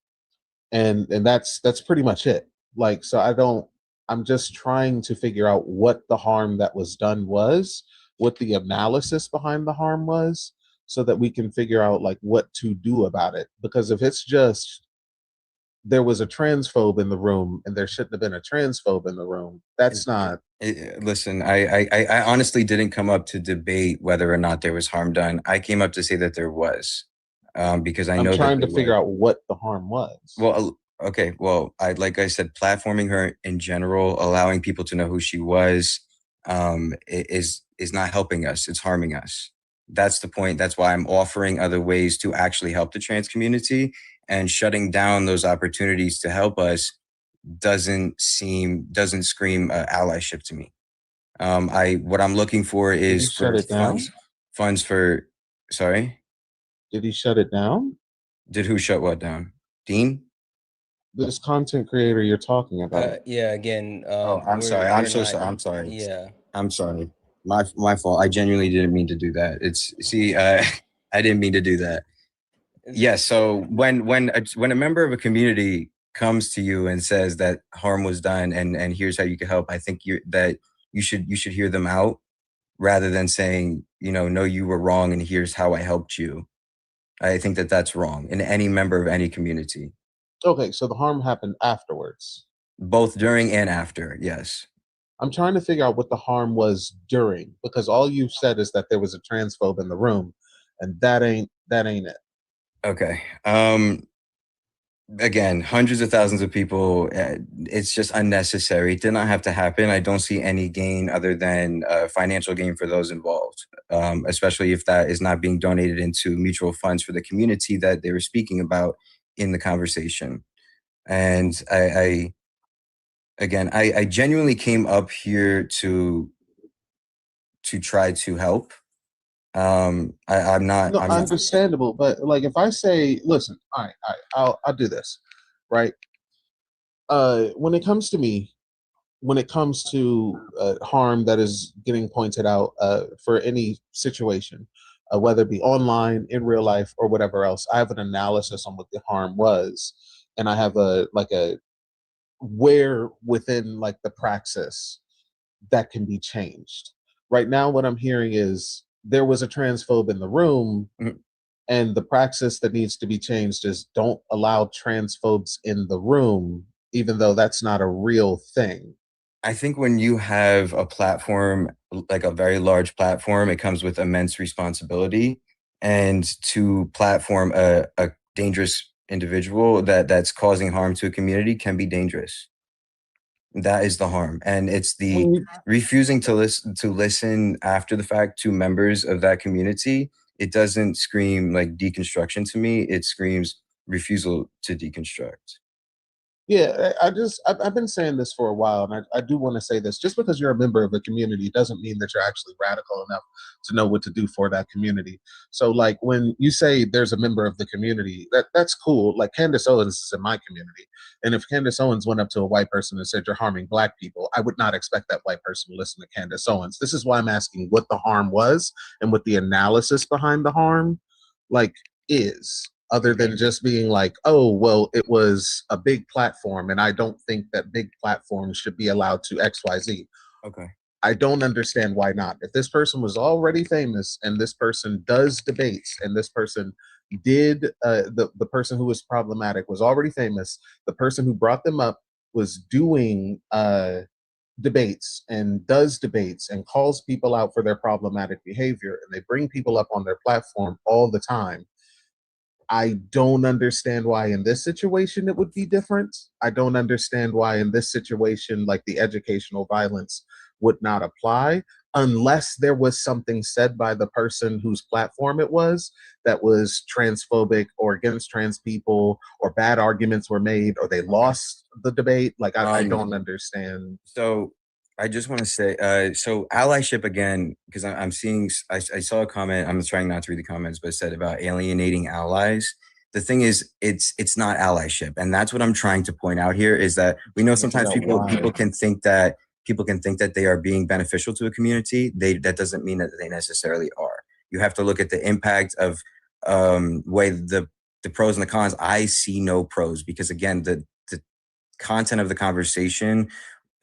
S15: And that's pretty much it. Like, so I'm just trying to figure out what the harm that was done was, what the analysis behind the harm was, so that we can figure out like what to do about it. Because if it's just there was a transphobe in the room and there shouldn't have been a transphobe in the room, that's not.
S10: Listen, I honestly didn't come up to debate whether or not there was harm done. I came up to say that there was, because I
S15: I'm
S10: know that
S15: trying to
S10: there
S15: figure
S10: was.
S15: out what the harm was.
S10: Well, okay. Well, like I said, platforming her in general, allowing people to know who she was, is not helping us. It's harming us. That's the point. That's why I'm offering other ways to actually help the trans community, and shutting down those opportunities to help us doesn't scream allyship to me. What I'm looking for
S15: Did he
S10: is
S15: shut
S10: for
S15: it down?
S10: funds for. Sorry,
S15: Did he shut it down?
S10: did who shut what down? Dean?
S15: This content creator you're talking about.
S1: Yeah, again,
S10: Oh, I'm sorry. I'm so sorry. I'm sorry.
S1: Yeah.
S10: I'm sorry. My fault. I genuinely didn't mean to do that. I didn't mean to do that. Yeah. So when a member of a community comes to you and says that harm was done and here's how you can help, I think you should hear them out rather than saying, no, you were wrong and here's how I helped you. I think that that's wrong in any member of any community.
S15: Okay, so the harm happened afterwards.
S10: Both during and after, yes.
S15: I'm trying to figure out what the harm was during, because all you've said is that there was a transphobe in the room, and that ain't it.
S10: Okay. Again, hundreds of thousands of people. It's just unnecessary. It did not have to happen. I don't see any gain other than financial gain for those involved, especially if that is not being donated into mutual funds for the community that they were speaking about in the conversation. And I genuinely came up here to try to help. I'm not.
S15: No,
S10: I'm not.
S15: understandable, but like if I say, listen, all right, I'll do this, right? When it comes to me, when it comes to harm that is getting pointed out for any situation, whether it be online, in real life, or whatever else, I have an analysis on what the harm was, and I have a where within like the praxis that can be changed. Right now, what I'm hearing is there was a transphobe in the room, and the praxis that needs to be changed is don't allow transphobes in the room, even though that's not a real thing.
S10: I think when you have a platform, like a very large platform, it comes with immense responsibility. And to platform a dangerous individual that's causing harm to a community can be dangerous. That is the harm, and it's the refusing to listen after the fact to members of that community. It doesn't scream like deconstruction to me. It screams refusal to deconstruct.
S15: Yeah, I've been saying this for a while, and I do want to say this. Just because you're a member of a community doesn't mean that you're actually radical enough to know what to do for that community. So, like when you say there's a member of the community, that's cool. Like Candace Owens is in my community, and if Candace Owens went up to a white person and said you're harming Black people, I would not expect that white person to listen to Candace Owens. This is why I'm asking what the harm was and what the analysis behind the harm, like, is, other than just being like, oh, well, it was a big platform, and I don't think that big platforms should be allowed to XYZ.
S10: Okay.
S15: I don't understand why not. If this person was already famous and this person does debates and this person did, the person who was problematic was already famous, the person who brought them up was doing debates and does debates and calls people out for their problematic behavior, and they bring people up on their platform all the time. I don't understand why in this situation it would be different. I don't understand why in this situation, like the educational violence would not apply unless there was something said by the person whose platform it was that was transphobic or against trans people, or bad arguments were made, or they lost the debate. Like, I don't understand.
S10: So I just want to say, so allyship again, because I'm seeing, I saw a comment, I'm trying not to read the comments, but it said about alienating allies. The thing is, it's not allyship. And that's what I'm trying to point out here, is that we know sometimes people can think that they are being beneficial to a community. That doesn't mean that they necessarily are. You have to look at the impact of way the pros and the cons. I see no pros, because again, the content of the conversation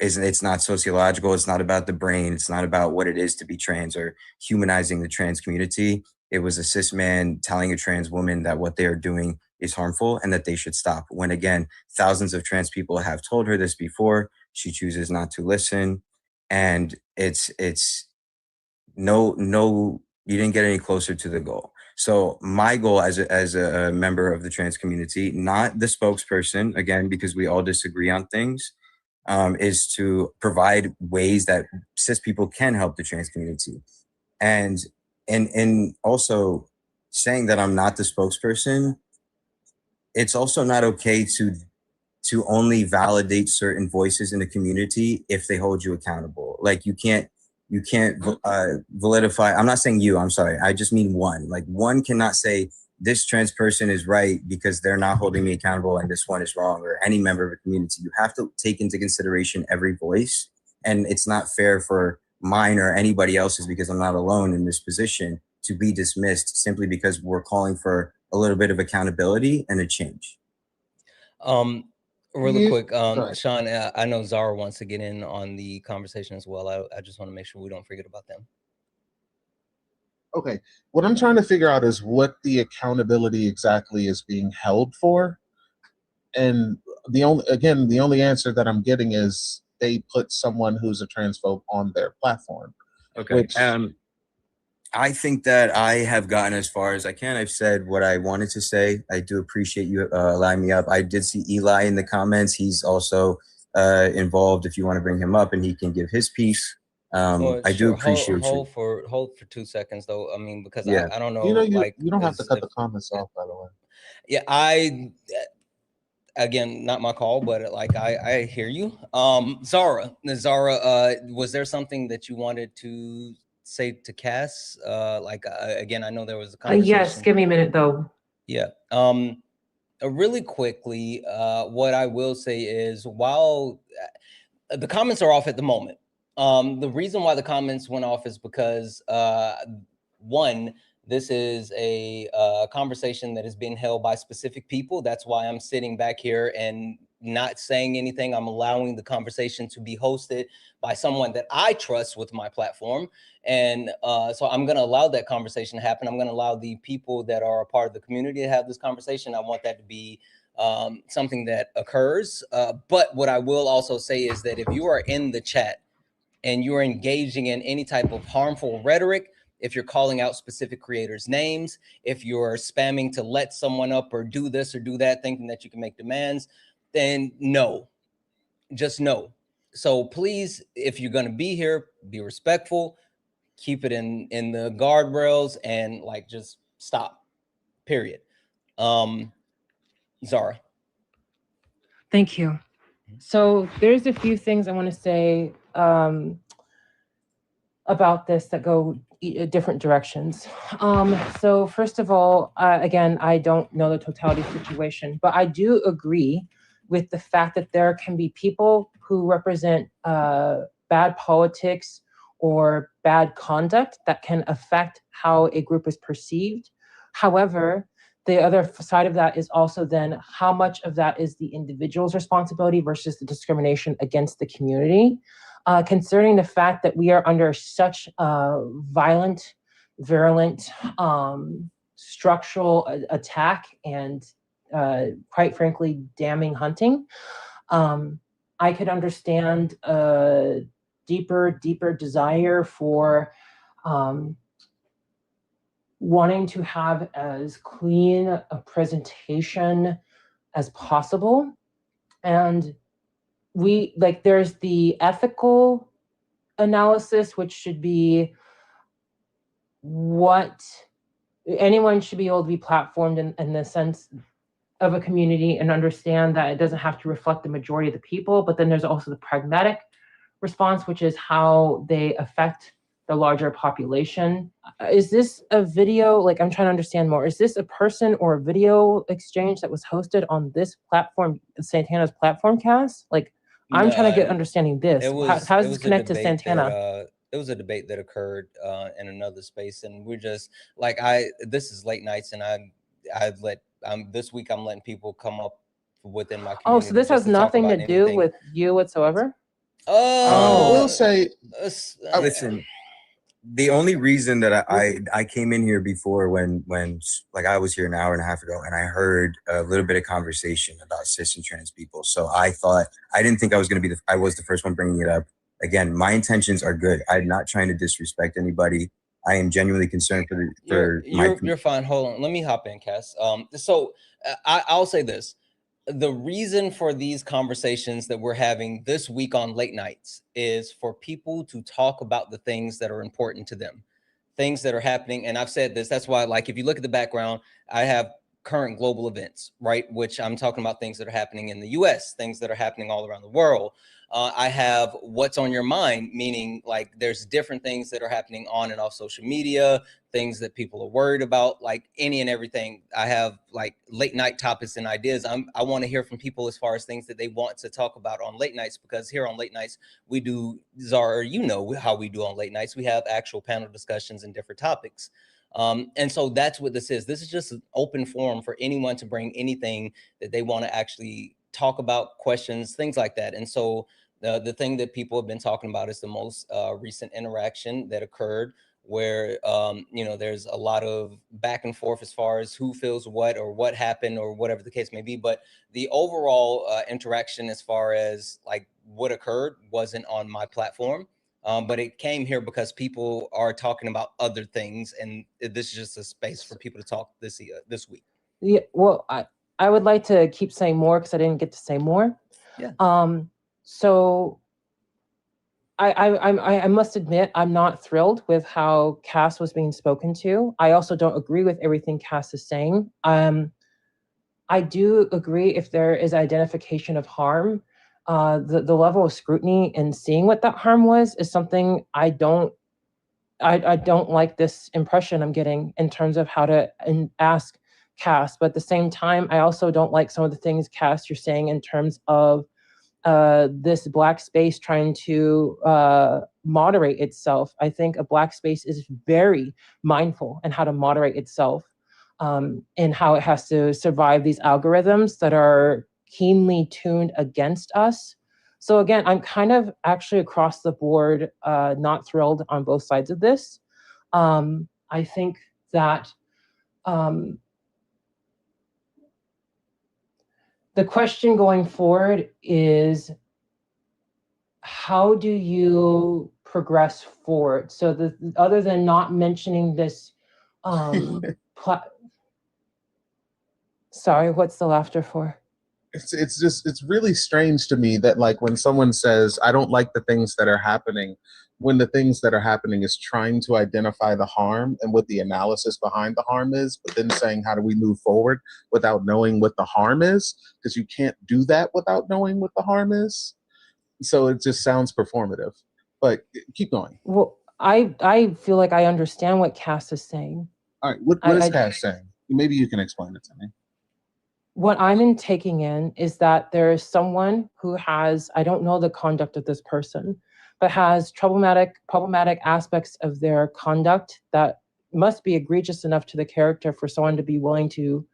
S10: it's not sociological. It's not about the brain. It's not about what it is to be trans or humanizing the trans community. It was a cis man telling a trans woman that what they are doing is harmful and that they should stop. When again, thousands of trans people have told her this before. She chooses not to listen. And it's no, you didn't get any closer to the goal. So my goal as a member of the trans community, not the spokesperson, again, because we all disagree on things, is to provide ways that cis people can help the trans community. And also saying that I'm not the spokesperson, it's also not okay to only validate certain voices in the community if they hold you accountable. Like you can't validify. I'm not saying you, I'm sorry. I just mean one. Like one cannot say this trans person is right because they're not holding me accountable and this one is wrong, or any member of a community. You have to take into consideration every voice. And it's not fair for mine or anybody else's, because I'm not alone in this position, to be dismissed simply because we're calling for a little bit of accountability and a change.
S1: Really quick, Sean, I know Zara wants to get in on the conversation as well. I just want to make sure we don't forget about them.
S15: Okay, what I'm trying to figure out is what the accountability exactly is being held for. And the only answer that I'm getting is they put someone who's a transphobe on their platform.
S10: Okay.
S15: Which,
S10: I think that I have gotten as far as I can. I've said what I wanted to say. I do appreciate you allowing me up. I did see Eli in the comments. He's also involved if you want to bring him up and he can give his piece. I do appreciate
S1: hold for 2 seconds though. I mean, because
S10: Yeah.
S1: I don't know.
S15: You don't have to cut the comments off, by the way.
S1: Yeah, again, not my call, but like I hear you. Zara, was there something that you wanted to say to Cass? Again, I know there was a conversation.
S17: Yes, give me a minute though.
S1: Yeah. Really quickly, what I will say is, while the comments are off at the moment, the reason why the comments went off is because one, this is a conversation that is being held by specific people. That's why I'm sitting back here and not saying anything. I'm allowing the conversation to be hosted by someone that I trust with my platform. And so I'm going to allow that conversation to happen. I'm going to allow the people that are a part of the community to have this conversation. I want that to be something that occurs. But what I will also say is that if you are in the chat and you're engaging in any type of harmful rhetoric, if you're calling out specific creators' names, if you're spamming to let someone up or do this or do that, thinking that you can make demands, then no, just no. So please, if you're gonna be here, be respectful, keep it in the guardrails, and like just stop. Period. Zara.
S16: Thank you. So there's a few things I want to say about this that go different directions. So first of all, again, I don't know the totality of the situation, but I do agree with the fact that there can be people who represent bad politics or bad conduct that can affect how a group is perceived. However, the other side of that is also then how much of that is the individual's responsibility versus the discrimination against the community. Concerning the fact that we are under such violent, virulent, structural attack and quite frankly, damning hunting, I could understand a deeper desire for wanting to have as clean a presentation as possible. And there's the ethical analysis, which should be what anyone should be able to be platformed in the sense of a community and understand that it doesn't have to reflect the majority of the people. But then there's also the pragmatic response, which is how they affect the larger population. Is this a video? Like, I'm trying to understand more. Is this a person or a video exchange that was hosted on this platform, Santana's platform cast? Like, I'm trying to get understanding this. How does this connect to Santana?
S1: It was a debate that occurred in another space, and we're just like this is late nights, and this week I'm letting people come up within my community.
S16: Oh, so this has nothing to do with you whatsoever?
S10: I will say, listen, the only reason that I came in here before when like I was here an hour and a half ago and I heard a little bit of conversation about cis and trans people. So I didn't think I was going to be I was the first one bringing it up. Again, my intentions are good. I'm not trying to disrespect anybody. I am genuinely concerned
S1: you're fine. Hold on. Let me hop in, Cass. So I'll say this. The reason for these conversations that we're having this week on late nights is for people to talk about the things that are important to them, things that are happening. And I've said this, that's why, like, if you look at the background, I have current global events, right? Which I'm talking about things that are happening in the US, things that are happening all around the world. I have what's on your mind, meaning like there's different things that are happening on and off social media, things that people are worried about, like any and everything. I have like late night topics and ideas. I want to hear from people as far as things that they want to talk about on late nights, because here on late nights, we do, Zara, you know how we do on late nights. We have actual panel discussions and different topics. And so that's what this is. This is just an open forum for anyone to bring anything that they want to actually talk about, questions, things like that. And so the thing that people have been talking about is the most recent interaction that occurred where, there's a lot of back and forth as far as who feels what or what happened or whatever the case may be. But the overall interaction as far as like what occurred wasn't on my platform. But it came here because people are talking about other things, and this is just a space for people to talk this week.
S16: Yeah, well, I would like to keep saying more because I didn't get to say more.
S1: Yeah.
S16: So I must admit I'm not thrilled with how Cass was being spoken to. I also don't agree with everything Cass is saying. I do agree if there is identification of harm. The level of scrutiny and seeing what that harm was is something I don't like this impression I'm getting in terms of how to ask Cass. But at the same time, I also don't like some of the things, Cass, you're saying in terms of this Black space trying to moderate itself. I think a Black space is very mindful in how to moderate itself and how it has to survive these algorithms that are keenly tuned against us. So again, I'm kind of actually across the board not thrilled on both sides of this. I think that the question going forward is, how do you progress forward? So other than not mentioning this, sorry, what's the laughter for?
S15: it's really strange to me that like when someone says I don't like the things that are happening, when the things that are happening is trying to identify the harm and what the analysis behind the harm is, but then saying how do we move forward without knowing what the harm is, because you can't do that without knowing what the harm is. So it just sounds performative. But keep going.
S17: Well, I feel like I understand what Cass is saying.
S15: All right, what is Cass saying? Maybe you can explain it to me.
S17: What I'm taking in is that there is someone who has, I don't know the conduct of this person, but has problematic aspects of their conduct that must be egregious enough to the character for someone to be willing to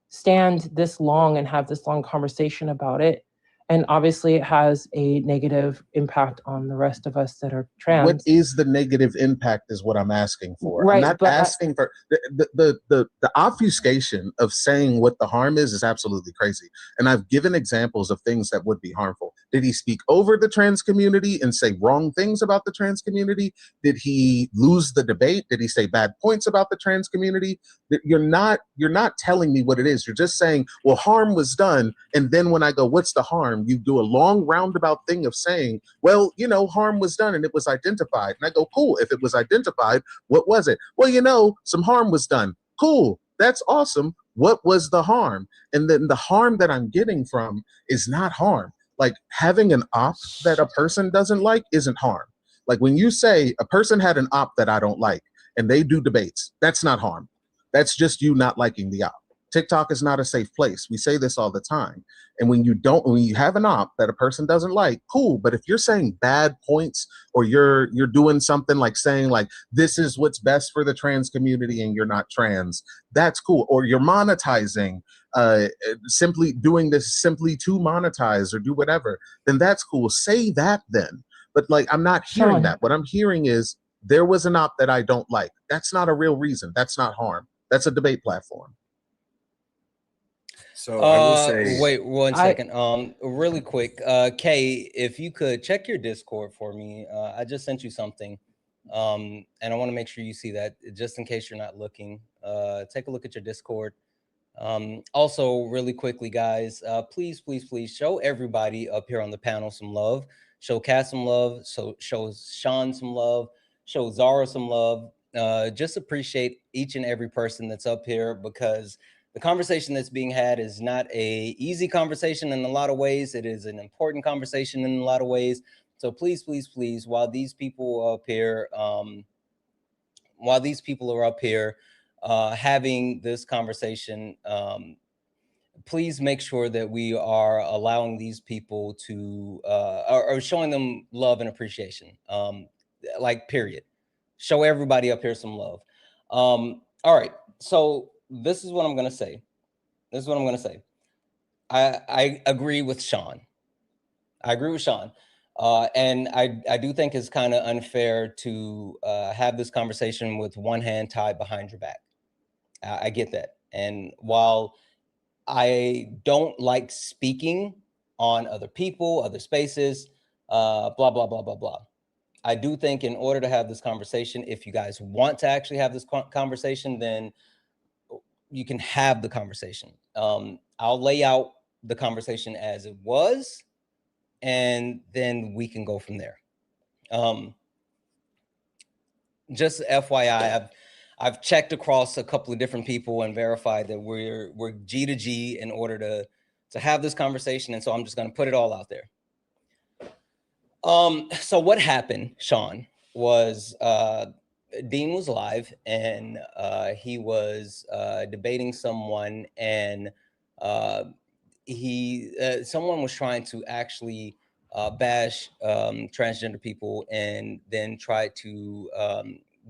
S17: stand this long and have this long conversation about it. And obviously it has a negative impact on the rest of us that are trans.
S15: What is the negative impact is what I'm asking for.
S17: Right,
S15: I'm not
S17: but
S15: asking for the obfuscation of saying what the harm is absolutely crazy. And I've given examples of things that would be harmful. Did he speak over the trans community and say wrong things about the trans community? Did he lose the debate? Did he say bad points about the trans community? You're not telling me what it is. You're just saying, well, harm was done. And then when I go, what's the harm? You do a long roundabout thing of saying, well, you know, harm was done and it was identified. And I go, cool. If it was identified, what was it? Well, you know, some harm was done. Cool. That's awesome. What was the harm? And then the harm that I'm getting from is not harm. Like having an op that a person doesn't like isn't harm. Like when you say a person had an op that I don't like and they do debates, that's not harm. That's just you not liking the op. TikTok is not a safe place. We say this all the time. And when you have an op that a person doesn't like, cool. But if you're saying bad points or you're doing something like saying like, this is what's best for the trans community and you're not trans, that's cool. Or you're monetizing, simply doing this simply to monetize or do whatever, then that's cool. Say that then. But like, I'm not hearing
S17: Sean.
S15: that. What I'm hearing is there was an op that I don't like. That's not a real reason. That's not harm. That's a debate platform.
S10: So I will say,
S1: wait 1 second. Really quick, Kay, if you could check your Discord for me. I just sent you something, and I want to make sure you see that, just in case you're not looking. Take a look at your Discord. Also, really quickly, guys, please show everybody up here on the panel some love. Show Cass some love. So show Sean some love. Show Zara some love. Just appreciate each and every person that's up here, because the conversation that's being had is not a easy conversation in a lot of ways. It is an important conversation in a lot of ways. So please, while these people are up here, having this conversation, please make sure that we are allowing these people to, or showing them love and appreciation. Like, period. Show everybody up here some love. All right. So this is what I'm going to say. I agree with Sean. And I do think it's kind of unfair to have this conversation with one hand tied behind your back. I get that. And while I don't like speaking on other people, other spaces, blah, blah, blah, blah, blah, I do think in order to have this conversation, if you guys want to actually have this conversation, then you can have the conversation. I'll lay out the conversation as it was, and then we can go from there. Just FYI, I've checked across a couple of different people and verified that we're G to G in order to have this conversation, and so I'm just going to put it all out there. So what happened, Sean, was Dean was live, and he was debating someone, and someone was trying to actually bash transgender people, and then try to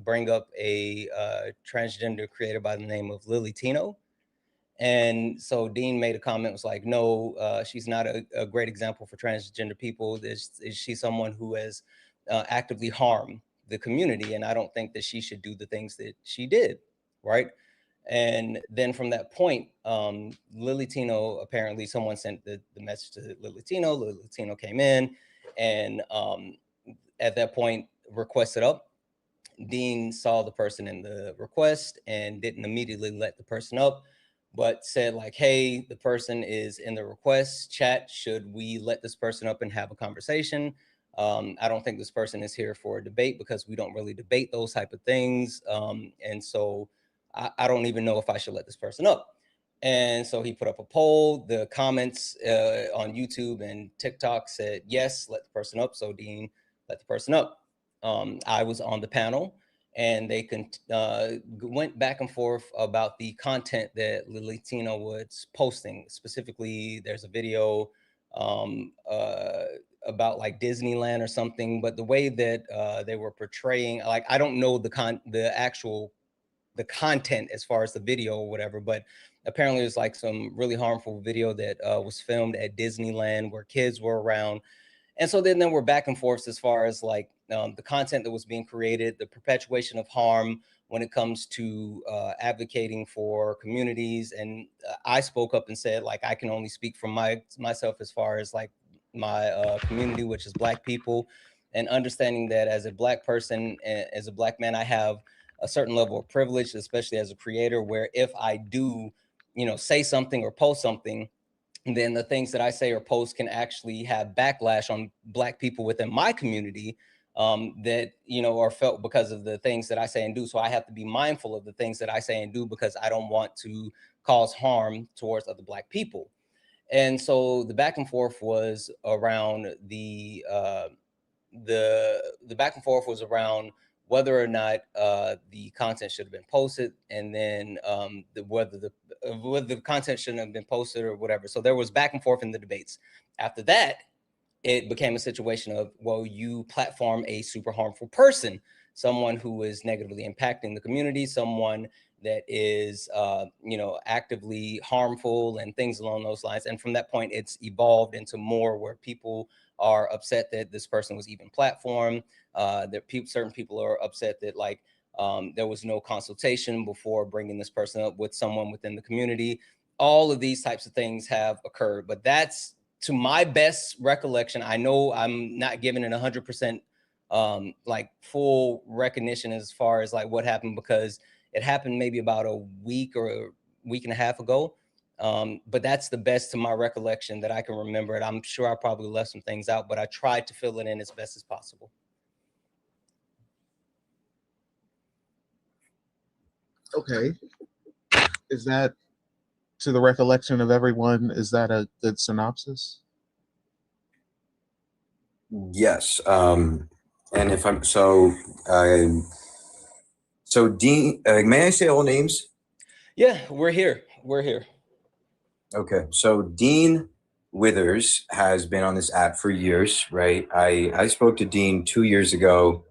S1: bring up a transgender creator by the name of Lily Tino. And so Dean made a comment, was like, no, she's not a great example for transgender people. She's someone who has actively harmed the community, and I don't think that she should do the things that she did, right? And then from that point, Lily Tino, apparently someone sent the message to Lily Tino. Lily Tino came in, and at that point requested up. Dean saw the person in the request and didn't immediately let the person up. but said like, hey, the person is in the request chat. Should we let this person up and have a conversation? I don't think this person is here for a debate because we don't really debate those type of things. And so I don't even know if I should let this person up. And so he put up a poll. The comments on YouTube and TikTok said, yes, let the person up. So Dean let the person up. I was on the panel, and they went back and forth about the content that Lilitina was posting. Specifically, there's a video about like Disneyland or something, but the way that they were portraying, like, I don't know the content as far as the video or whatever, but apparently there's like some really harmful video that was filmed at Disneyland where kids were around. And so then there were back and forths as far as like the content that was being created, the perpetuation of harm when it comes to advocating for communities. And I spoke up and said, like, I can only speak from myself as far as like my community, which is Black people, and understanding that as a Black person, as a Black man, I have a certain level of privilege, especially as a creator, where if I do, say something or post something, then the things that I say or post can actually have backlash on Black people within my community that, are felt because of the things that I say and do. So I have to be mindful of the things that I say and do because I don't want to cause harm towards other Black people. And so the back and forth was around the back and forth was around whether or not the content should have been posted, and then whether the content shouldn't have been posted or whatever. So there was back and forth in the debates. After that, it became a situation of, well, you platform a super harmful person, someone who is negatively impacting the community, someone that is actively harmful and things along those lines. And from that point, it's evolved into more where people are upset that this person was even platformed. Certain people are upset that like there was no consultation before bringing this person up with someone within the community. All of these types of things have occurred, but that's, to my best recollection, I know I'm not giving it 100% like full recognition as far as like what happened, because it happened maybe about a week or a week and a half ago. But that's the best to my recollection that I can remember it. I'm sure I probably left some things out, but I tried to fill it in as best as possible.
S15: Okay. Is that, to the recollection of everyone, is that a good synopsis?
S10: Yes. And if I'm so Dean, may I say all names?
S1: Yeah, we're here. We're here.
S10: Okay. So Dean Withers has been on this app for years, right? I spoke to Dean 2 years ago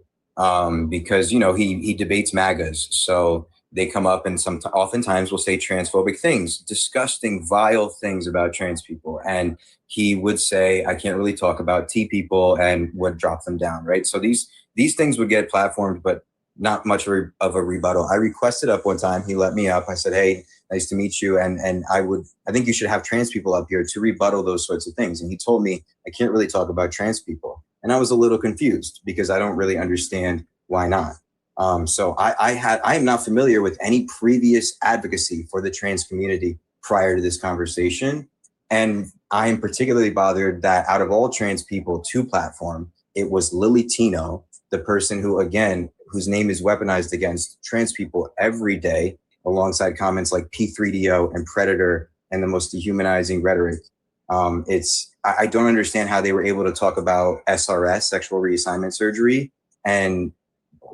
S10: because, he debates MAGAs. So they come up and oftentimes will say transphobic things, disgusting, vile things about trans people. And he would say, I can't really talk about T people, and would drop them down, right? So these things would get platformed, but not much of a rebuttal. I requested up one time. He let me up. I said, hey, nice to meet you. And I think you should have trans people up here to rebuttal those sorts of things. And he told me, I can't really talk about trans people. And I was a little confused because I don't really understand why not. So I am not familiar with any previous advocacy for the trans community prior to this conversation. And I am particularly bothered that out of all trans people to platform, it was Lily Tino, the person who, again, whose name is weaponized against trans people every day, alongside comments like P3DO and Predator and the most dehumanizing rhetoric. I don't understand how they were able to talk about SRS, sexual reassignment surgery, and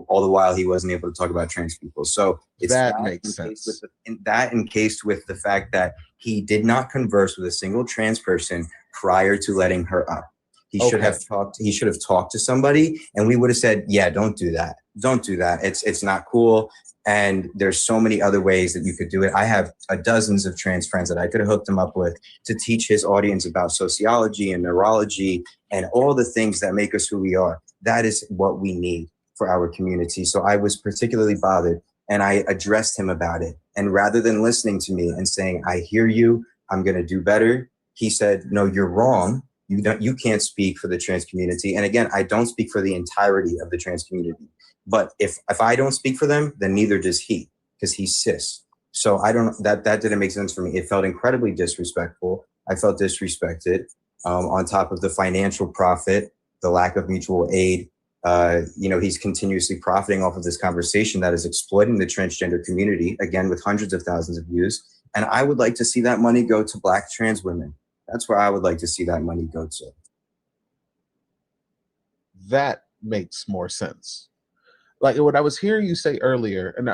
S10: all the while he wasn't able to talk about trans people. So it's
S15: that makes sense.
S10: Encased with the fact that he did not converse with a single trans person prior to letting her up. He should have talked to somebody, and we would have said, yeah, don't do that. Don't do that. It's not cool. And there's so many other ways that you could do it. I have dozens of trans friends that I could have hooked him up with to teach his audience about sociology and neurology and all the things that make us who we are. That is what we need for our community. So I was particularly bothered, and I addressed him about it. And rather than listening to me and saying, I hear you, I'm going to do better, he said, no, you're wrong. You can't speak for the trans community. And again, I don't speak for the entirety of the trans community. But if I don't speak for them, then neither does he, because he's cis. So I don't, that didn't make sense for me. It felt incredibly disrespectful. I felt disrespected, on top of the financial profit, the lack of mutual aid. He's continuously profiting off of this conversation that is exploiting the transgender community, again, with hundreds of thousands of views. And I would like to see that money go to Black trans women. That's where I would like to see that money go to.
S18: That makes more sense. Like what I was hearing you say earlier, and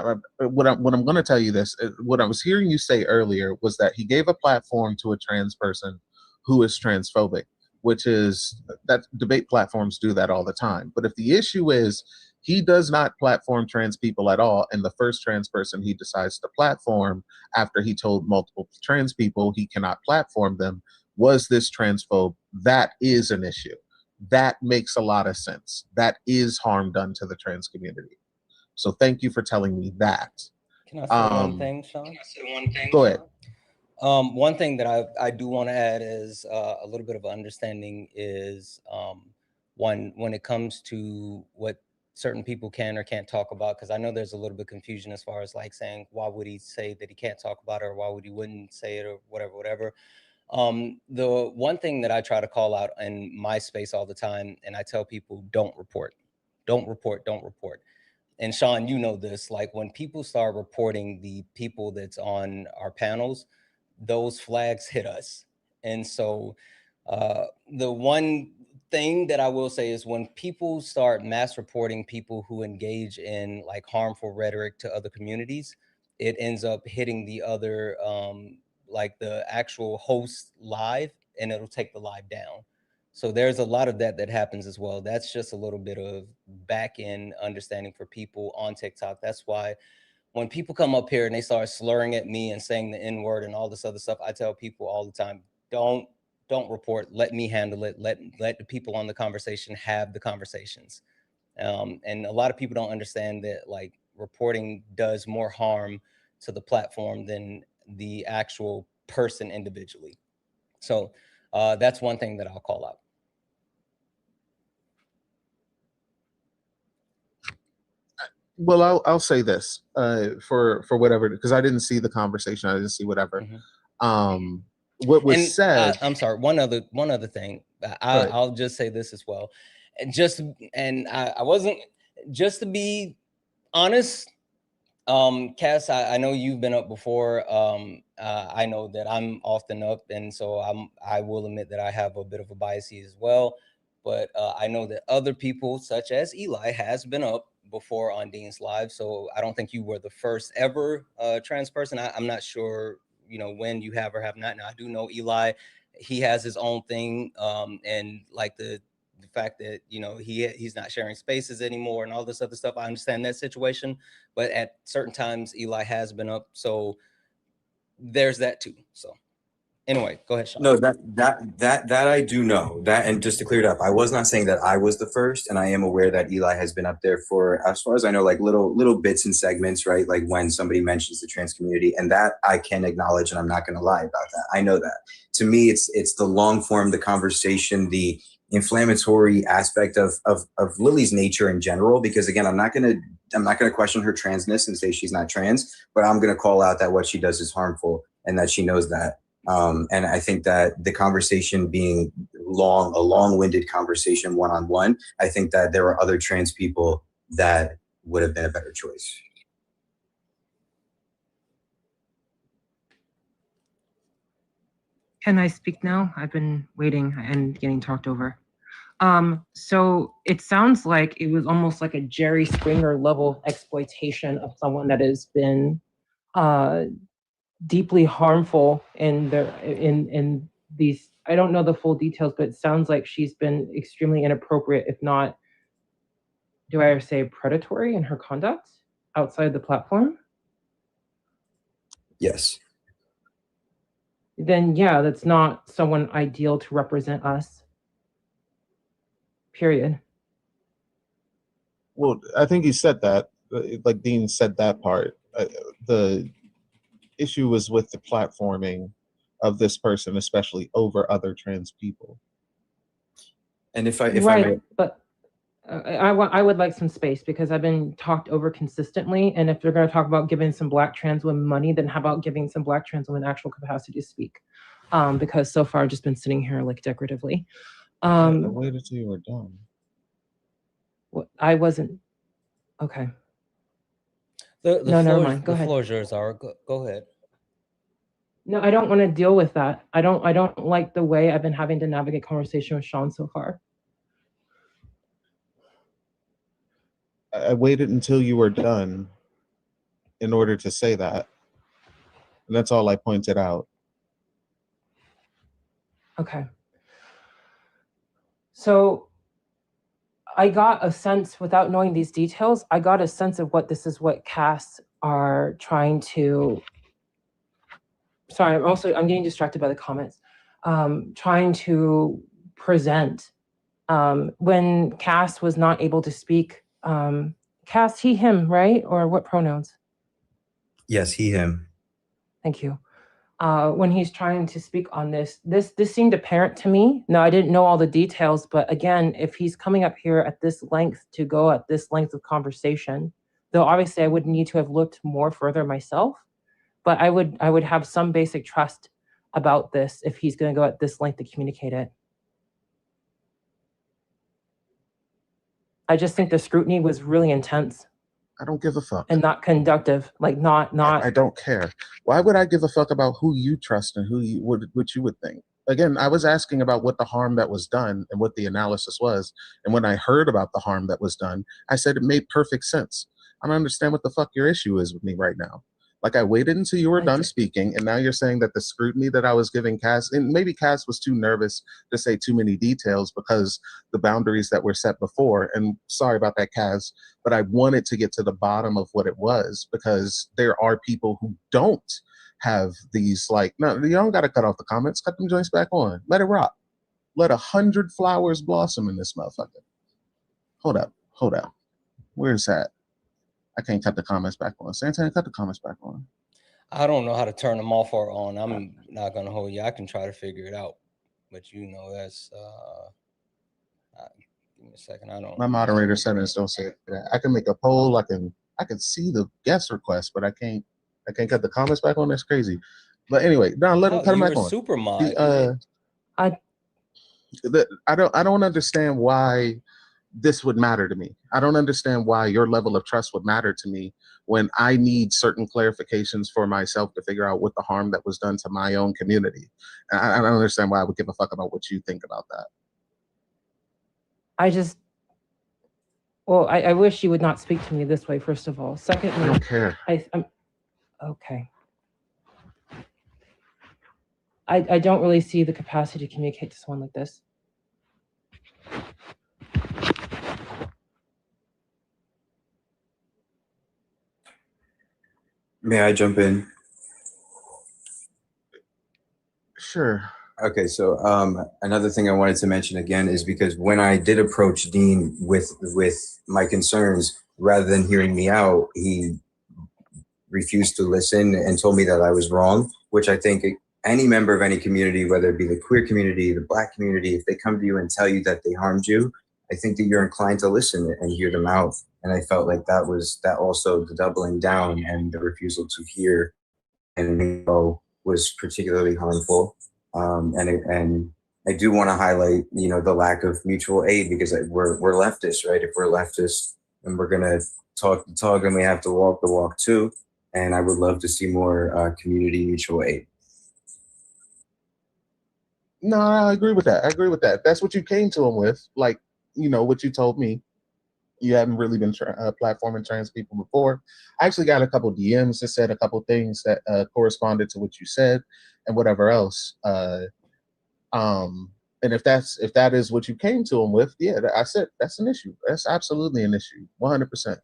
S18: what I'm going to tell you this, what I was hearing you say earlier was that he gave a platform to a trans person who is transphobic, which is that debate platforms do that all the time. But if the issue is he does not platform trans people at all, and the first trans person he decides to platform after he told multiple trans people he cannot platform them was this transphobe, that is an issue. That makes a lot of sense. That is harm done to the trans community. So thank you for telling me that.
S1: Can I say one thing, Sean?
S18: Go ahead.
S1: One thing that I do want to add is a little bit of understanding is when it comes to what certain people can or can't talk about, because I know there's a little bit of confusion as far as like saying, why would he say that he can't talk about it, or why would he wouldn't say it, or whatever. The one thing that I try to call out in my space all the time, and I tell people, don't report. And Sean, you know this, like when people start reporting the people that's on our panels, those flags hit us. And so the one thing that I will say is when people start mass reporting people who engage in like harmful rhetoric to other communities, it ends up hitting the other, like the actual host live, and it'll take the live down. So there's a lot of that happens as well. That's just a little bit of back end understanding for people on TikTok. That's why when people come up here and they start slurring at me and saying the N word and all this other stuff, I tell people all the time, don't report. Let me handle it. Let the people on the conversation have the conversations. And a lot of people don't understand that like reporting does more harm to the platform than the actual person individually. So that's one thing that I'll call out.
S18: Well, I'll say this for whatever, because I didn't see the conversation. I didn't see whatever. What was said.
S1: I'm sorry. One other thing. I'll just say this as well. I wasn't, just to be honest. Cass, I know you've been up before. I know that I'm often up, and so I will admit that I have a bit of a bias as well. But I know that other people, such as Eli, has been up before on Dean's Live. So I don't think you were the first ever trans person. I'm not sure, when you have or have not. Now I do know Eli. He has his own thing, and like the fact that he's not sharing spaces anymore and all this other stuff. I understand that situation, but at certain times Eli has been up, so there's that too. So anyway, go ahead, Sean.
S10: No, that I do know that, and just to clear it up, I was not saying that I was the first, and I am aware that Eli has been up there for, as far as I know, like little bits and segments, right? Like when somebody mentions the trans community, and that I can acknowledge, and I'm not going to lie about that. I know that. To me, it's the long form, the conversation, the inflammatory aspect of Lily's nature in general. Because again, I'm not gonna question her transness and say she's not trans, but I'm gonna call out that what she does is harmful and that she knows that. And I think that the conversation being a long-winded conversation one-on-one, I think that there are other trans people that would have been a better choice.
S16: Can I speak now? I've been waiting and getting talked over. So it sounds like it was almost like a Jerry Springer level exploitation of someone that has been deeply harmful in these. I don't know the full details, but it sounds like she's been extremely inappropriate, if not, do I say predatory in her conduct outside the platform?
S10: Yes.
S16: Then yeah, that's not someone ideal to represent us. Period.
S18: Well, I think he said that, like Dean said that part. The issue was with the platforming of this person, especially over other trans people.
S10: And if I
S16: right,
S10: may,
S16: but
S17: I would like some space because I've been talked over consistently. And if they're going to talk about giving some Black trans women money, then how about giving some Black trans women actual capacity to speak? Because so far I've just been sitting here like decoratively.
S18: I waited till you were done.
S17: I wasn't. Okay.
S1: The
S17: No, never
S1: floor,
S17: mind. Go
S1: the
S17: ahead.
S1: floor is yours, Zara. Go ahead.
S17: No, I don't want to deal with that. I don't like the way I've been having to navigate conversation with Sean so far.
S18: I waited until you were done in order to say that. And that's all I pointed out.
S17: Okay. So I got a sense, without knowing these details, I got a sense of what this is what casts are trying to. Sorry, I'm getting distracted by the comments. Trying to present. When Cass was not able to speak, Cass, he, him, right? Or what pronouns?
S10: Yes, he, him.
S17: Thank you. When he's trying to speak on this seemed apparent to me. Now, I didn't know all the details, but again, if he's coming up here at this length to go at this length of conversation, though obviously I would need to have looked more further myself, but I would have some basic trust about this if he's going to go at this length to communicate it. I just think the scrutiny was really intense.
S18: I don't give a fuck.
S17: And not conductive, like not.
S18: I don't care. Why would I give a fuck about who you trust and who you what you would think? Again, I was asking about what the harm that was done and what the analysis was. And when I heard about the harm that was done, I said it made perfect sense. I don't understand what the fuck your issue is with me right now. Like, I waited until you were done speaking, and now you're saying that the scrutiny that I was giving Cass, and maybe Cass was too nervous to say too many details because the boundaries that were set before, and sorry about that, Cass, but I wanted to get to the bottom of what it was because there are people who don't have these, like, no, you don't got to cut off the comments, cut them joints back on, let it rock. Let 100 flowers blossom in this motherfucker. Hold up. Where's that? I can't cut the comments back on. Santana, cut the comments back on.
S1: I don't know how to turn them off or on. I'm not gonna hold you. I can try to figure it out, but you know that's. Give me a second. I don't.
S18: My moderator settings don't say that. I can make a poll. I can see the guest request, but I can't cut the comments back on. That's crazy. But anyway, no, let him cut them back on.
S1: Super mod.
S18: I don't understand why this would matter to me. I don't understand why your level of trust would matter to me when I need certain clarifications for myself to figure out what the harm that was done to my own community. I don't understand why I would give a fuck about what you think about that.
S17: I wish you would not speak to me this way, first of all. Secondly,
S18: I don't care.
S17: I'm okay. I don't really see the capacity to communicate to someone like this.
S10: May I jump in?
S18: Sure.
S10: Okay, so another thing I wanted to mention again is because when I did approach Dean with my concerns, rather than hearing me out, he refused to listen and told me that I was wrong, which I think any member of any community, whether it be the queer community, the Black community, if they come to you and tell you that they harmed you, I think that you're inclined to listen and hear them out. And I felt like that also the doubling down and the refusal to hear and know was particularly harmful. And I do want to highlight, the lack of mutual aid because we're leftists, right? If we're leftists and we're gonna talk the talk and we have to walk the walk too. And I would love to see more community mutual aid.
S18: No, I agree with that. That's what you came to him with, like, what you told me. You haven't really been platforming trans people before. I actually got a couple DMs that said a couple things that corresponded to what you said and whatever else. And if that is what you came to him with, yeah, I said that's an issue. That's absolutely an issue, 100%.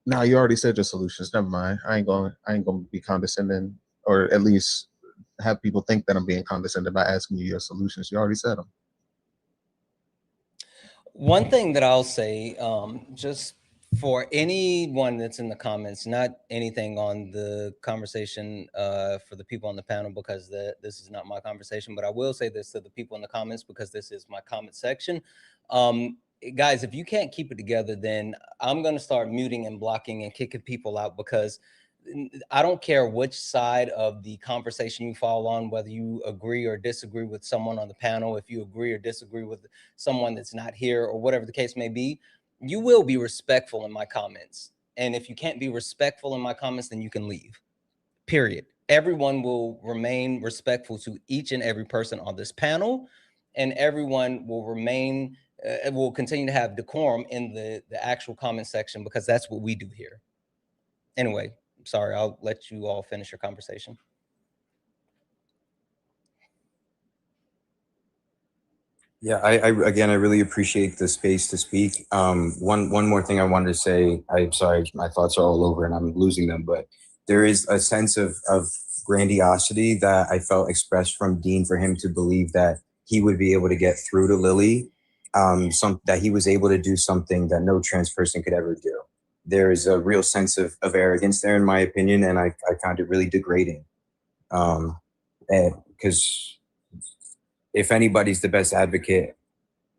S18: Now you already said your solutions. Never mind. I ain't gonna be condescending, or at least have people think that I'm being condescending by asking you your solutions. You already said them.
S1: One thing that I'll say, just For anyone that's in the comments, not anything on the conversation for the people on the panel, because this is not my conversation, but I will say this to the people in the comments because this is my comment section. Guys, if you can't keep it together, then I'm going to start muting and blocking and kicking people out, because I don't care which side of the conversation you fall on, whether you agree or disagree with someone on the panel, if you agree or disagree with someone that's not here, or whatever the case may be. You will be respectful in my comments. And if you can't be respectful in my comments, then you can leave. Period. Everyone will remain respectful to each and every person on this panel, and everyone will remain, will continue to have decorum in the actual comment section, because that's what we do here. Anyway, sorry, I'll let you all finish your conversation.
S10: Yeah, I again, I really appreciate the space to speak. One more thing I wanted to say. I'm sorry, my thoughts are all over and I'm losing them, but there is a sense of grandiosity that I felt expressed from Dean for him to believe that he would be able to get through to Lily, that he was able to do something that no trans person could ever do. There is a real sense of arrogance there, in my opinion, and I found it really degrading. Because if anybody's the best advocate,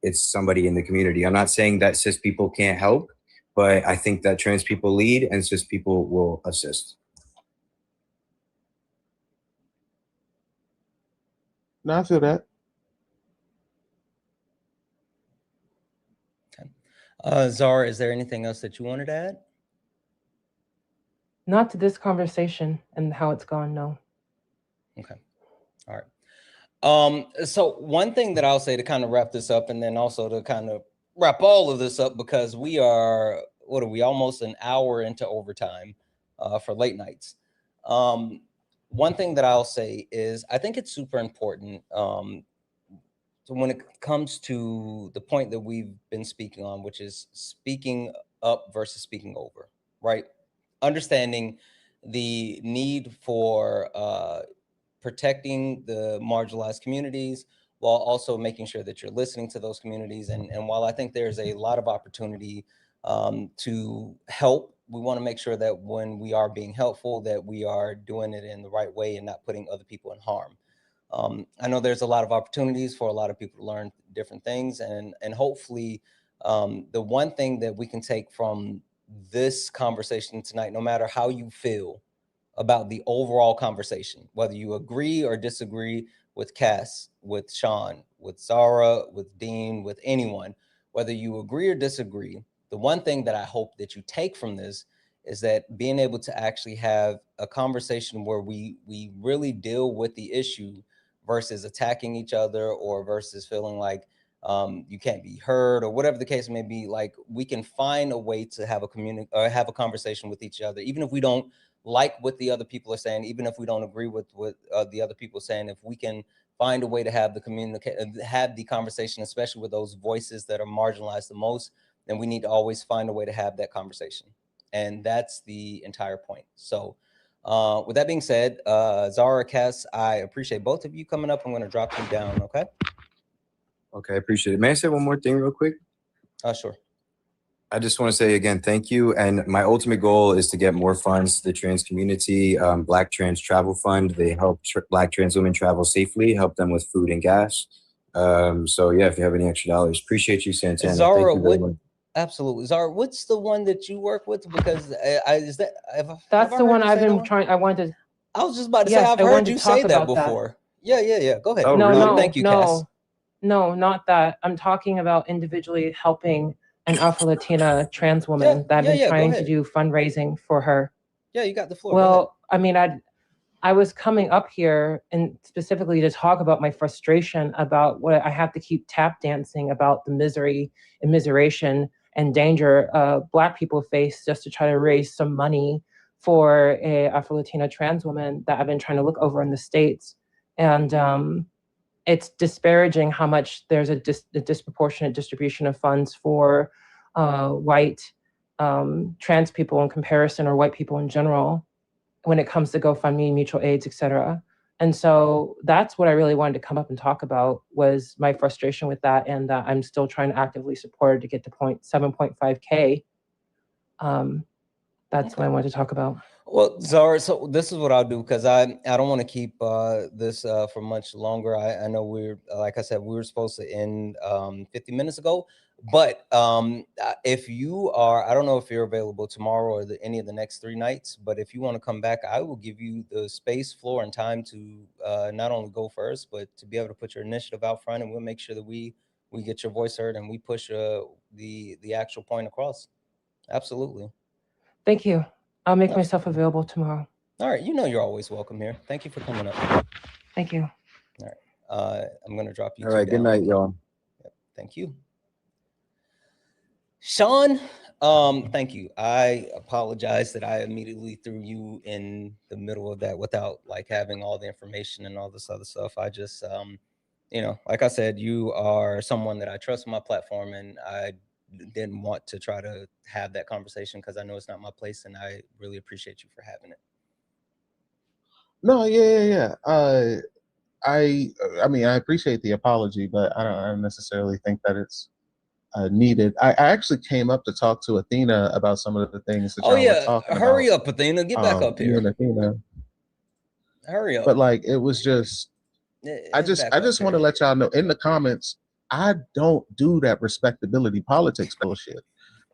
S10: it's somebody in the community. I'm not saying that cis people can't help, but I think that trans people lead and cis people will assist.
S18: No, I feel that.
S1: Okay. Zara, is there anything else that you wanted to add?
S17: Not to this conversation and how it's gone, no.
S1: Okay. All right. So one thing that I'll say to kind of wrap this up, and then also to kind of wrap all of this up, because we are, what are we, almost an hour into overtime for late nights. One thing that I'll say is I think it's super important. So when it comes to the point that we've been speaking on, which is speaking up versus speaking over, right? Understanding the need for protecting the marginalized communities, while also making sure that you're listening to those communities. And while I think there's a lot of opportunity to help, we want to make sure that when we are being helpful, that we are doing it in the right way and not putting other people in harm. I know there's a lot of opportunities for a lot of people to learn different things, and hopefully the one thing that we can take from this conversation tonight, no matter how you feel about the overall conversation, whether you agree or disagree with Cass, with Sean, with Zara, with Dean, with anyone, whether you agree or disagree, the one thing that I hope that you take from this is that being able to actually have a conversation where we really deal with the issue versus attacking each other, or versus feeling like you can't be heard, or whatever the case may be. Like, we can find a way to have a have a conversation with each other, even if we don't like what the other people are saying, even if we don't agree with what the other people are saying. If we can find a way to have the conversation, especially with those voices that are marginalized the most, then we need to always find a way to have that conversation. And that's the entire point. So with that being said, Zara, Cass, I appreciate both of you coming up. I'm going to drop you down. Okay.
S10: Okay, I appreciate it. May I say one more thing real quick?
S1: Sure.
S10: I just want to say again, thank you. And my ultimate goal is to get more funds to the trans community. Black Trans Travel Fund. They help Black trans women travel safely, help them with food and gas. So yeah, if you have any extra dollars, appreciate you, Santana.
S1: Zara,
S10: thank you very much.
S1: Absolutely. Zara, what's the one that you work with? Because
S17: That's the one I've been trying. I wanted.
S1: I was just about to say, I've heard you say that before. Yeah. Go ahead.
S10: Oh,
S17: no,
S10: really?
S17: no,
S1: thank you, Cass.
S17: No, not that. I'm talking about individually helping an Afro-Latina trans woman that I've been trying to do fundraising for her.
S1: Yeah, you got the floor.
S17: Well, I mean, I was coming up here and specifically to talk about my frustration about what I have to keep tap dancing about, the misery and miseration and danger Black people face just to try to raise some money for a Afro-Latina trans woman that I've been trying to look over in the States. And it's disparaging how much there's a disproportionate distribution of funds for white trans people in comparison, or white people in general, when it comes to GoFundMe, mutual aids, et cetera. And so that's what I really wanted to come up and talk about, was my frustration with that, and that I'm still trying to actively support it to get to 7.5K That's what I wanted to talk about.
S1: Well, Zara, so this is what I'll do because I don't want to keep this for much longer. I know we're like I said, we were supposed to end 50 minutes ago, but if you are, I don't know if you're available tomorrow or any of the next 3 nights, but if you want to come back, I will give you the space, floor, and time to not only go first, but to be able to put your initiative out front, and we'll make sure that we get your voice heard and we push the actual point across. Absolutely.
S17: Thank you. I'll make myself available tomorrow.
S1: All right, you know you're always welcome here. Thank you for coming up.
S17: Thank you.
S1: All right, I'm gonna drop you.
S9: All right, good night, y'all.
S1: Yep, thank you, Sean. Thank you. I apologize that I immediately threw you in the middle of that without like having all the information and all this other stuff. I just, like I said, you are someone that I trust on my platform, and I didn't want to try to have that conversation because I know it's not my place, and I really appreciate you for having it.
S18: No, yeah. I mean, I appreciate the apology, but I don't necessarily think that it's needed. I actually came up to talk to Athena about some of the things that
S1: Oh
S18: y'all were
S1: yeah,
S18: talking
S1: hurry
S18: about.
S1: up, Athena. Get back up
S18: You
S1: here.
S18: and Athena.
S1: Hurry up.
S18: But like, it was just, I just want to let y'all know in the comments, I don't do that respectability politics bullshit.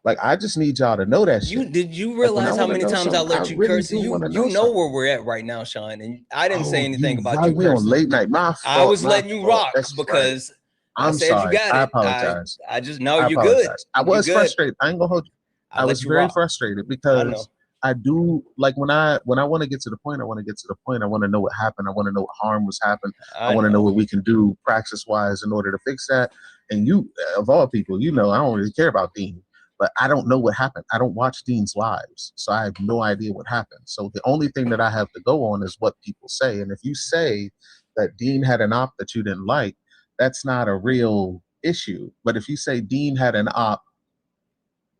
S18: Like, I just need y'all to know that shit.
S1: Did you
S18: Like, when I
S1: realize how
S18: wanna
S1: many
S18: know
S1: times I
S18: something, I
S1: let you
S18: really
S1: curse?
S18: do
S1: You
S18: wanna
S1: you
S18: know
S1: know
S18: something.
S1: where we're at right now, Sean, and I didn't say
S18: Oh,
S1: anything about
S18: right,
S1: you
S18: we on
S1: cursing.
S18: late night. My
S1: I
S18: fault.
S1: was
S18: My
S1: letting you
S18: fault.
S1: rock
S18: That's right.
S1: because I
S18: I'm
S1: said you
S18: sorry.
S1: got
S18: I
S1: it.
S18: apologize.
S1: I just know
S18: I
S1: you're good.
S18: apologize. I
S1: You're
S18: was
S1: good.
S18: frustrated. I ain't gonna hold you. I
S1: let
S18: was
S1: you
S18: very
S1: rock.
S18: frustrated
S1: I know.
S18: because I do like when I want to get to the point. I want to get to the point. I want to know what happened. I want to know what harm was happened. I want to know what we can do praxis wise in order to fix that. And you, of all people, you know, I don't really care about Dean, but I don't know what happened. I don't watch Dean's lives, so I have no idea what happened. So the only thing that I have to go on is what people say. And if you say that Dean had an op that you didn't like, that's not a real issue. But if you say Dean had an op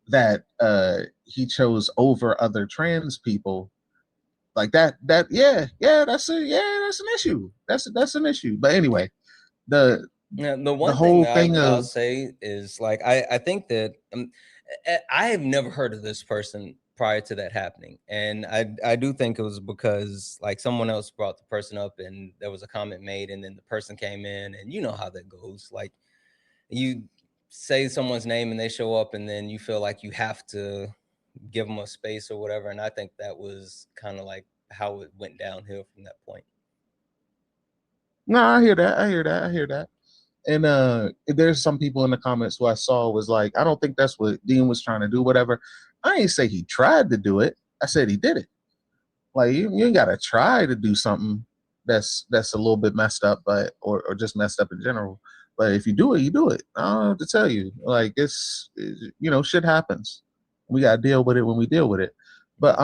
S18: that he chose over other trans people, like that's an issue. That's an issue. But anyway, the
S1: one
S18: whole
S1: thing
S18: thing
S1: I'll
S18: of
S1: say is like I think that I have never heard of this person prior to that happening, and I do think it was because like someone else brought the person up, and there was a comment made, and then the person came in, and you know how that goes. Like you say someone's name and they show up, and then you feel like you have to give them a space or whatever. And I think that was kind of like how it went downhill from that point.
S18: No, I hear that. And there's some people in the comments who I saw was like, I don't think that's what Dean was trying to do, whatever. I ain't say he tried to do it. I said he did it. Like you ain't gotta try to do something that's a little bit messed up, but or just messed up in general. But if you do it, you do it. I don't know what to tell you. Like it's shit happens. We gotta deal with it when we deal with it. But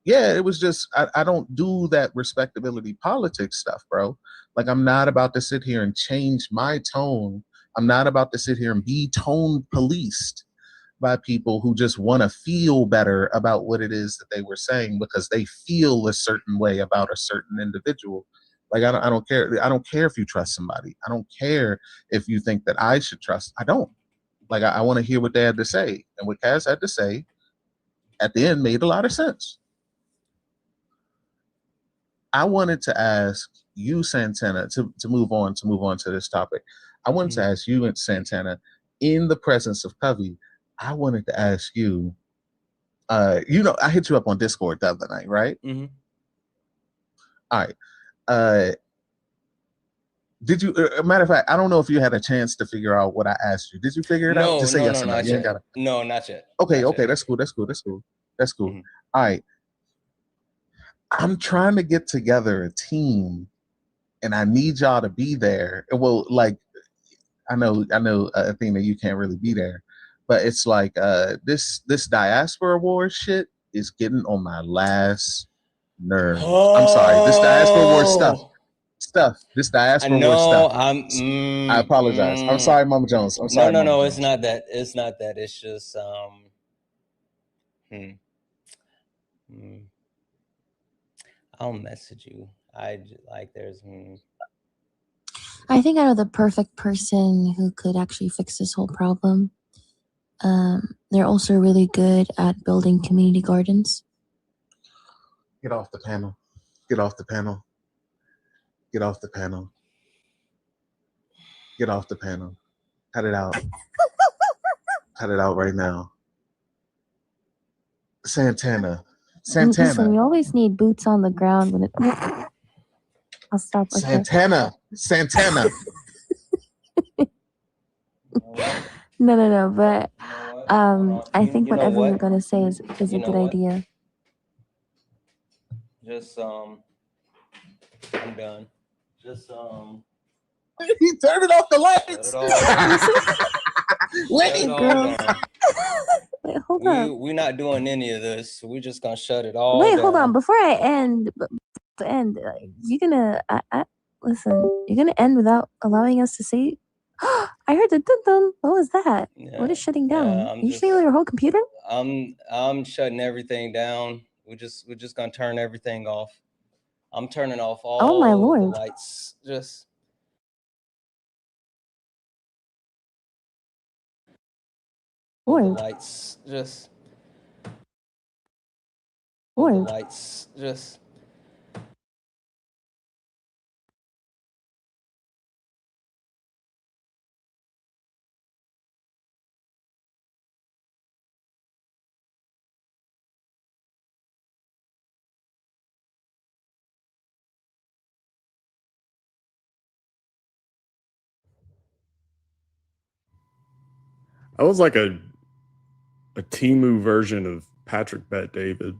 S18: yeah, it was just I don't do that respectability politics stuff, bro. Like I'm not about to sit here and change my tone. I'm not about to sit here and be tone policed by people who just want to feel better about what it is that they were saying because they feel a certain way about a certain individual. Like I don't care. I don't care if you trust somebody. I don't care if you think that I should trust. I don't. Like I want to hear what they had to say, and what Kaz had to say at the end made a lot of sense. I wanted to ask you, Santana, to move on to this topic. I wanted to ask you, Santana, in the presence of Covey, I wanted to ask you, I hit you up on Discord the other night, right?
S1: Mm-hmm.
S18: All right. Did you, matter of fact, I don't know if you had a chance to figure out what I asked you. Did you figure it out? Just say yes or no.
S1: Not
S18: you
S1: yet.
S18: ain't gotta.
S1: No, not yet.
S18: Okay,
S1: not
S18: okay,
S1: yet.
S18: That's cool.
S1: Mm-hmm.
S18: All right. I'm trying to get together a team and I need y'all to be there. Well, like I know, Athena, you can't really be there, but it's like this diaspora war shit is getting on my last nerve. I'm sorry, this diaspora war stuff. This diaspora war stuff. I apologize. I'm sorry, Mama Jones. I'm sorry.
S1: No. It's not that. It's not that. It's just I'll message you.
S14: I think I know the perfect person who could actually fix this whole problem. They're also really good at building community gardens.
S18: Get off the panel. Get off the panel. Get off the panel. Get off the panel. Cut it out. Cut it out right now. Santana.
S14: Listen,
S18: Santana.
S14: we always need boots on the ground when it. I'll stop. Okay.
S18: Santana. Santana.
S14: No. But I think whatever you're gonna say is a good idea.
S1: Just I'm done. Just
S18: He turned it off the lights.
S14: Wait, girl. Wait, hold on.
S1: We're not doing any of this. We're just gonna shut it all
S14: Wait,
S1: down.
S14: hold on. Before I end, you're gonna listen. You're gonna end without allowing us to say. I heard the dun dun. What was that? What is shutting down? You shutting your whole computer?
S1: I'm shutting everything down. We're just gonna turn everything off. I'm turning off all
S14: Oh my
S1: the
S14: lord.
S1: lights. Just all the lights. Just all the lights. Just
S19: That was like a Timu version of Patrick Bet David.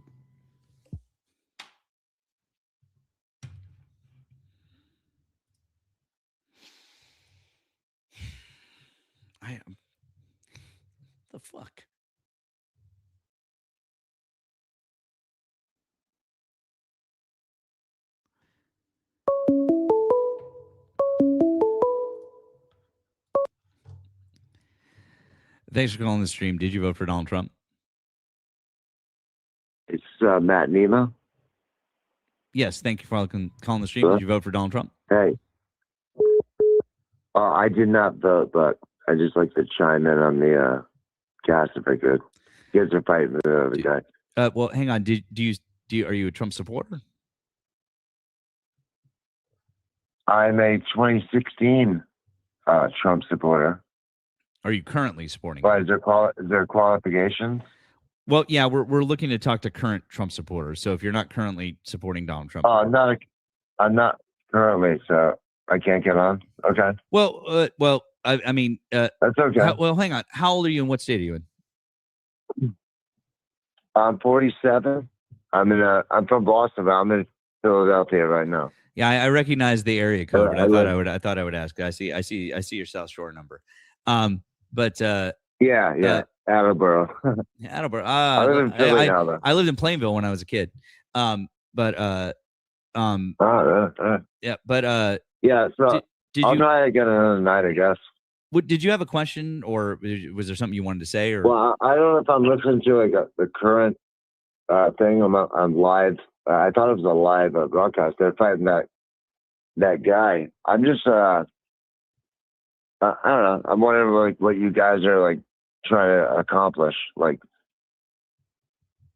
S20: I am. The fuck? Thanks for calling the stream. Did you vote for Donald Trump?
S21: It's Matt Nemo.
S20: Yes. Thank you for calling the stream. Did you vote for Donald Trump?
S21: Hey. I did not vote, but I just like to chime in on the cast if I could. You guys are fighting the other guy.
S20: Well, hang on. Are you a Trump supporter?
S21: I'm a 2016 Trump supporter.
S20: Are you currently supporting?
S21: Why, is there qualifications?
S20: Well, yeah, we're looking to talk to current Trump supporters. So if you're not currently supporting Donald Trump,
S21: I'm not currently, so I can't get on. Okay.
S20: Well, I mean,
S21: that's okay.
S20: Hang on. How old are you and what state are you in?
S21: I'm 47. I'm from Boston, but I'm in Philadelphia right now.
S20: Yeah, I recognize the area code, but I thought I would ask. I see your South Shore number.
S21: Yeah, Attleboro.
S20: Attleboro.
S21: I live in Philly now, though.
S20: I lived in Plainville when I was a kid. Yeah, but
S21: yeah. So I'll try again another night, I guess.
S20: Did you have a question, or was there something you wanted to say? Or
S21: well, I don't know if I'm listening to like the current thing. I'm live. I thought it was a live broadcast. They're fighting that guy. I'm just I don't know. I'm wondering like what you guys are like trying to accomplish. Like,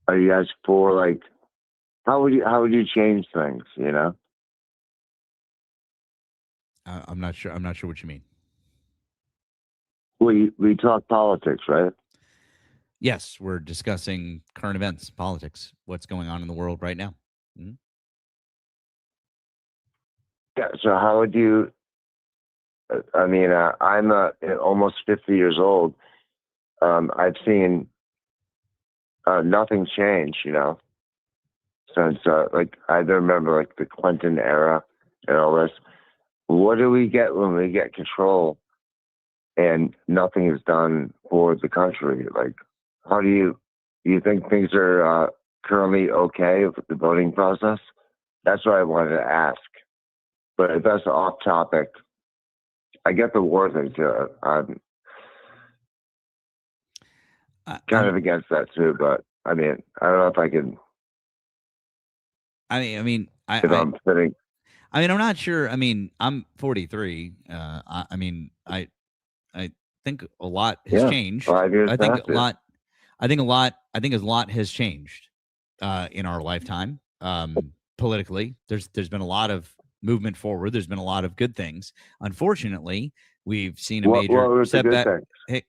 S21: are you guys for like how would you change things? You know.
S20: I'm not sure. I'm not sure what you mean.
S21: We talk politics, right?
S20: Yes, we're discussing current events, politics, what's going on in the world right now. Mm-hmm.
S21: Yeah. So how would you? I mean, I'm almost 50 years old. I've seen nothing change, you know, since like I remember like the Clinton era and all this. What do we get when we get control and nothing is done for the country? Like, how do you think things are currently okay with the voting process? That's what I wanted to ask. But if that's off topic, I get the war thing too. I'm kind of against that too, but I mean, I don't know if I can.
S20: I'm
S21: sitting.
S20: I'm not sure. I mean, I'm 43. think a lot has changed.
S21: 5 years
S20: I think
S21: after.
S20: a lot has changed in our lifetime. Politically, there's been a lot of movement forward. There's been a lot of good things. Unfortunately, we've seen a major
S21: What was the good
S20: setback.
S21: thing?
S20: Hey,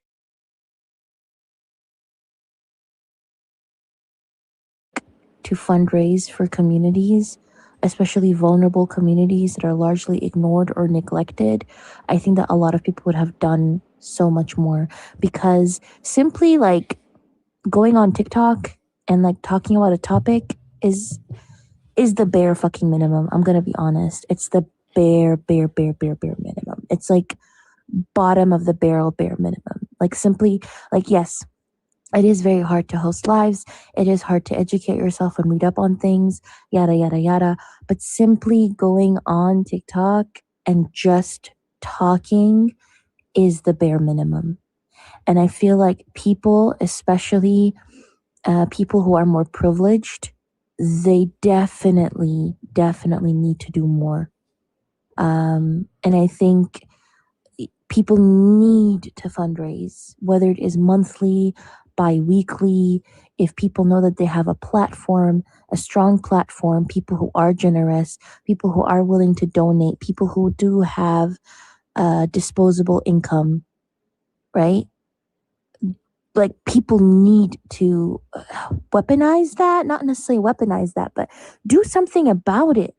S14: to fundraise for communities, especially vulnerable communities that are largely ignored or neglected, I think that a lot of people would have done so much more, because simply like going on TikTok and like talking about a topic is the bare fucking minimum. I'm gonna be honest. It's the bare minimum. It's like bottom of the barrel bare minimum. Like simply like, yes, it is very hard to host lives. It is hard to educate yourself and read up on things, yada, yada, yada. But simply going on TikTok and just talking is the bare minimum. And I feel like people, especially people who are more privileged, they definitely need to do more. And I think people need to fundraise, whether it is monthly, bi-weekly. If people know that they have a platform, a strong platform, people who are generous, people who are willing to donate, people who do have disposable income, right? Like people need to weaponize that, not necessarily weaponize that, but do something about it.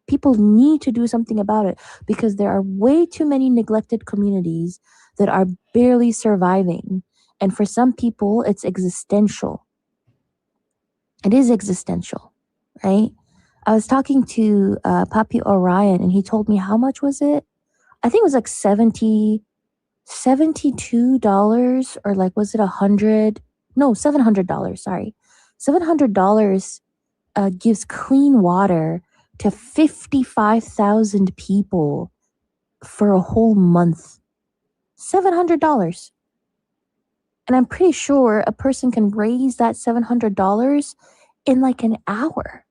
S14: People need to do something about it, because there are way too many neglected communities that are barely surviving. And for some people, it's existential. It is existential, right? I was talking to Papi Orion, and he told me, how much was it? I think it was like $72, or like, was it $100? No, $700. Sorry. $700 gives clean water to 55,000 people for a whole month. $700. And I'm pretty sure a person can raise that $700 in like an hour.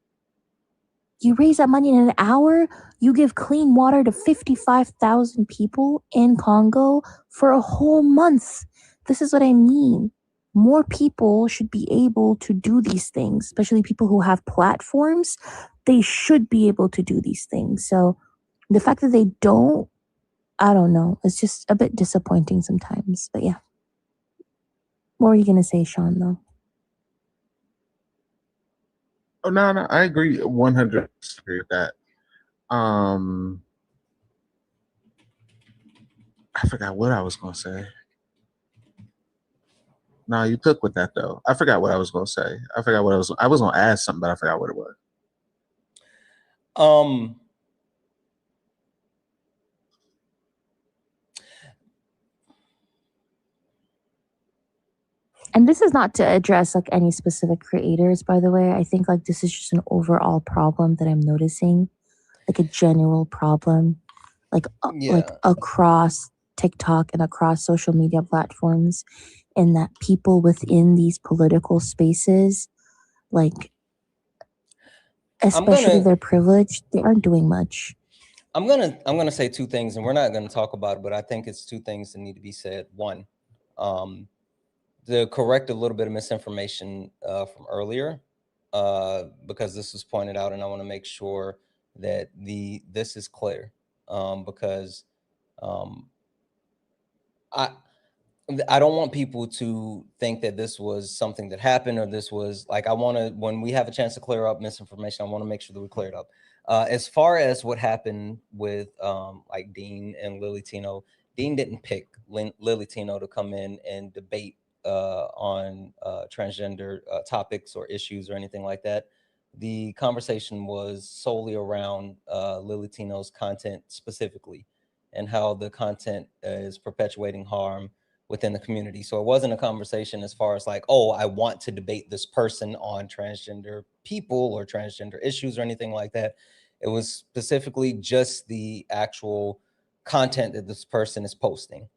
S14: You raise that money in an hour, you give clean water to 55,000 people in Congo for a whole month. This is what I mean. More people should be able to do these things, especially people who have platforms. They should be able to do these things. So the fact that they don't, I don't know. It's just a bit disappointing sometimes. But yeah. What were you going to say, Sean, though?
S18: Oh no, I agree 100% with that. I forgot what I was gonna say. No, you took with that though. I forgot what I was gonna say. I was gonna ask something, but I forgot what it was.
S14: And this is not to address like any specific creators, by the way. I think like this is just an overall problem that I'm noticing, like a general problem, like like across TikTok and across social media platforms, and that people within these political spaces, like especially they're privileged, they aren't doing much.
S1: I'm gonna say two things, and we're not gonna talk about it, but I think it's two things that need to be said. One, to correct a little bit of misinformation from earlier, because this was pointed out, and I want to make sure that this is clear, because I don't want people to think that this was something that happened, or this was like, I want to, when we have a chance to clear up misinformation, I want to make sure that we clear it up. As far as what happened with like Dean and Lily Tino, Dean didn't pick Lily Tino to come in and debate on transgender topics or issues or anything like that. The conversation was solely around Lily Tino's content specifically, and how the content is perpetuating harm within the community. So it wasn't a conversation as far as like, oh, I want to debate this person on transgender people or transgender issues or anything like that. It was specifically just the actual content that this person is posting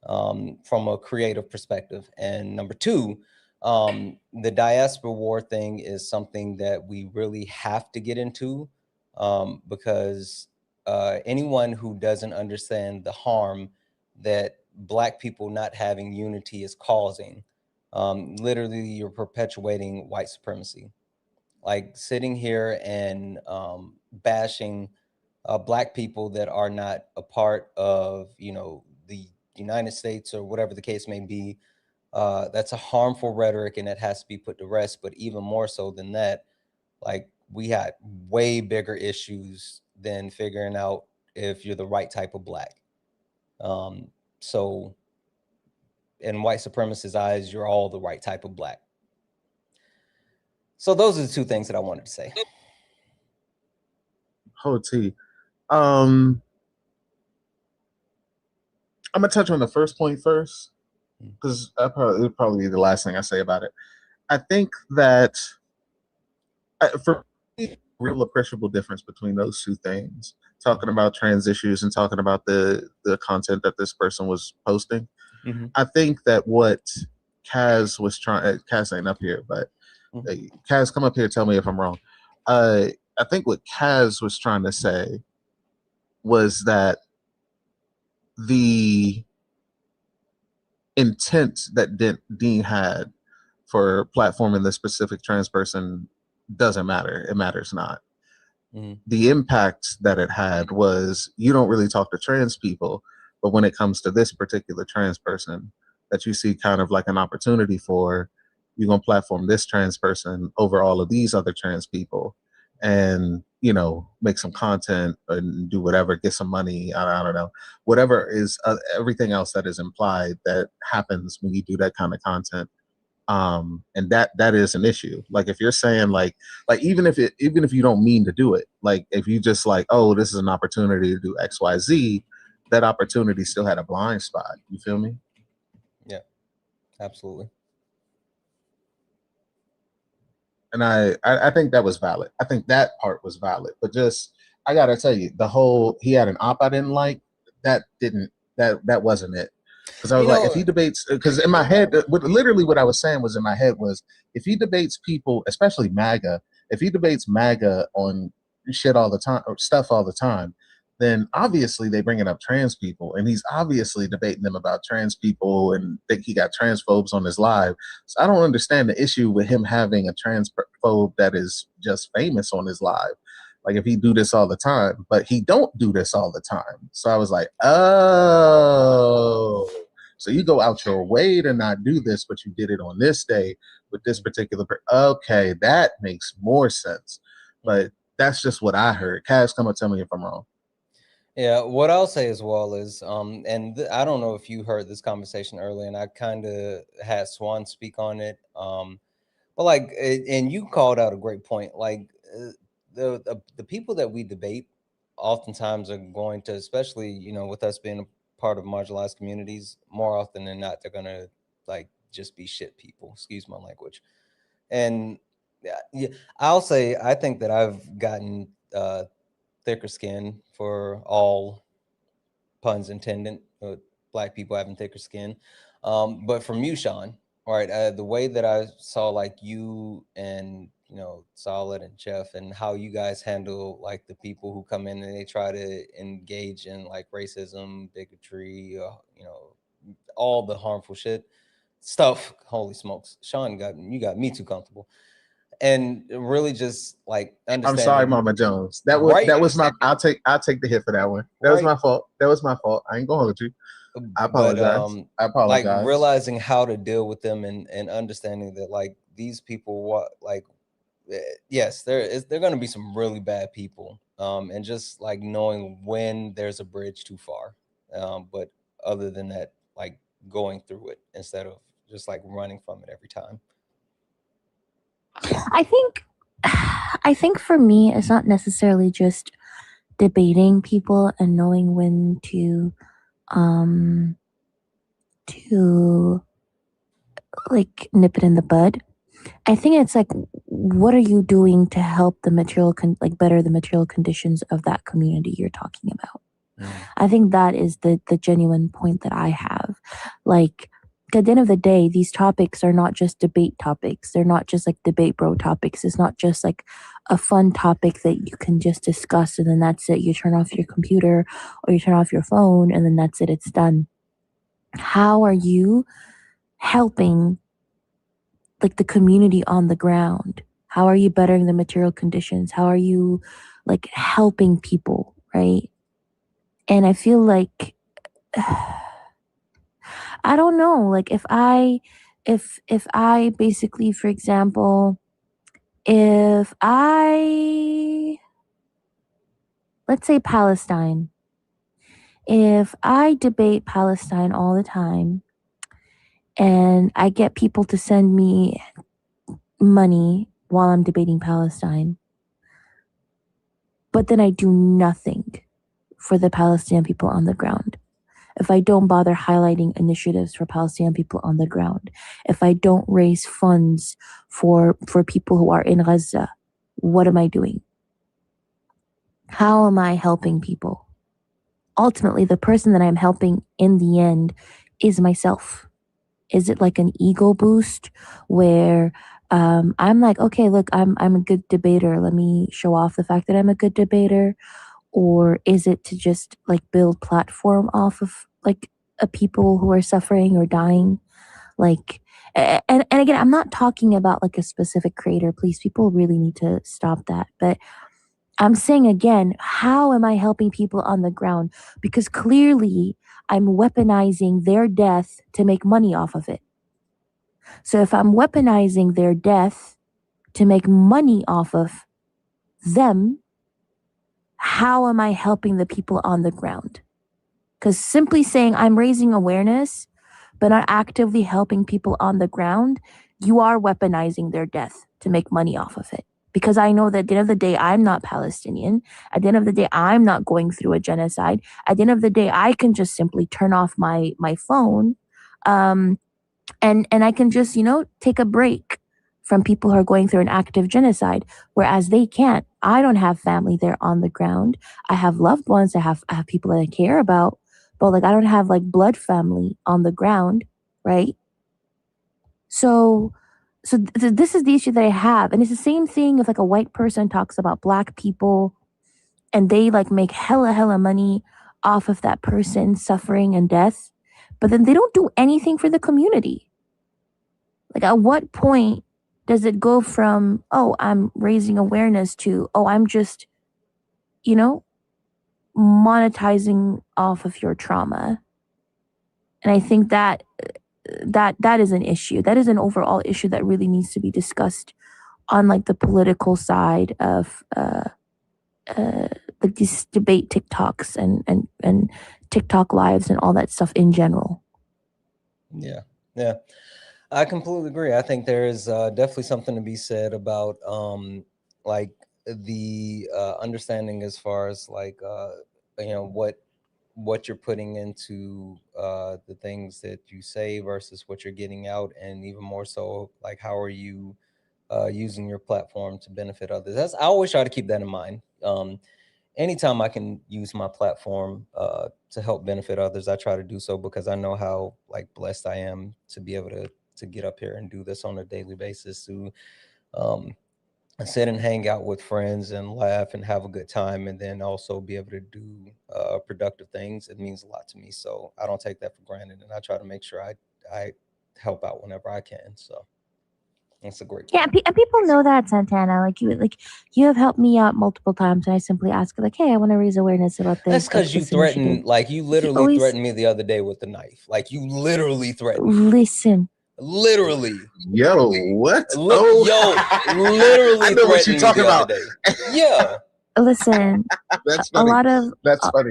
S1: from a creative perspective. And number two, the diaspora war thing is something that we really have to get into, because anyone who doesn't understand the harm that Black people not having unity is causing. Literally, you're perpetuating white supremacy. Like sitting here and bashing Black people that are not a part of, the United States or whatever the case may be. That's a harmful rhetoric, and it has to be put to rest. But even more so than that, like we had way bigger issues than figuring out if you're the right type of Black. So in white supremacists' eyes, you're all the right type of Black. So those are the two things that I wanted to say.
S18: Hoti. I'm gonna touch on the first point first, because it'll probably be the last thing I say about it. I think that for me, real appreciable difference between those two things, talking about trans issues and talking about the content that this person was posting.
S1: Mm-hmm.
S18: I think that what Kaz was trying, Kaz ain't up here, but Kaz, come up here, tell me if I'm wrong. I think what Kaz was trying to say was that the intent that Dean had for platforming this specific trans person doesn't matter. It matters not.
S1: Mm-hmm.
S18: The impact that it had was, you don't really talk to trans people, but when it comes to this particular trans person that you see kind of like an opportunity for, you're going to platform this trans person over all of these other trans people and, make some content and do whatever, get some money. I don't know, whatever is everything else that is implied that happens when you do that kind of content. And that is an issue. Like if you're saying like even if you don't mean to do it, like if you just like, oh, this is an opportunity to do XYZ, that opportunity still had a blind spot. You feel me?
S1: Yeah, absolutely.
S18: And I think that was valid. I think that part was valid. But just, I gotta tell you, the whole he had an op I didn't like, that wasn't it. Because I was like, if he debates, because in my head, literally what I was saying was in my head was, if he debates people, especially MAGA, if he debates MAGA on shit all the time, or stuff all the time, then obviously they bringing up trans people, and he's obviously debating them about trans people, and think he got transphobes on his live. So I don't understand the issue with him having a transphobe that is just famous on his live. Like if he do this all the time, but he don't do this all the time. So I was like, oh, so you go out your way to not do this, but you did it on this day with this particular okay, that makes more sense. But that's just what I heard. Kaz, come and tell me if I'm wrong.
S1: Yeah, what I'll say as well is, I don't know if you heard this conversation earlier, and I kind of had Swan speak on it. But like, and you called out a great point. Like, the people that we debate oftentimes are going to, especially with us being a part of marginalized communities, more often than not, they're gonna like just be shit people. Excuse my language. And yeah, I'll say I think that I've gotten thicker skin, for all puns intended, Black people having thicker skin. But from you, Sean, all right, the way that I saw like you and Solid and Jeff, and how you guys handle like the people who come in and they try to engage in like racism, bigotry, all the harmful stuff. Holy smokes, Sean, you got me too comfortable. And really just like
S18: I'm
S1: understanding.
S18: sorry, Mama Jones. That was my. I'll take the hit for that one. That was my fault. That was my fault. I ain't gonna hold you. I apologize. I apologize.
S1: Like realizing how to deal with them, and understanding that like these people, yes, they're going to be some really bad people. And just like knowing when there's a bridge too far. But other than that, like going through it instead of just like running from it every time.
S14: I think for me, it's not necessarily just debating people and knowing when to like nip it in the bud. I think it's like, what are you doing to help the material better the material conditions of that community you're talking about? I think that is the genuine point that I have. Like, at the end of the day, these topics are not just debate topics. They're not just like debate bro topics. It's not just like a fun topic that you can just discuss and then that's it. You turn off your computer or you turn off your phone and then that's it. It's done. how are you helping like the community on the ground? How are you bettering the material conditions? How are you like helping people, right? And I feel like I don't know, like if I basically, for example, if I, let's say Palestine, if I debate Palestine all the time and I get people to send me money while I'm debating Palestine, but then I do nothing for the Palestinian people on the ground, if I don't bother highlighting initiatives for Palestinian people on the ground, if I don't raise funds for people who are in Gaza, what am I doing? How am I helping people? Ultimately, the person that I'm helping in the end is myself. Is it like an ego boost where I'm like, okay, look, I'm a good debater. Let me show off the fact that I'm a good debater. Or is it to just like build platform off of like a people who are suffering or dying? Like, and again, I'm not talking about like a specific creator. Please, people really need to stop that. But I'm saying again, how am I helping people on the ground? Because clearly I'm weaponizing their death to make money off of it. So if I'm weaponizing their death to make money off of them, how am I helping the people on the ground? Because simply saying I'm raising awareness, but not actively helping people on the ground, you are weaponizing their death to make money off of it. Because I know that at the end of the day, I'm not Palestinian. At the end of the day, I'm not going through a genocide. At the end of the day, I can just simply turn off my phone, and I can just, take a break from people who are going through an active genocide, whereas they can't. I don't have family there on the ground. I have loved ones. I have people that I care about, but like I don't have like blood family on the ground, right? So this is the issue that I have, and it's the same thing if like a white person talks about black people, and they like make hella money off of that person suffering and death, but then they don't do anything for the community. Like, at what point does it go from, oh, I'm raising awareness to, oh, I'm just, monetizing off of your trauma? And I think that is an issue. That is an overall issue that really needs to be discussed on like the political side of like these debate TikToks and TikTok lives and all that stuff in general.
S1: Yeah. I completely agree. I think there is definitely something to be said about like the understanding as far as like what you're putting into the things that you say versus what you're getting out, and even more so, like how are you using your platform to benefit others. I always try to keep that in mind. Anytime I can use my platform to help benefit others, I try to do so, because I know how like blessed I am to be able to get up here and do this on a daily basis, to sit and hang out with friends and laugh and have a good time, and then also be able to do productive things. It means a lot to me, so I don't take that for granted, and I try to make sure I help out whenever I can. So that's a great
S14: Yeah, and people know that, Santana. You have helped me out multiple times, and I simply ask, like, "Hey, I want to raise awareness about this."
S1: That's because you
S14: this initiative.
S1: threatened, like you literally
S14: always
S1: threatened me the other day with a knife. Like you literally threatened me.
S14: listen.
S1: Literally.
S15: Yo, what?
S1: Yo, literally
S15: I know what
S1: threatened
S15: you're
S1: me
S15: talking
S1: the other
S15: about.
S1: day. Yeah.
S14: Listen,
S15: That's
S14: a
S15: funny.
S14: lot of
S15: That's funny.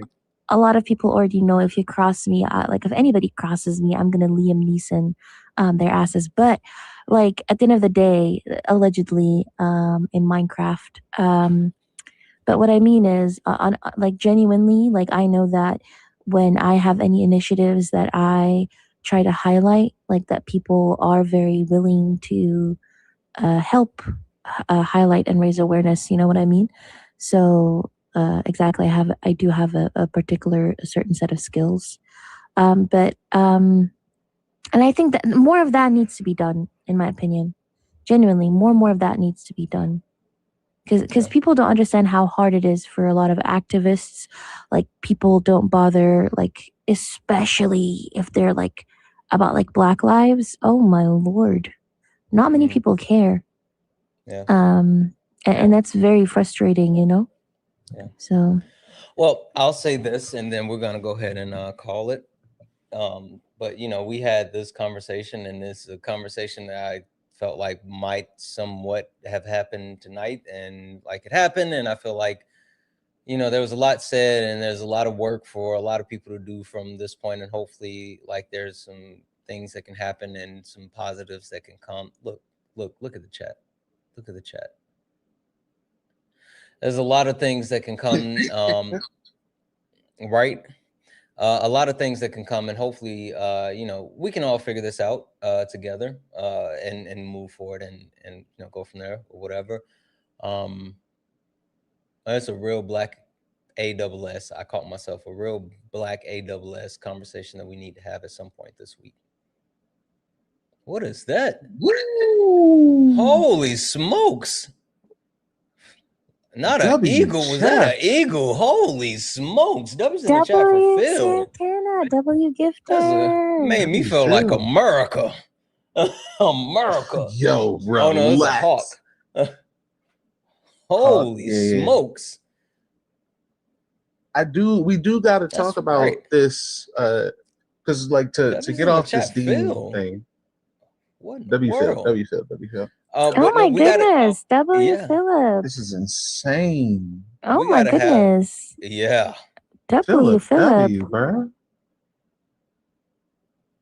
S14: a lot of people already know if you cross me, like if anybody crosses me, I'm gonna Liam Neeson their asses. But like at the end of the day, allegedly in Minecraft. But what I mean is, on like genuinely, like I know that when I have any initiatives that I try to highlight, like that people are very willing to help highlight and raise awareness. You know what I mean? So exactly, I do have a certain set of skills, and I think that more of that needs to be done, in my opinion. Genuinely, more of that needs to be done. Because people don't understand how hard it is for a lot of activists. Like people don't bother like especially if they're like about like Black lives. Oh my Lord. Not many people care.
S1: Yeah.
S14: And that's very frustrating, you know?
S1: Yeah.
S14: So
S1: Well, I'll say this, and then we're gonna go ahead and call it. But we had this conversation, and this is a conversation that I felt like might somewhat have happened tonight, and like it happened, and I feel like there was a lot said, and there's a lot of work for a lot of people to do from this point, and hopefully, like, there's some things that can happen and some positives that can come. Look at the chat. Look at the chat. There's a lot of things that can come, right? A lot of things that can come, and hopefully, we can all figure this out together and move forward and go from there or whatever. It's a real black ASS. I caught myself a real black ASS conversation that we need to have at some point this week. What is that?
S18: Woo!
S1: Holy smokes! Not an eagle. Was that an eagle? Holy smokes! W's in the chat for Phil.
S14: Santana, W gifter.
S1: Made me feel like America. America.
S18: Yo, relax.
S1: Oh no, it's a hawk. Holy smokes.
S18: We do got to talk about this because like to get off this Dean thing.
S1: What
S18: W
S1: Phil?
S14: Oh my goodness, W Philip.
S18: This is insane.
S14: Oh my goodness.
S1: Yeah.
S14: W Philip.
S18: W, bro.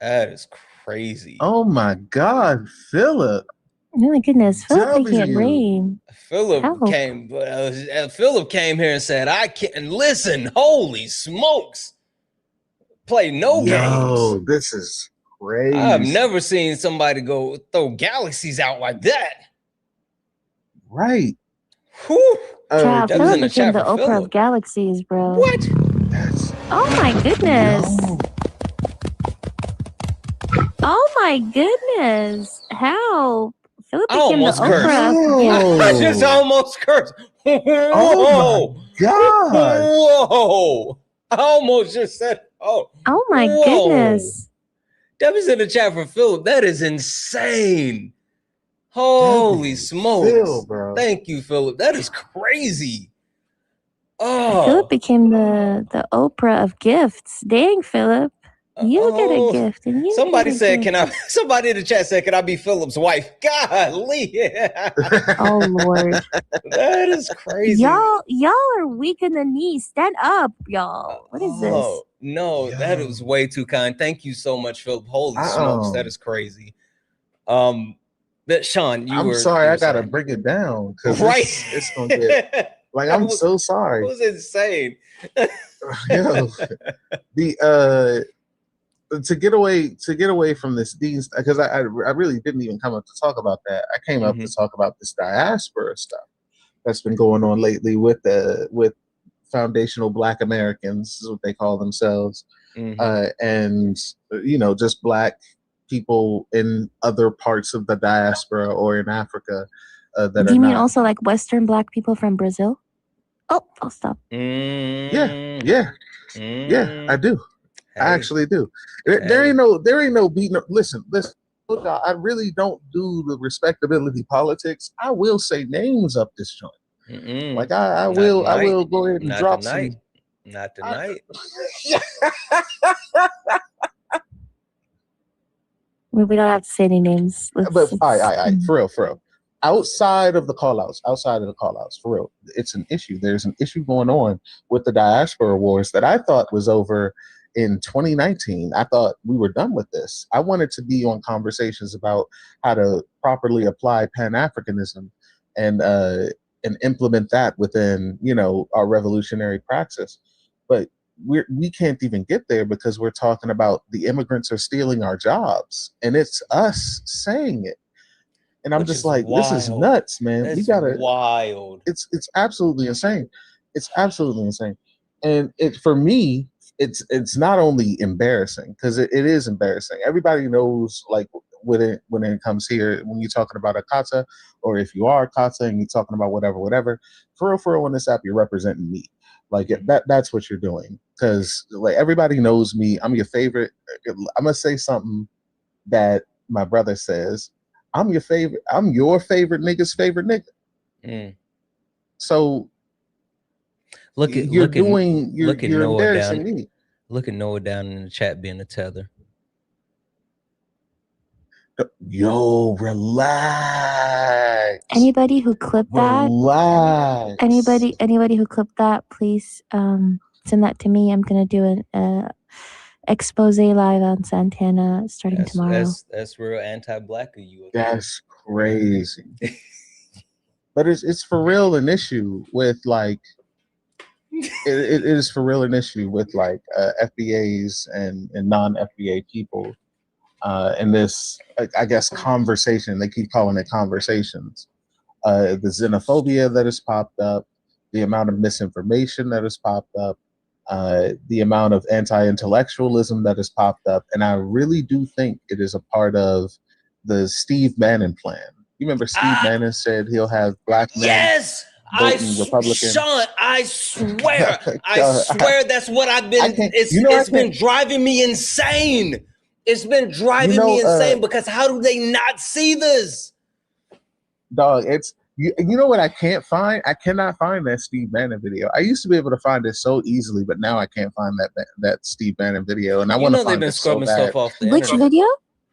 S1: That is crazy.
S18: Oh my God, Philip.
S14: Oh my goodness, Philip can't rain.
S1: Philip came here and said, "I can't listen." Holy smokes! Play no games.
S18: This is crazy.
S1: I've never seen somebody go throw galaxies out like that.
S18: Right.
S1: Whew.
S14: Child, Philip became the Oprah of galaxies, bro.
S1: What?
S14: Oh my goodness.
S18: No.
S14: Oh my goodness. How? Philip became
S1: almost
S14: the
S1: cursed.
S14: Oprah.
S1: I just almost cursed. Whoa.
S18: Oh my God.
S1: Whoa. I almost just said,
S14: Oh my goodness.
S1: W's in the chat for Philip. That is insane. Holy smokes.
S18: Phil, bro.
S1: Thank you, Philip. That is crazy. Oh.
S14: Philip became the Oprah of gifts. Dang, Philip. You get a gift, and you
S1: Somebody
S14: get a
S1: said,
S14: gift.
S1: somebody in the chat said, can I be Philip's wife? Golly.
S14: Oh Lord.
S1: That is crazy.
S14: Y'all are weak in the knees. Stand up, y'all. What is this?
S1: No, that was way too kind. Thank you so much, Philip. Holy smokes, that is crazy. That Sean,
S18: I'm sorry, I gotta bring it down because it's gonna get like I'm so sorry.
S1: It was insane.
S18: Yo, to get away from this Dean's, because I really didn't even come up to talk about that. I came up to talk about this diaspora stuff that's been going on lately with foundational Black Americans, is what they call themselves, and just Black people in other parts of the diaspora or in Africa that
S14: Do you
S18: are
S14: mean
S18: not.
S14: also like Western Black people from Brazil? Oh, I'll stop.
S18: Yeah, I do. I actually do. There ain't no beating up. Listen. I really don't do the respectability politics. I will say names up this joint. Like I will go ahead and drop some.
S1: Not tonight.
S14: We don't have to say any names.
S18: But all right, for real. Outside of the call outs, for real, it's an issue. There's an issue going on with the diaspora wars that I thought was over in 2019. I thought we were done with this. I wanted to be on conversations about how to properly apply Pan-Africanism and implement that within, our revolutionary praxis. But we can't even get there because we're talking about the immigrants are stealing our jobs, and it's us saying it. And I'm just like, this is nuts, man. We gotta.
S1: Wild.
S18: It's absolutely insane. It's absolutely insane. And for me, it's not only embarrassing because it is embarrassing. Everybody knows, like, when it comes here, when you're talking about a kata, or if you are a kata and you're talking about whatever, for real on this app, you're representing me. Like that's what you're doing. Because like everybody knows me. I'm your favorite. I'm gonna say something that my brother says. I'm your favorite nigga's favorite nigga.
S1: Mm.
S18: So you're embarrassing
S1: down.
S18: me.
S1: Look at Noah down in the chat being a tether.
S18: Yo, relax.
S14: Anybody who clipped
S18: Relax.
S14: that, anybody who clipped that, please send that to me. I'm gonna do an expose live on Santana starting tomorrow.
S1: That's real anti-black of you.
S18: That's crazy. But it's for real an issue with like it is for real an issue with like FBAs and non-FBA people in this I guess conversation. They keep calling it conversations. The xenophobia that has popped up, the amount of misinformation that has popped up, the amount of anti-intellectualism that has popped up, and I really do think it is a part of the Steve Bannon plan. You remember Steve Bannon said he'll have black men voting Republican.
S1: Sean, I swear, that's what I've been. It's been driving me insane. It's been driving me insane because how do they not see this?
S18: Dog, it's you know what I can't find? I cannot find that Steve Bannon video. I used to be able to find it so easily, but now I can't find that Steve Bannon video, and I want to find it so bad.
S1: Stuff off the
S14: Which
S1: internet.
S14: video?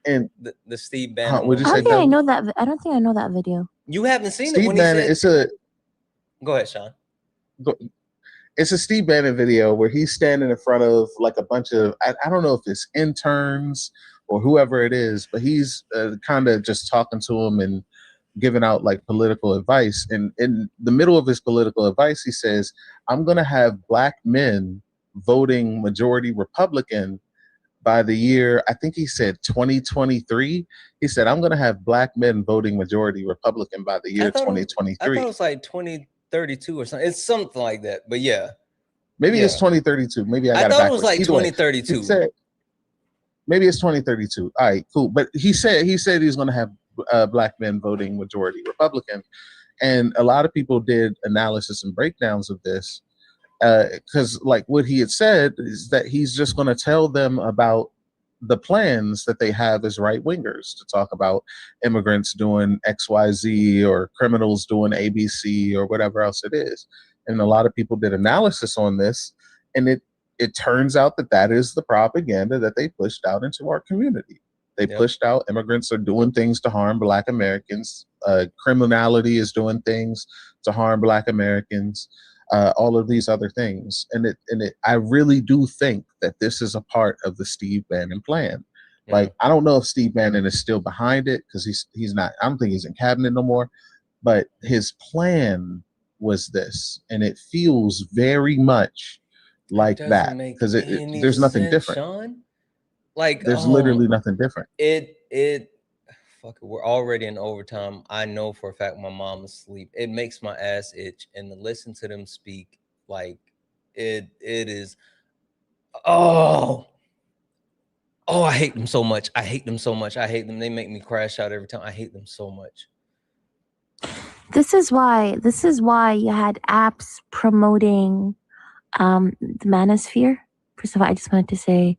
S18: And
S1: the Steve Bannon.
S18: What'd you
S14: I
S18: say,
S14: don't think I
S18: Devin?
S14: know that. I don't think I know that video.
S1: You haven't seen
S18: Steve
S1: it when
S18: Bannon,
S1: he said. Go ahead, Sean.
S18: It's a Steve Bannon video where he's standing in front of like a bunch of I don't know if it's interns or whoever it is, but he's kind of just talking to them and giving out like political advice. And in the middle of his political advice, he says, "I'm going to have black men voting majority Republican by the year," I think he said 2023. He said, "I'm going to have black men voting majority Republican by the year 2023."
S1: I thought it was like 2032 or something. It's something like that. But yeah.
S18: Maybe it's 2032. Maybe I got it
S1: thought it was
S18: backwards.
S1: like
S18: Either way,
S1: 2032.
S18: he said, maybe it's 2032. All right, cool. But he said he's going to have black men voting majority Republican. And a lot of people did analysis and breakdowns of this because like what he had said is that he's just going to tell them about the plans that they have as right wingers to talk about immigrants doing XYZ or criminals doing ABC or whatever else it is. And a lot of people did analysis on this, and it turns out that is the propaganda that they pushed out into our community. They pushed out immigrants are doing things to harm Black Americans. Criminality is doing things to harm Black Americans. All of these other things, and I really do think that this is a part of the Steve Bannon plan. Yeah. Like, I don't know if Steve Bannon is still behind it because he's not. I don't think he's in cabinet no more. But his plan was this, and it feels very much like that because there's nothing different.
S1: Sean? Like,
S18: there's literally nothing different.
S1: Fuck it, we're already in overtime. I know for a fact my mom is asleep. It makes my ass itch, and to listen to them speak, like it is. Oh, I hate them so much. I hate them so much. I hate them. They make me crash out every time. I hate them so much.
S14: This is why you had apps promoting the manosphere. First of all, I just wanted to say,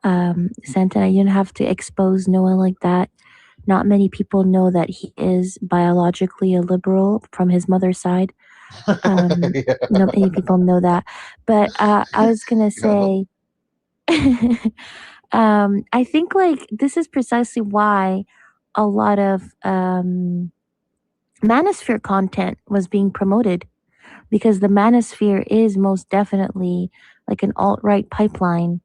S14: Santana, you don't have to expose Noah like that. Not many people know that he is biologically a liberal from his mother's side. Not many people know that. But I was gonna say, I think like this is precisely why a lot of manosphere content was being promoted, because the manosphere is most definitely like an alt-right pipeline.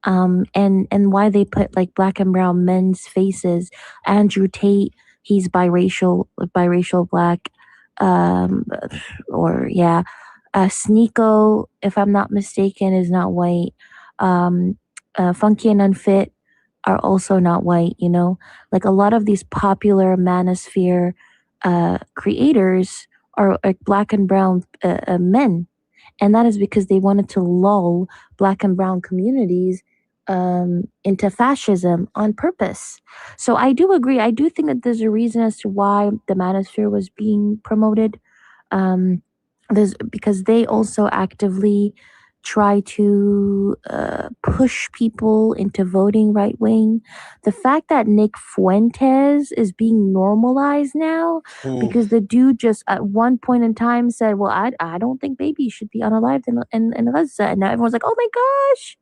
S14: And why they put like Black and brown men's faces. Andrew Tate, he's biracial Black, Sneeko, if I'm not mistaken, is not white. Funky and Unfit are also not white. You know, like a lot of these popular manosphere creators are Black and brown men. And that is because they wanted to lull Black and brown communities into fascism on purpose. So I do agree. I do think that there's a reason as to why the manosphere was being promoted. because they also actively try to push people into voting right wing. The fact that Nick Fuentes is being normalized now because the dude just at one point in time said, "Well, I don't think babies should be unalived in Gaza," and now everyone's like, "Oh my gosh,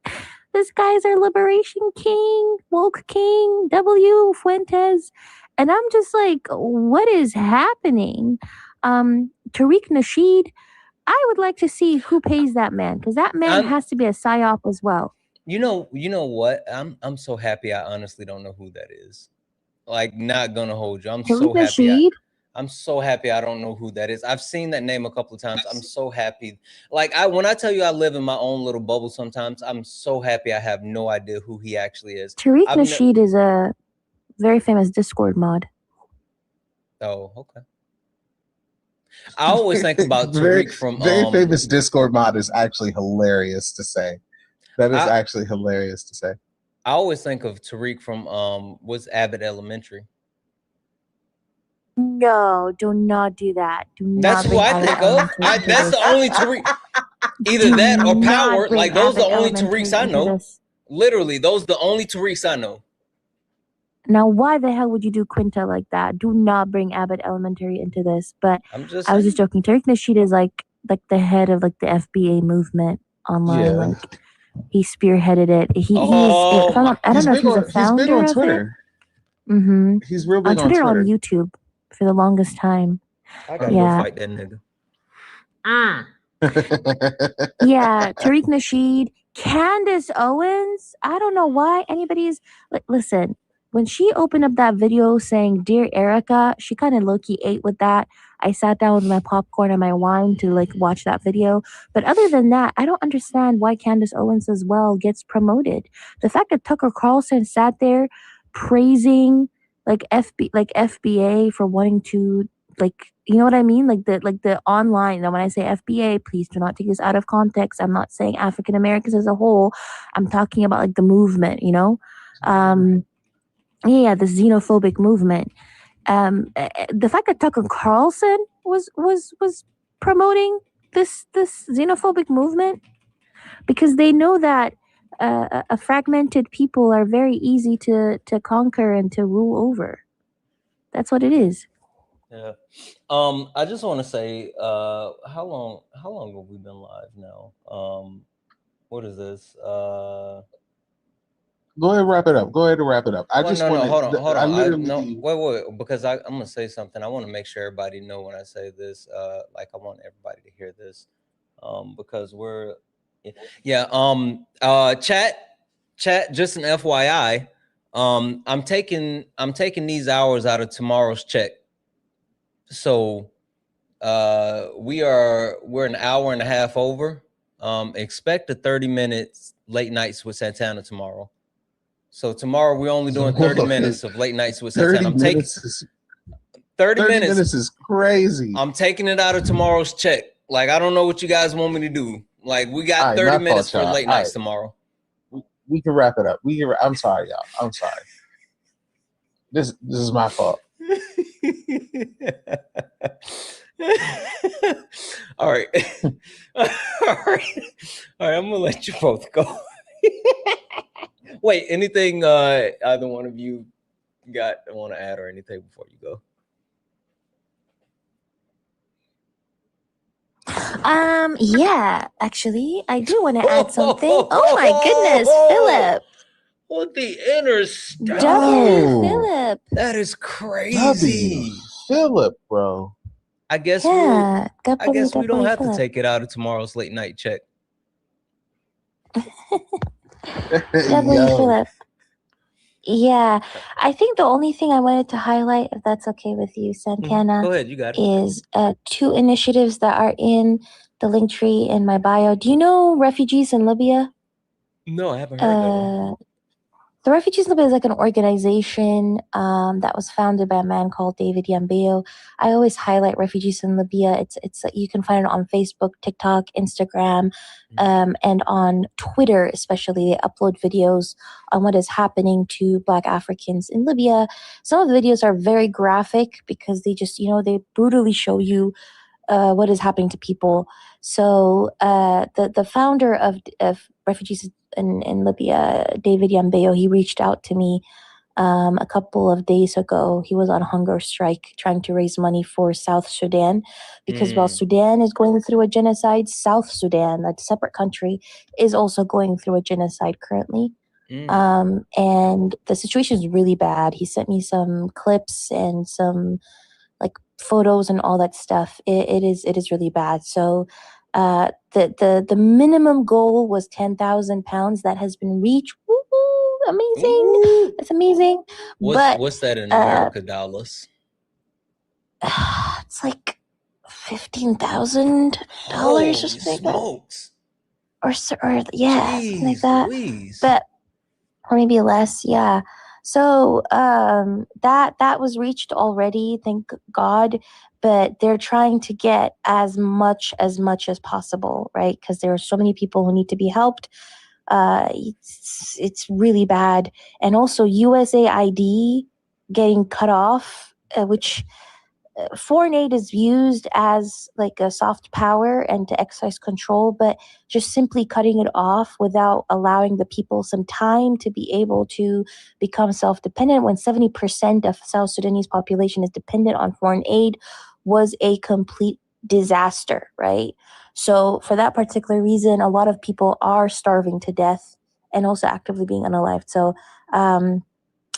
S14: this guy's our liberation king, woke king, W Fuentes," and I'm just like, what is happening? Tariq Nasheed, I would like to see who pays that man, because that man has to be a psyop as well.
S1: You know what? I'm so happy. I honestly don't know who that is. Like, not gonna hold you. I'm
S14: Tariq
S1: so happy.
S14: Nasheed?
S1: I'm so happy I don't know who that is. I've seen that name a couple of times. I'm so happy. Like, when I tell you I live in my own little bubble sometimes, I'm so happy I have no idea who he actually is.
S14: Tariq Nasheed is a very famous Discord mod.
S1: Oh, okay. I always think about
S18: very,
S1: Tariq from
S18: very famous Discord mod is actually hilarious to say. That is actually hilarious to say.
S1: I always think of Tariq from what's Abbott Elementary.
S14: No, do not do that. Do not
S1: That's who
S14: bring
S1: I
S14: Abbott
S1: think of.
S14: Elementary into
S1: That's
S14: this.
S1: the only Tariq. Either
S14: Do
S1: that or
S14: not
S1: Power.
S14: bring
S1: Like, those are the
S14: Abbott
S1: only
S14: Elementary
S1: Tariqs I
S14: into
S1: know.
S14: this.
S1: Literally, those are the only Tariqs I know.
S14: Now, why the hell would you do Quinta like that? Do not bring Abbott Elementary into this. But I was just joking. Tariq Nasheed is like the head of like the FBA movement online.
S18: Yeah.
S14: Like, he spearheaded it. I don't know if he's a founder
S18: He's big on
S14: of
S18: Twitter.
S14: it. Mm-hmm.
S18: He's real big
S14: on Twitter,
S18: on
S14: on YouTube for the longest time.
S1: I gotta go fight that nigga.
S14: Yeah, Tariq Nasheed, Candace Owens. I don't know why anybody's listen. When she opened up that video saying "Dear Erica," she kind of low-key ate with that. I sat down with my popcorn and my wine to like watch that video. But other than that, I don't understand why Candace Owens as well gets promoted. The fact that Tucker Carlson sat there praising like FBA for wanting to you know what I mean? Like the online. Now, when I say FBA, please do not take this out of context. I'm not saying African Americans as a whole. I'm talking about like the movement, you know? Yeah, the xenophobic movement. The fact that Tucker Carlson was promoting this xenophobic movement, because they know that a fragmented people are very easy to conquer and to rule over. That's what it is.
S1: Yeah. I just want to say, how long have we been live now? What is this?
S18: Go ahead and wrap it up. Go ahead and wrap it up.
S1: Hold on. Wait, because I'm gonna say something. I want to make sure everybody know when I say this. Like, I want everybody to hear this. Because we're, chat. Just an FYI. I'm taking these hours out of tomorrow's check. So we're an hour and a half over. Expect a 30 minutes late nights with Santana tomorrow. So tomorrow we're only doing 30 minutes of late nights with Santana. 30 minutes
S18: is crazy.
S1: I'm taking it out of tomorrow's check. Like, I don't know what you guys want me to do. Like, we got 30 minutes for late nights tomorrow.
S18: We can wrap it up. I'm sorry, y'all. I'm sorry. This is my fault.
S1: All right. All right. I'm gonna let you both go. Wait, anything either one of you want to add or anything before you go?
S14: Yeah, actually, I do want to add something. Oh my goodness, Philip.
S1: What the inner stuff?
S14: Philip.
S1: That is crazy.
S18: Philip, bro.
S1: I guess
S14: Yeah,
S1: we don't have to
S14: Philip.
S1: take it out of tomorrow's late night check.
S14: Philip. Yeah, I think the only thing I wanted to highlight, if that's okay with you, Santana,
S1: Go ahead, you got it.
S14: is 2 initiatives that are in the link tree in my bio. Do you know Refugees in Libya?
S1: No, I haven't heard that one.
S14: The Refugees in Libya is like an organization that was founded by a man called David Yambeo. I always highlight Refugees in Libya. It's you can find it on Facebook, TikTok, Instagram, and on Twitter especially. They upload videos on what is happening to Black Africans in Libya. Some of the videos are very graphic because they just, they brutally show you what is happening to people. So the founder of refugees in Libya, David Yambeo, he reached out to me a couple of days ago. He was on hunger strike trying to raise money for South Sudan because while Sudan is going through a genocide, South Sudan, a separate country, is also going through a genocide currently. And the situation is really bad. He sent me some clips and some like photos and all that stuff. It is really bad. So the minimum goal was £10,000 that has been reached. Woo-hoo, amazing. That's amazing.
S1: What's that in America dollars?
S14: It's like $15,000 or something like that. Or yeah, something like that.
S1: Louise.
S14: But or maybe less, yeah. So that was reached already, thank God. But they're trying to get as much as possible, right? Because there are so many people who need to be helped. It's really bad, and also USAID getting cut off, which foreign aid is used as like a soft power and to exercise control, but just simply cutting it off without allowing the people some time to be able to become self-dependent when 70% of South Sudanese population is dependent on foreign aid was a complete disaster, right? So for that particular reason, a lot of people are starving to death and also actively being unalived. So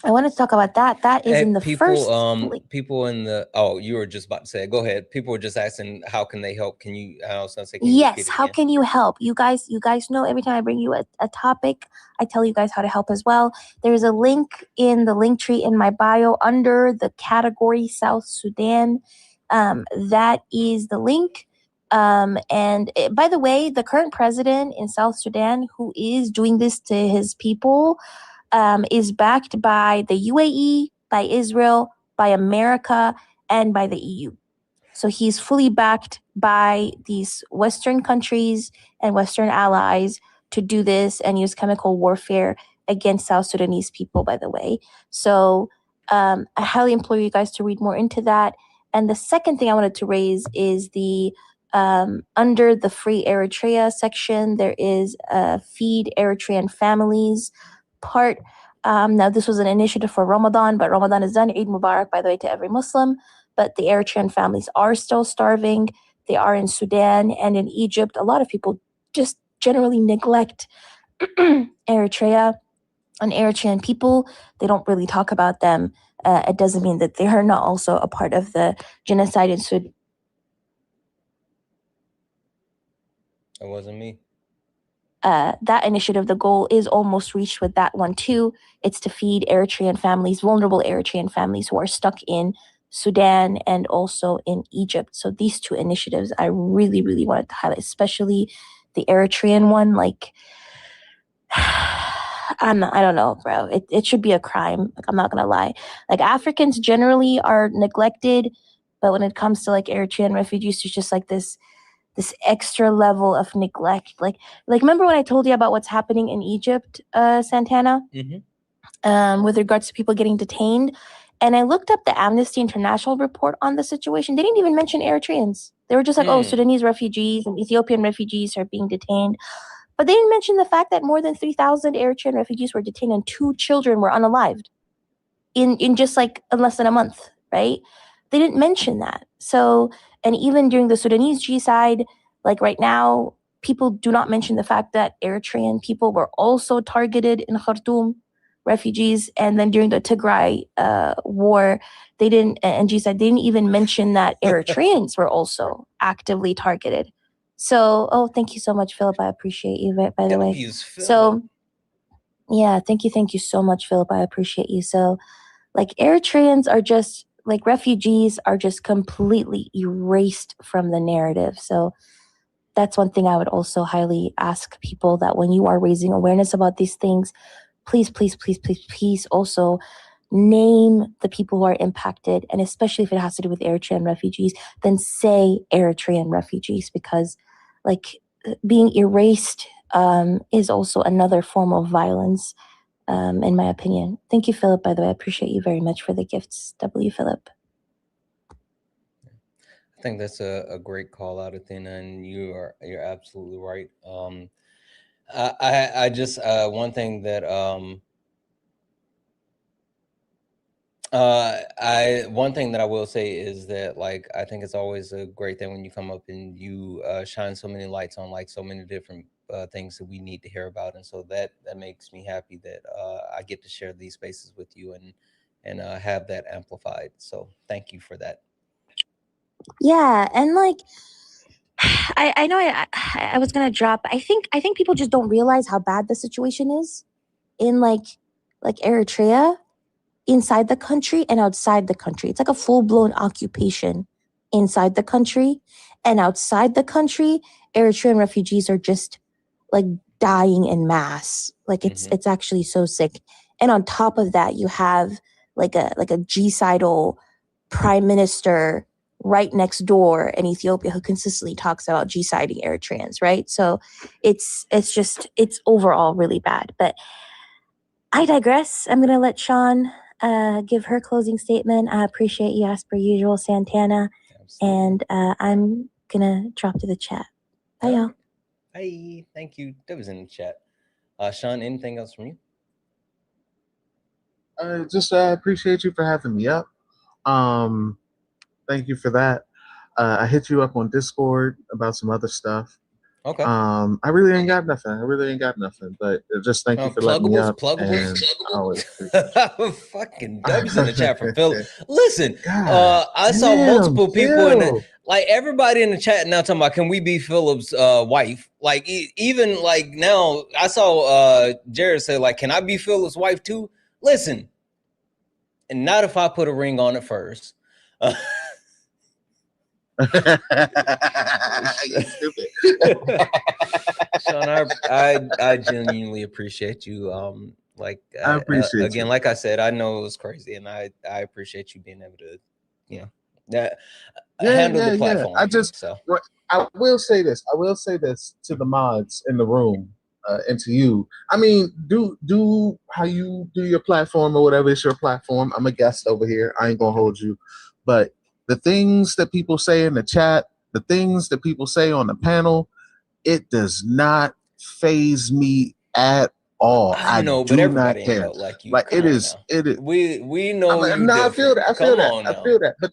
S14: I wanted to talk about that. That is in the first link.
S1: People in the you were just about to say it. Go ahead. People were just asking how can they help. Can you I was gonna say can you repeat
S14: Yes,
S1: it
S14: how
S1: again?
S14: can you help? You guys know every time I bring you a topic, I tell you guys how to help as well. There's a link in the link tree in my bio under the category South Sudan. That is the link. By the way, the current president in South Sudan who is doing this to his people is backed by the UAE, by Israel, by America, and by the EU. So he's fully backed by these Western countries and Western allies to do this and use chemical warfare against South Sudanese people, by the way. So I highly implore you guys to read more into that. And the second thing I wanted to raise is the under the Free Eritrea section, there is a Feed Eritrean Families part. Now, this was an initiative for Ramadan, but Ramadan is done. Eid Mubarak, by the way, to every Muslim. But the Eritrean families are still starving. They are in Sudan and in Egypt. A lot of people just generally neglect Eritrea and Eritrean people. They don't really talk about them. It doesn't mean that they are not also a part of the genocide in Sudan.
S1: It wasn't me.
S14: That initiative, the goal is almost reached with that one too. It's to feed Eritrean families, vulnerable Eritrean families who are stuck in Sudan and also in Egypt. So these two initiatives I really, really wanted to highlight, especially the Eritrean one. Like, I don't know, bro. It should be a crime. Like, I'm not gonna lie. Like, Africans generally are neglected, but when it comes to like Eritrean refugees, there's just like this extra level of neglect. Like remember when I told you about what's happening in Egypt, Santana? With regards to people getting detained. And I looked up the Amnesty International report on the situation. They didn't even mention Eritreans. They were just like, oh, Sudanese refugees and Ethiopian refugees are being detained. But they didn't mention the fact that more than 3,000 Eritrean refugees were detained and 2 children were unalived in just like in less than a month, right? They didn't mention that. So, and even during the Sudanese genocide, like right now, people do not mention the fact that Eritrean people were also targeted in Khartoum, refugees. And then during the Tigray war, they didn't, and genocide, they didn't even mention that Eritreans were also actively targeted. So, thank you so much, Philip. I appreciate you, by the way. So, yeah, thank you so much, Philip. I appreciate you. So, like, Eritreans are just, like, refugees are just completely erased from the narrative. So that's one thing I would also highly ask people, that when you are raising awareness about these things, please, please, please, please, please also name the people who are impacted. And especially if it has to do with Eritrean refugees, then say Eritrean refugees, because like being erased is also another form of violence, in my opinion. Thank you, Philip, by the way. I appreciate you very much for the gifts. W. Philip.
S1: think that's a great call out, Athena, and you're absolutely right. I just one thing that one thing that I will say is that, like, I think it's always a great thing when you come up and you shine so many lights on like so many different things that we need to hear about, and so that makes me happy that I get to share these spaces with you and have that amplified. So thank you for that.
S8: Yeah, and like I know I was gonna drop. I think people just don't realize how bad the situation is in like Eritrea, inside the country and outside the country. It's like a full-blown occupation inside the country, and outside the country, Eritrean refugees are just like dying in mass. Like it's actually so sick. And on top of that, you have like a genocidal prime minister right next door in Ethiopia who consistently talks about genociding Eritreans, right? So it's overall really bad. But I digress. I'm gonna let Sean give her closing statement. I appreciate you as per usual, Santana. And I'm gonna drop to the chat. Bye, y'all.
S1: Hey, thank you. That was in the chat. Sean, anything else from you?
S18: Just appreciate you for having me up. Thank you for that. I hit you up on Discord about some other stuff.
S1: Okay.
S18: I really ain't got nothing. But just thank you for letting me up.
S1: Pluggables.
S18: And I always
S1: fucking W's in the chat from Phil. Listen, I saw
S18: damn,
S1: multiple people in
S18: Phil.
S1: the, like, everybody in the chat now talking about, can we be Philip's wife? Like even like now, I saw Jared say, like, can I be Philip's wife too? Listen, and not if I put a ring on it first.
S18: You stupid.
S1: Sean, I genuinely appreciate you.
S18: I appreciate
S1: again,
S18: you.
S1: like I said, I know it was crazy, and I appreciate you being able to, handle the platform.
S18: I just,
S1: so
S18: I will say this. I will say this to the mods in the room, and to you. I mean, do how you do your platform or whatever. It's your platform. I'm a guest over here. I ain't gonna hold you, but the things that people say in the chat, the things that people say on the panel, it does not faze me at all.
S1: I know, but everybody ain't built like you.
S18: Like
S1: Come
S18: it
S1: on
S18: is.
S1: now.
S18: It is.
S1: We know you.
S18: No, I feel that. I feel
S1: Come
S18: that.
S1: on
S18: I
S1: now.
S18: feel that. But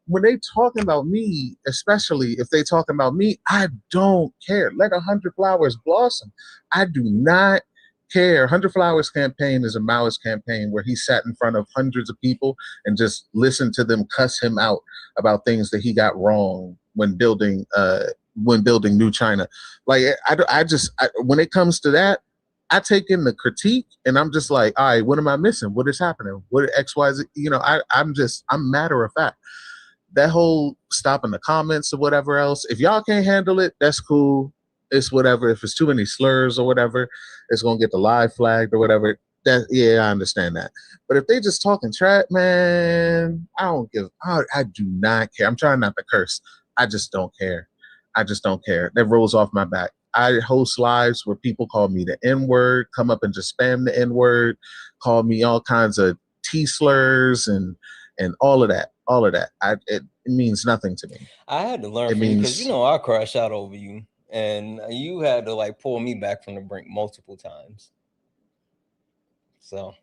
S18: when they talking about me, especially if they talking about me, I don't care. Let 100 flowers blossom. I do not care. 100 Flowers campaign is a Maoist campaign where he sat in front of hundreds of people and just listened to them cuss him out about things that he got wrong when building New China. Like I just when it comes to that, I take in the critique and I'm just like, all right, what am I missing? What is happening? What X, Y, Z? You know, I'm matter of fact. That whole stopping the comments or whatever else, if y'all can't handle it, that's cool. It's whatever. If it's too many slurs or whatever, it's gonna get the live flagged or whatever. I understand that. But if they just talking trash, man, I do not care. I'm trying not to curse. I just don't care. I just don't care. That rolls off my back. I host lives where people call me the N-word, come up and just spam the N-word, call me all kinds of T-slurs and all of that. All of that. It means nothing to me.
S1: I had to learn from you because I crash out over you, and you had to like pull me back from the brink multiple times. So,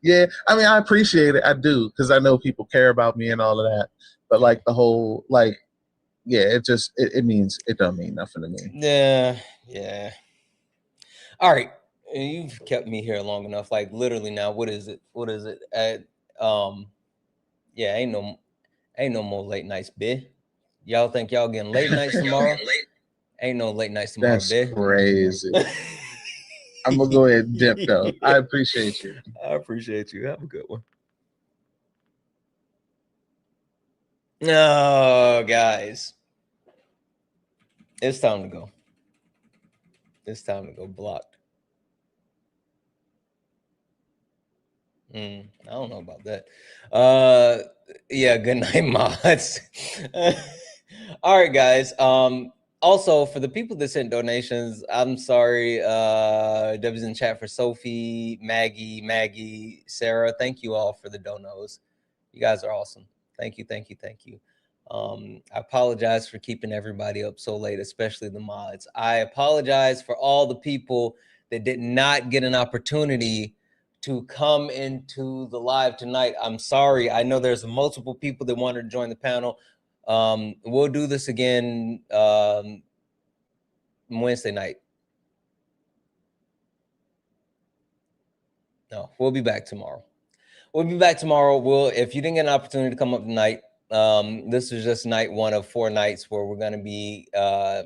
S18: yeah, I mean, I appreciate it. I do, because I know people care about me and all of that. But like the whole, like, yeah, it don't mean nothing to me.
S1: Yeah. All right, you've kept me here long enough. Like literally now, what is it? Yeah, ain't no more late nights, bitch. Y'all think y'all getting late nights tomorrow? Ain't no late nights tomorrow,
S18: That's
S1: bitch.
S18: crazy. I'm gonna go ahead and dip though. I appreciate you.
S1: I appreciate you. Have a good one. No, guys. It's time to go. It's time to go. Blocked. I don't know about that. Yeah, good night, mods. All right, guys. Also, for the people that sent donations, I'm sorry. That was in chat for Sophie, Maggie, Sarah. Thank you all for the donos. You guys are awesome. Thank you. I apologize for keeping everybody up so late, especially the mods. I apologize for all the people that did not get an opportunity to come into the live tonight. I'm sorry. I know there's multiple people that wanted to join the panel. We'll do this again Wednesday night. No, we'll be back tomorrow. If you didn't get an opportunity to come up tonight, this is just night one of 4 nights where we're going to be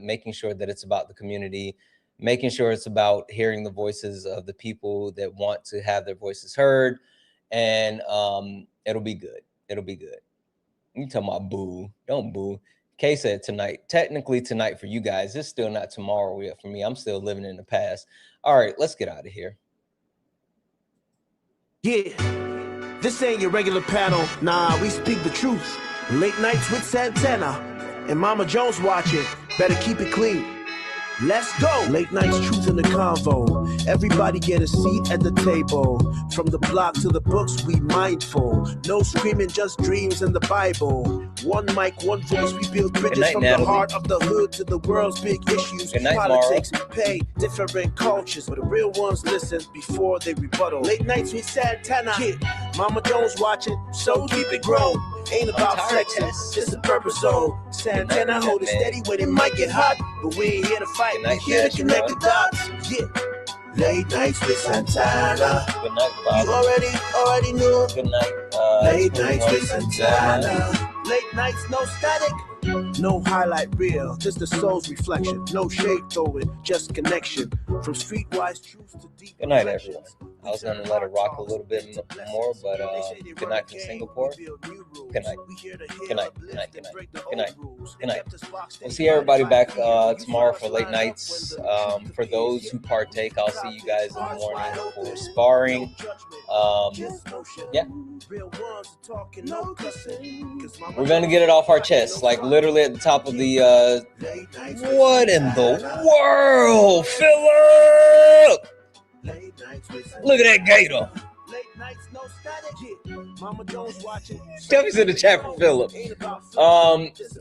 S1: making sure that it's about the community, making sure it's about hearing the voices of the people that want to have their voices heard, and it'll be good. You talking about boo? Don't boo. Kay said tonight. Technically tonight for you guys. It's still not tomorrow yet for me. I'm still living in the past. All right, let's get out of here.
S2: Yeah, this ain't your regular panel. Nah, we speak the truth. Late nights with Santana and Mama Jones watching. Better keep it clean. Let's go. Late nights, truth in the convo. Everybody get a seat at the table. From the block to the books, we mindful. No screaming, just dreams in the Bible. One mic, one voice, we build bridges
S1: night,
S2: from
S1: Natalie.
S2: the heart of the hood to the world's big issues.
S1: Good night,
S2: politics, pay, different cultures, but the real ones listen before they rebuttal. Late nights with Santana. Yeah. Mama Jones watching, so keep it grown. Ain't about flexing, it's the purpose zone. Santana hold it steady when it might get hot, but we ain't here to fight, we here to connect the dots. Yeah. Late nights with Santana.
S1: Good night, Bob.
S2: You already knew.
S1: Good night.
S2: Late nights with Santana. Late nights, no static. No highlight reel, just the soul's reflection. No shade throwing, just connection. From streetwise truths to deep.
S1: Good night, everyone. I was gonna let it rock a little bit more, but good night from Singapore. Good night. Good night. Good night. Good night. Good night. Good night. We'll see everybody back tomorrow for late nights. For those who partake, I'll see you guys in the morning for sparring. Yeah. We're gonna get it off our chest, like literally at the top of the what in the world, Philip? Look at that gator. Stephanie's in the chat for Philip.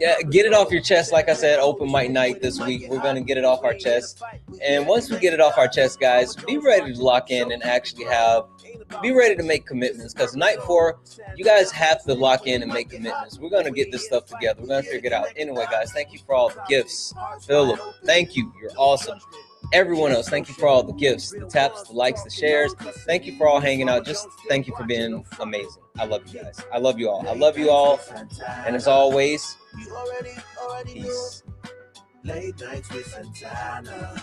S1: Yeah, get it off your chest. Like I said, open mic night this week. We're gonna get it off our chest, and once we get it off our chest, guys, be ready to lock in and actually be ready to make commitments. Because night 4, you guys have to lock in and make commitments. We're gonna get this stuff together. We're gonna figure it out. Anyway, guys, thank you for all the gifts. Philip, thank you. You're awesome. Everyone else, thank you for all the gifts, the taps, the likes, the shares. Thank you for all hanging out. Just thank you for being amazing. I love you guys. I love you all. I love you all. And as always, peace.
S2: Late nights with Santana.